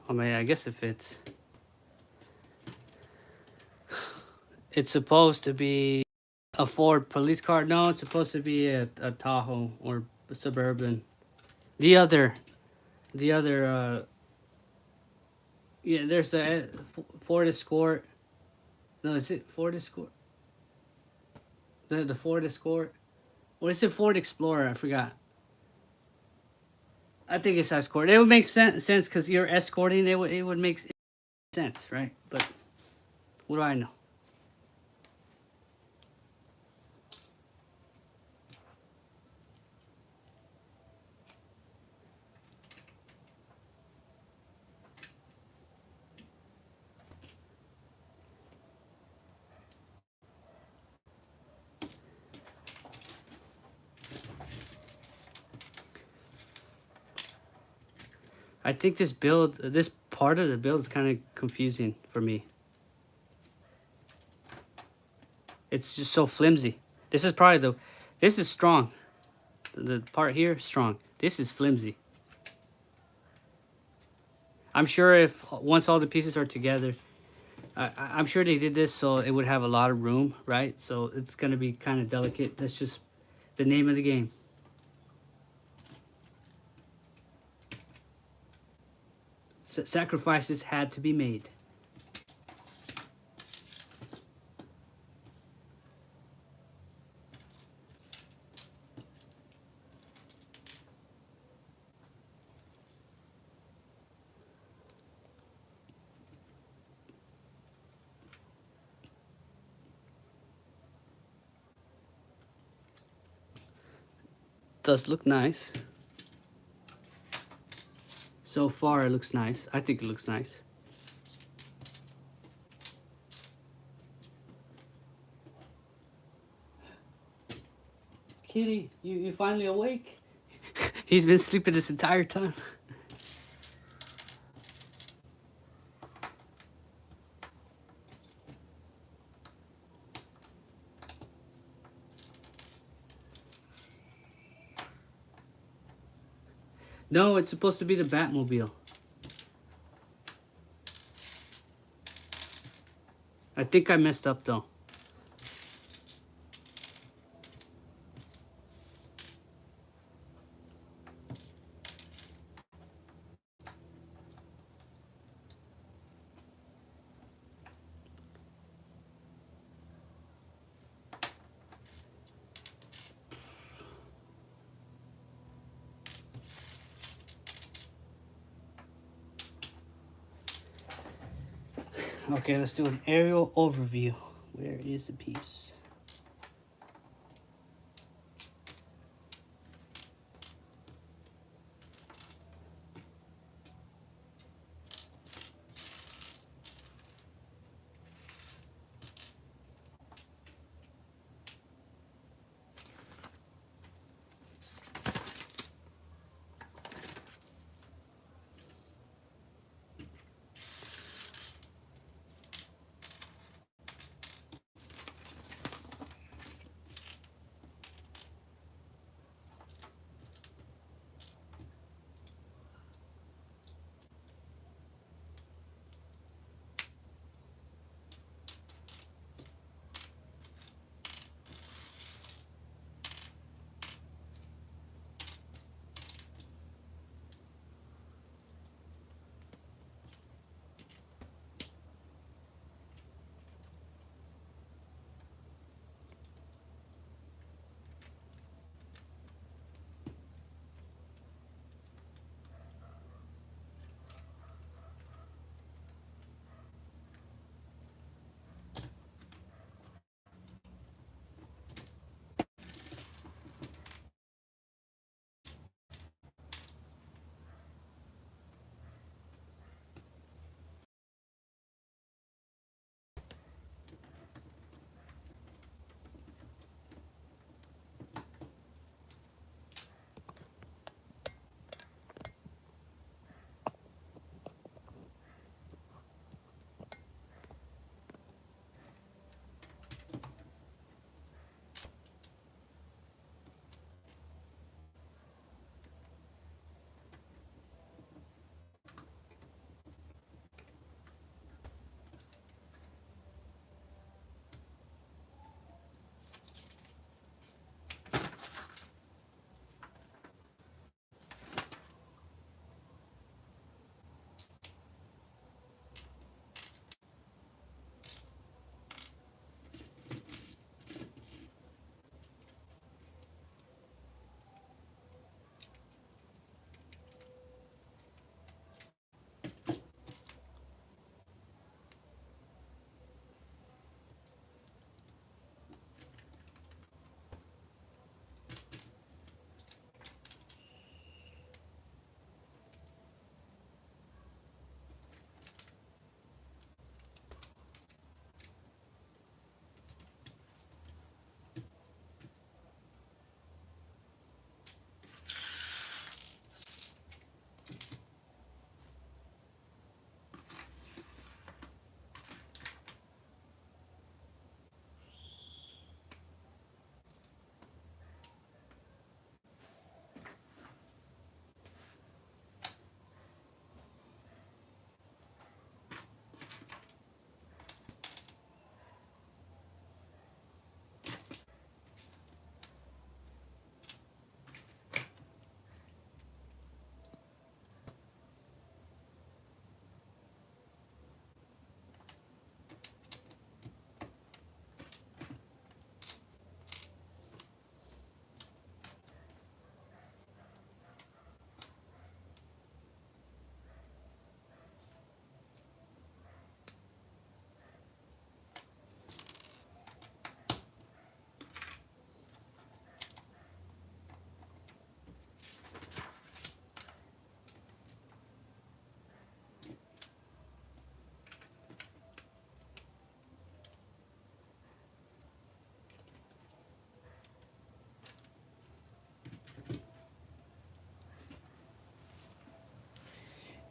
I mean, I guess it fits. It's supposed to be a Ford police car. No, it's supposed to be a Tahoe or a Suburban. The other, yeah, there's a Ford Escort. No, is it Ford Escort? The Ford Escort? Or is it Ford Explorer? I forgot. I think it's Escort. It would make sense because you're escorting. It would make sense, right? But what do I know? I think this build, this part of the build is kind of confusing for me. It's just so flimsy. This is probably the, this is strong. The part here, strong. This is flimsy. I'm sure if once all the pieces are together, I'm sure they did this so it would have a lot of room, right? So it's gonna be kind of delicate. That's just the name of the game. Sacrifices had to be made. Does look nice. So far it looks nice. I think it looks nice. Kitty, you finally awake? He's been sleeping this entire time. No, it's supposed to be the Batmobile. I think I messed up though. Okay, let's do an aerial overview. Where is the piece?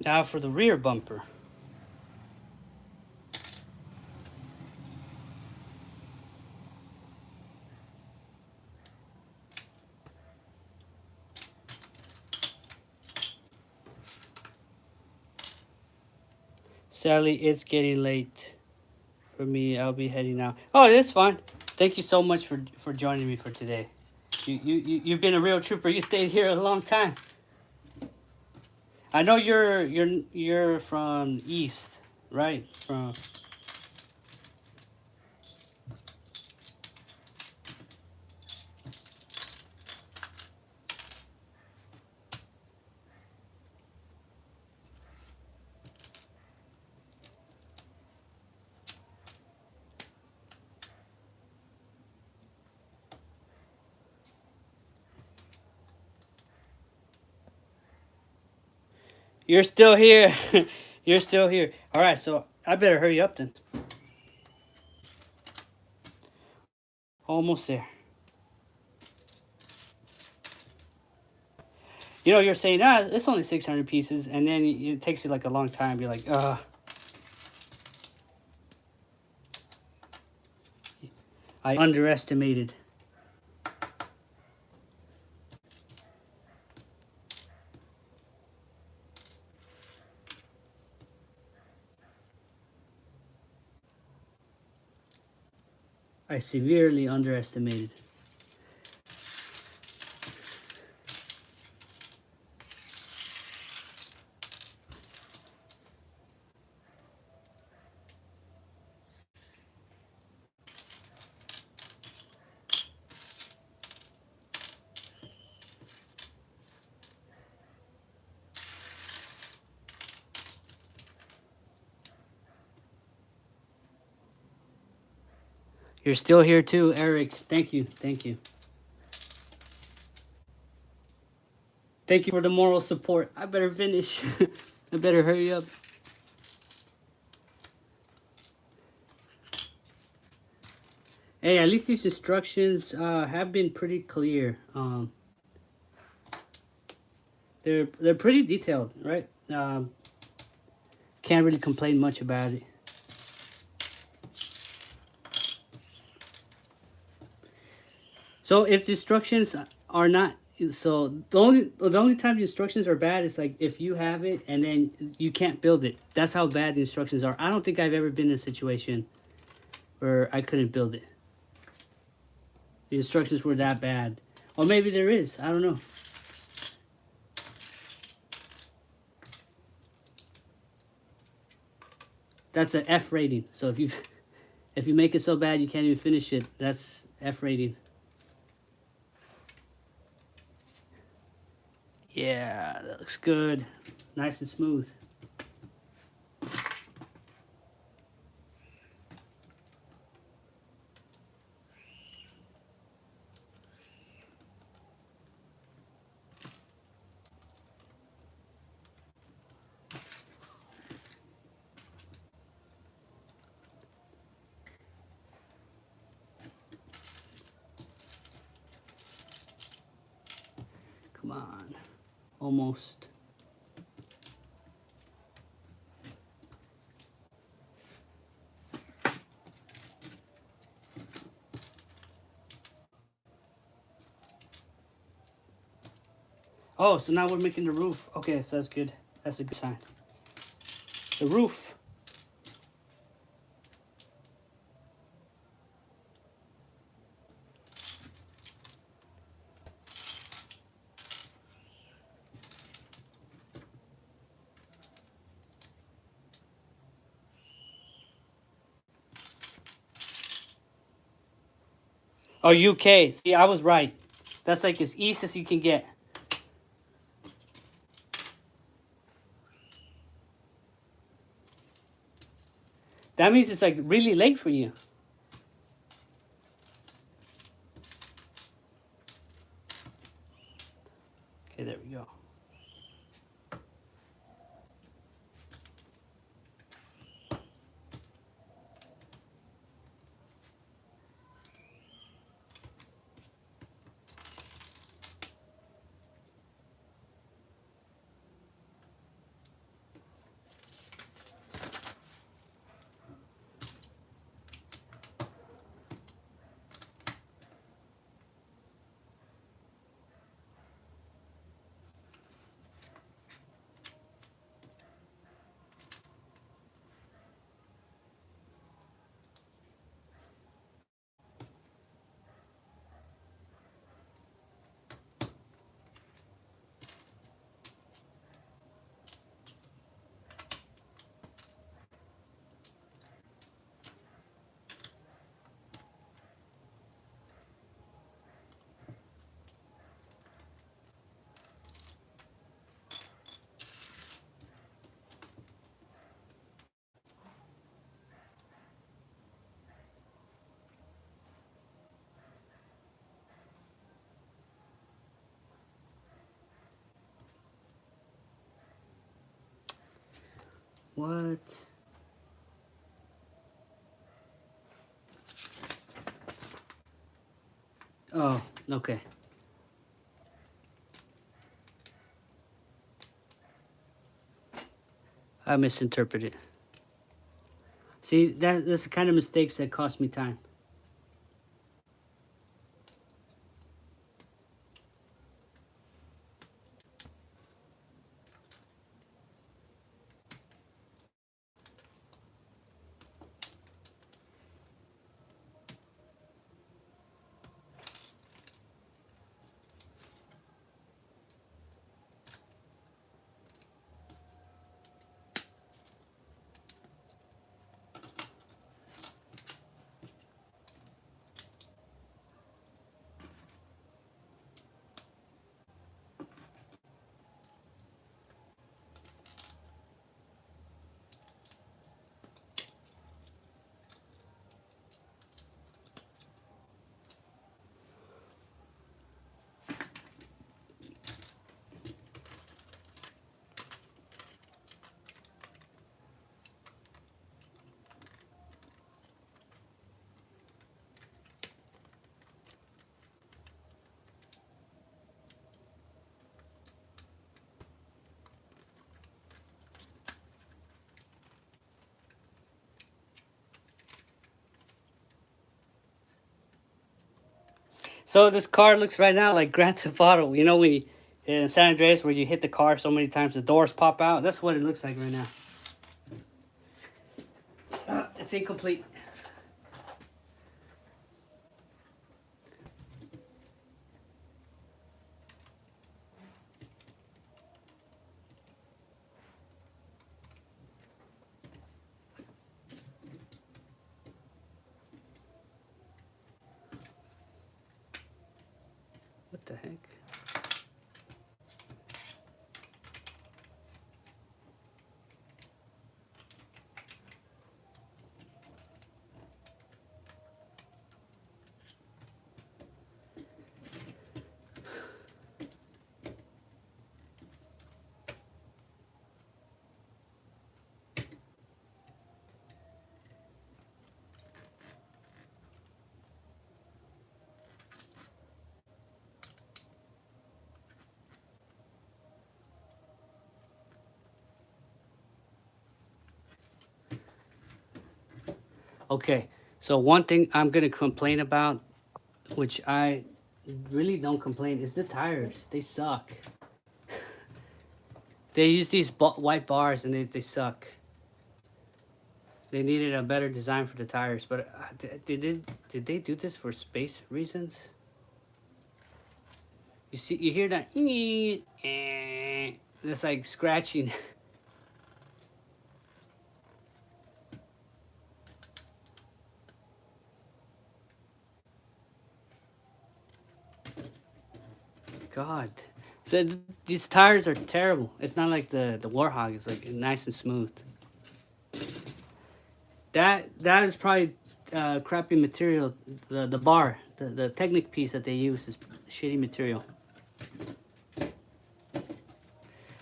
Now for the rear bumper. Sadly, it's getting late for me. I'll be heading out. Oh, that's fine. Thank you so much for joining me for today. You've been a real trooper. You stayed here a long time. I know you're from East, right? From You're still here. You're still here. All right, so I better hurry up then. Almost there. You know, you're saying, it's only 600 pieces, and then it takes you like a long time. You're like, I underestimated. I severely underestimated. You're still here too, Eric. Thank you. Thank you. Thank you for the moral support. I better finish. I better hurry up. Hey, at least these instructions have been pretty clear. They're pretty detailed, right? Can't really complain much about it. So if the instructions are not, so the only time the instructions are bad is like if you have it and then you can't build it. That's how bad the instructions are. I don't think I've ever been in a situation where I couldn't build it. The instructions were that bad. Or maybe there is. I don't know. That's an F rating. So if you make it so bad you can't even finish it, that's F rating. Yeah, that looks good. Nice and smooth. Come on. Almost. Oh, so now we're making the roof. Okay, so that's good. That's a good sign. The roof. Oh, UK. See, I was right. That's like as east as you can get. That means it's like really late for you. Okay, there we go. What? Oh, okay. I misinterpreted. See, that's the kind of mistakes that cost me time. So this car looks right now like Grand Theft Auto. You know, we in San Andreas where you hit the car so many times the doors pop out. That's what it looks like right now. It's incomplete. What the heck? Okay, so one thing I'm gonna complain about, which I really don't complain, is the tires. They suck. They use these white bars and they suck. They needed a better design for the tires, but did they do this for space reasons? You see, you hear that? It's like scratching. God, so these tires are terrible. It's not like the Warhog. It's like nice and smooth. That is probably crappy material. The bar, the Technic piece that they use is shitty material.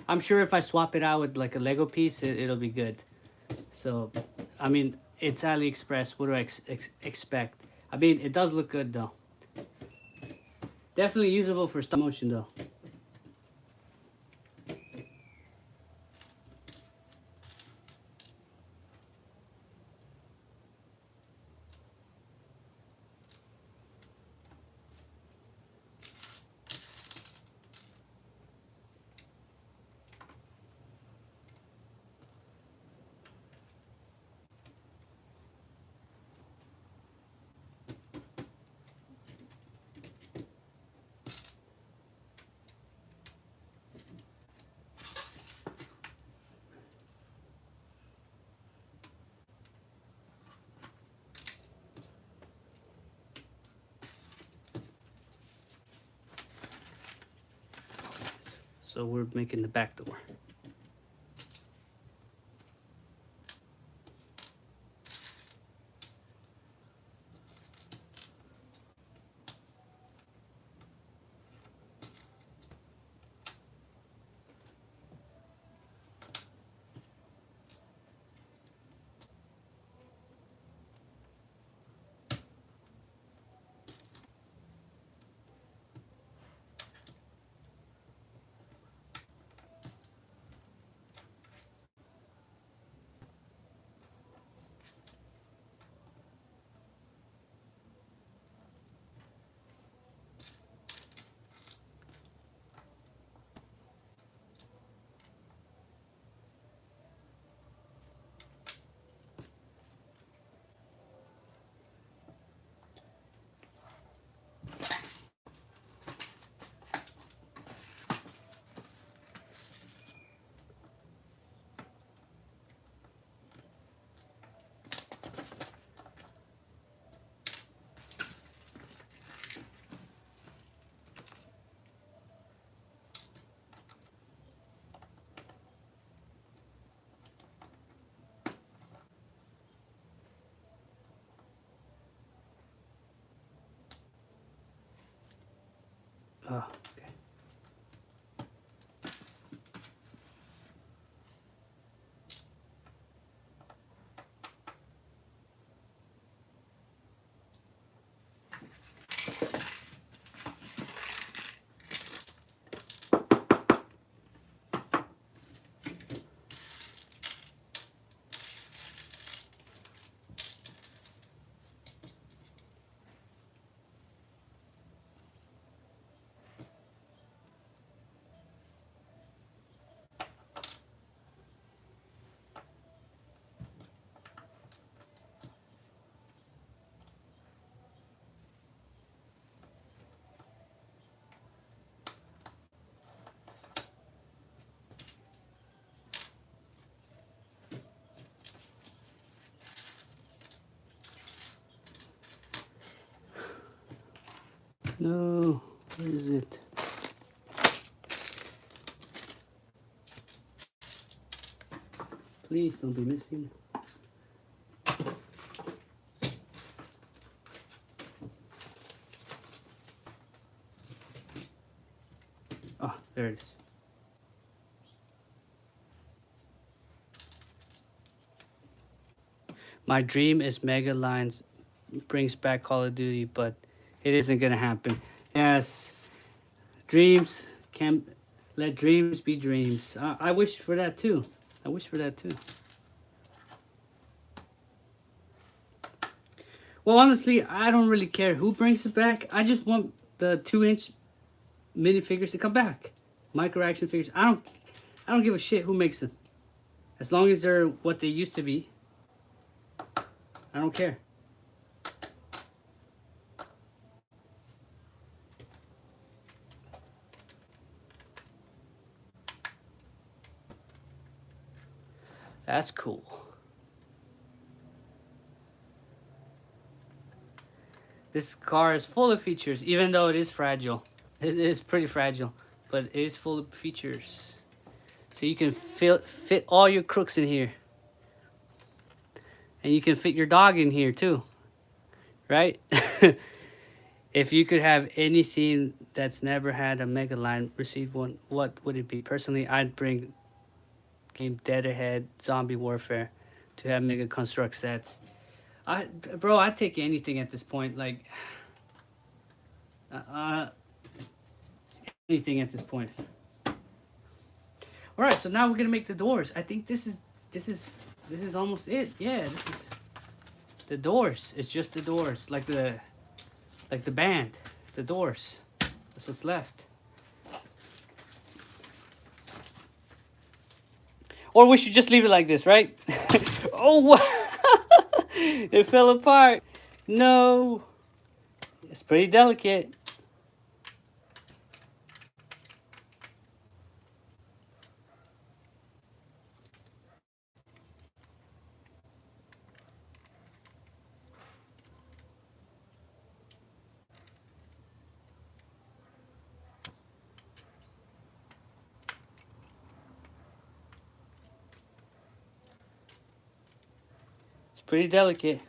I'm sure if I swap it out with like a Lego piece, it'll be good. So, I mean, it's AliExpress. What do I expect? I mean, it does look good though. Definitely usable for stop motion though. So we're making the back door. Okay. No, where is it? Please don't be missing. Ah, there it is. My dream is Mega Lines brings back Call of Duty, but it isn't gonna happen. Yes, dreams can let dreams be dreams. I wish for that too. I wish for that too. Well, honestly, I don't really care who brings it back. I just want the 2-inch minifigures to come back. Micro action figures. I don't give a shit who makes them. As long as they're what they used to be. I don't care. That's cool. This car is full of features, even though it is fragile. It is pretty fragile, but it is full of features. So you can fit all your crooks in here. And you can fit your dog in here too. Right? If you could have anything that's never had a Mega Line receive one, what would it be? Personally, I'd bring game Dead Ahead, Zombie Warfare to have Mega Construct sets. Bro, I'd take anything at this point. Like, anything at this point. All right, so now we're gonna make the doors. I think this is almost it. Yeah, this is the doors. It's just the doors, like the band, the doors. That's what's left. Or we should just leave it like this, right? Oh, it fell apart. No, it's pretty delicate. It's pretty delicate.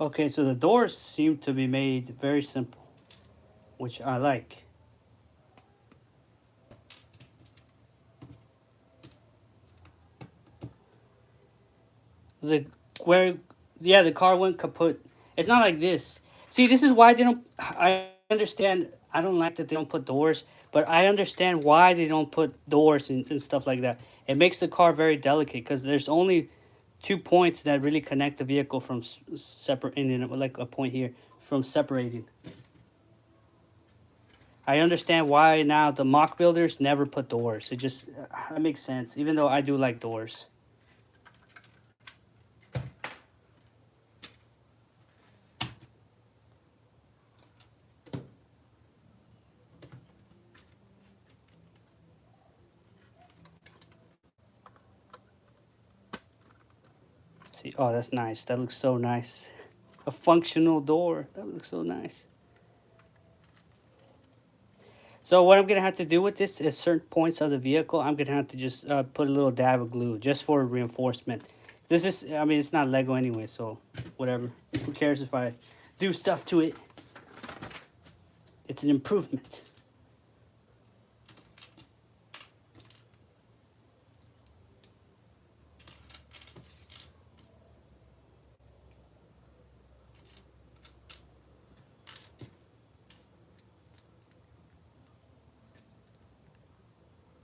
Okay, so the doors seem to be made very simple, which I like. The where yeah, the car went kaput. It's not like this. See, this is why they don't. I understand. I don't like that they don't put doors, but I understand why they don't put doors and stuff like that. It makes the car very delicate because there's only 2 points that really connect the vehicle from separating, like a point here from separating. I understand why now the mock builders never put doors. It just it makes sense, even though I do like doors. See, oh, that's nice. That looks so nice. A functional door. That looks so nice. So what I'm gonna have to do with this is certain points of the vehicle, I'm gonna have to just put a little dab of glue just for reinforcement. This is, I mean, it's not Lego anyway, so whatever. Who cares if I do stuff to it? It's an improvement.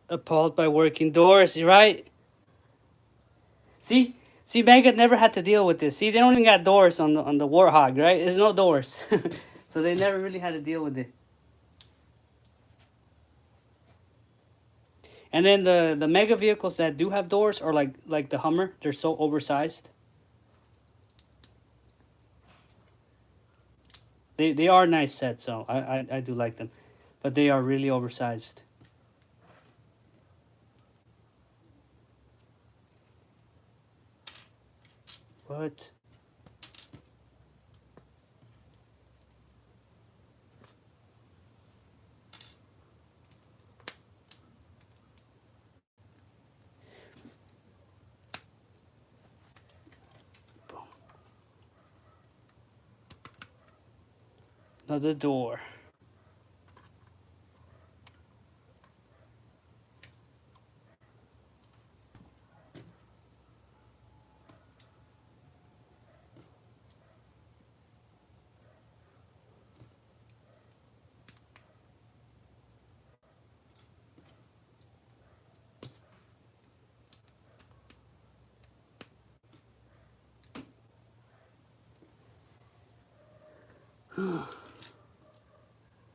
Appalled by working doors, right? See, Megan never had to deal with this. See, they don't even got doors on the Warthog, right? There's no doors, so they never really had to deal with it. And then the mega vehicles that do have doors, or like the Hummer, they're so oversized. They are nice sets, so I do like them, but they are really oversized. What? Another door.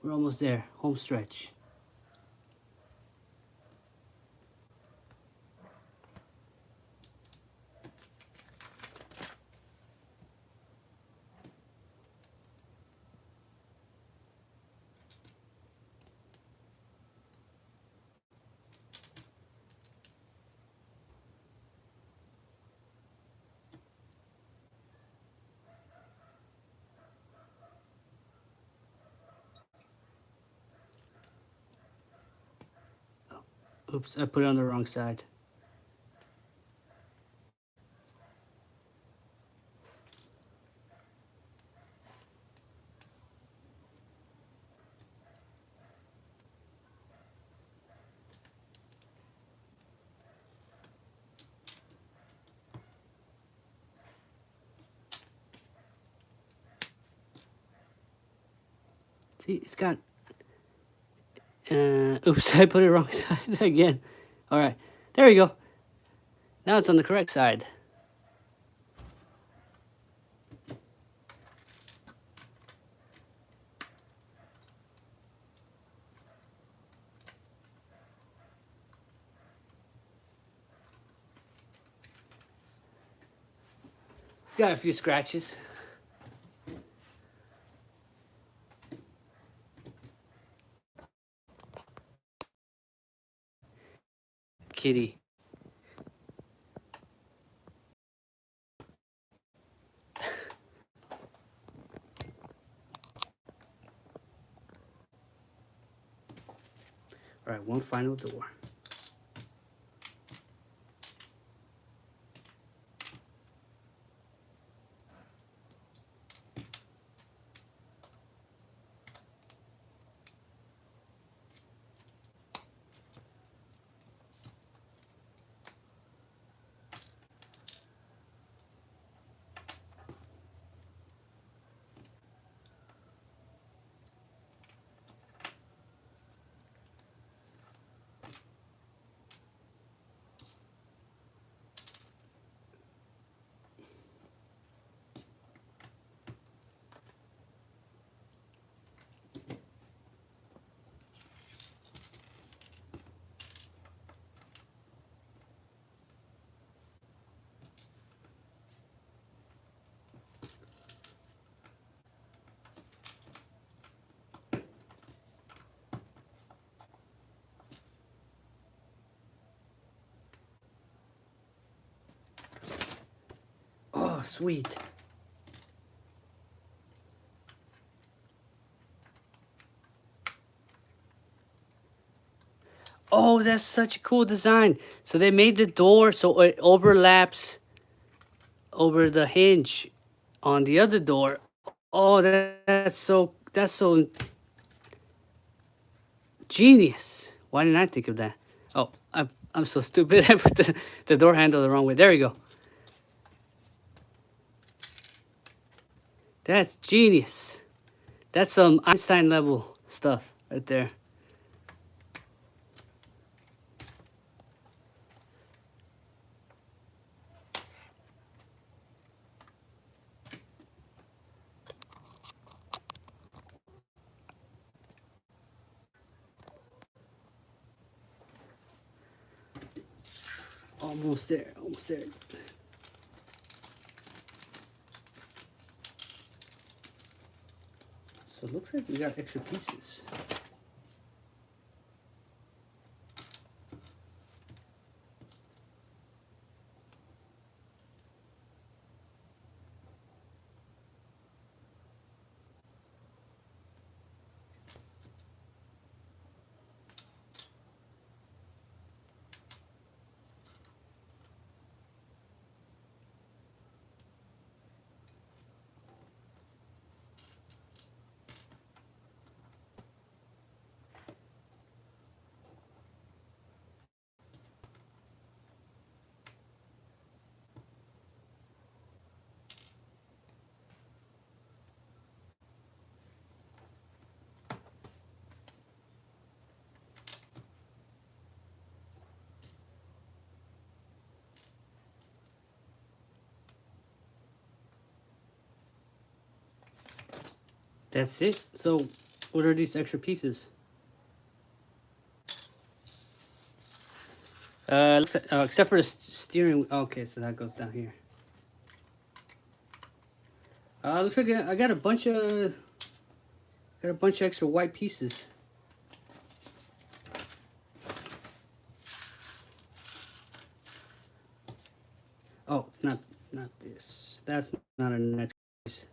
We're almost there. Home stretch. Oops, I put it on the wrong side. See, it's got... oops, I put it wrong side again. All right, there we go. Now it's on the correct side. It's got a few scratches. Kitty. All right, one final door. sweet. Oh, that's such a cool design. So they made the door so it overlaps over the hinge on the other door. Oh, that's so genius. Why didn't I think of that? Oh, I'm so stupid. I put the door handle the wrong way. There you go. That's genius. That's some Einstein level stuff right there. Almost there, almost there. So it looks like we got extra pieces. That's it. So what are these extra pieces? Except for the steering. Okay, so that goes down here. Looks like I got a bunch of extra white pieces. Oh, not this. That's not a next piece.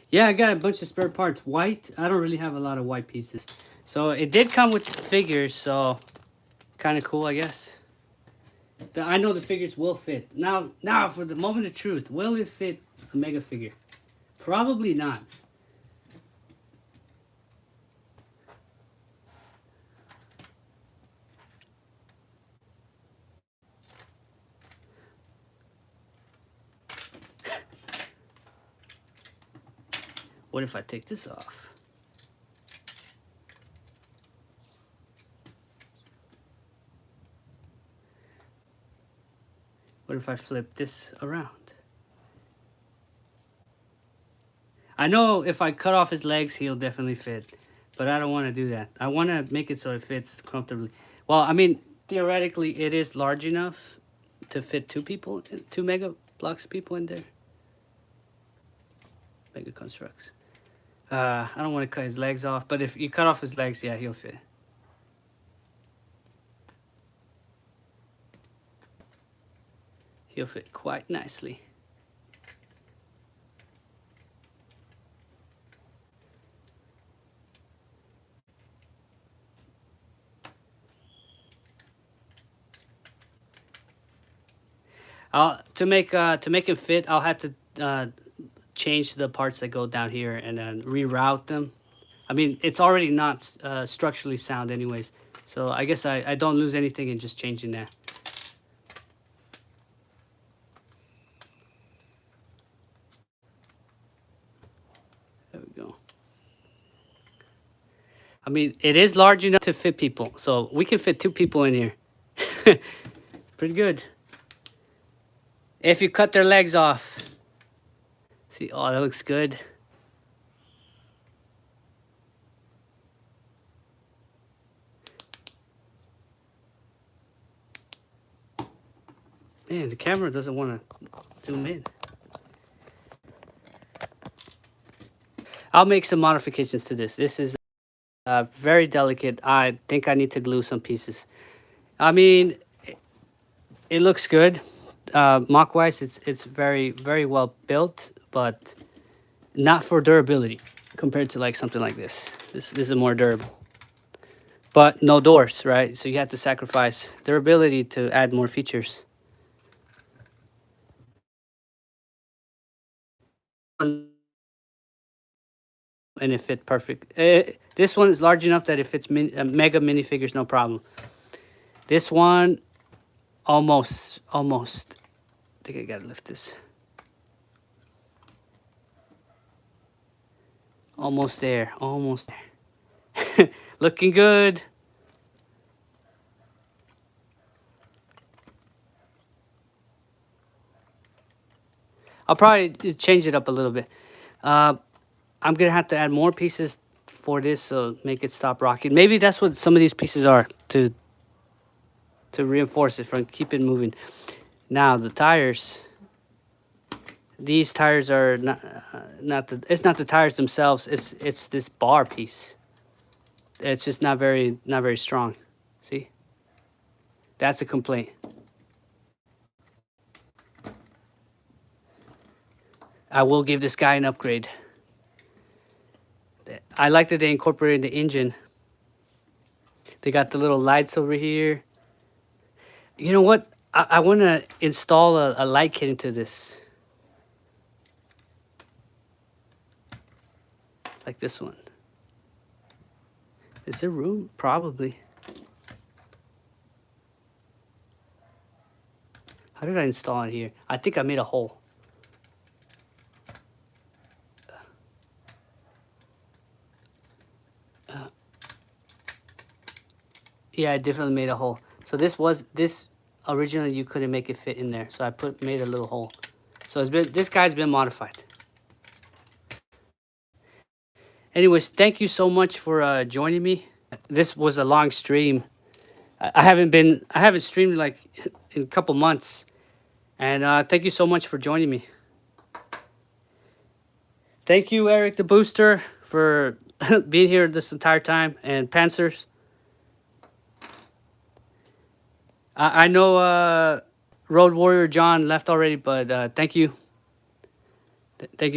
Yeah, I got a bunch of spare parts. White. I don't really have a lot of white pieces. So it did come with figures, so kind of cool, I guess. I know the figures will fit. Now for the moment of truth, will it fit a mega figure? Probably not. What if I take this off? What if I flip this around? I know if I cut off his legs, he'll definitely fit. But I don't want to do that. I want to make it so it fits comfortably. Well, I mean, theoretically, it is large enough to fit two people, two Mega Bloks people in there. Mega Constructs. I don't want to cut his legs off, but if you cut off his legs, yeah, he'll fit. He'll fit quite nicely. To make it fit, I'll have to change the parts that go down here and then reroute them. I mean, it's already not structurally sound anyways, so I guess I don't lose anything in just changing that. There we go. I mean, it is large enough to fit people, so we can fit 2 people in here. Pretty good. If you cut their legs off. See, oh, that looks good. Man, the camera doesn't want to zoom in. I'll make some modifications to this. This is very delicate. I think I need to glue some pieces. I mean, it looks good. MOC wise, it's very, very well built, but not for durability compared to like something like this. This is more durable. But no doors, right? So you have to sacrifice durability to add more features. And it fit perfect. This one is large enough that it fits mega minifigures, no problem. This one, almost. I think I gotta lift this. Almost there. Looking good. I'll probably change it up a little bit. I'm gonna have to add more pieces for this, so make it stop rocking. Maybe that's what some of these pieces are, to reinforce it, from keep it moving. Now the tires. These tires are it's not the tires themselves. It's this bar piece. It's just not very strong. See? That's a complaint. I will give this guy an upgrade. I like that they incorporated the engine. They got the little lights over here. You know what? I want to install a light kit into this. Like this one. Is there room? Probably. How did I install it here? I think I made a hole. Yeah, I definitely made a hole. So this originally you couldn't make it fit in there. So I made a little hole. So this guy's been modified. Anyways, thank you so much for joining me. This was a long stream. I haven't streamed like in a couple months. And thank you so much for joining me. Thank you, Eric the Booster, for being here this entire time, and Panzers. I know Road Warrior John left already, but thank you. Thank you.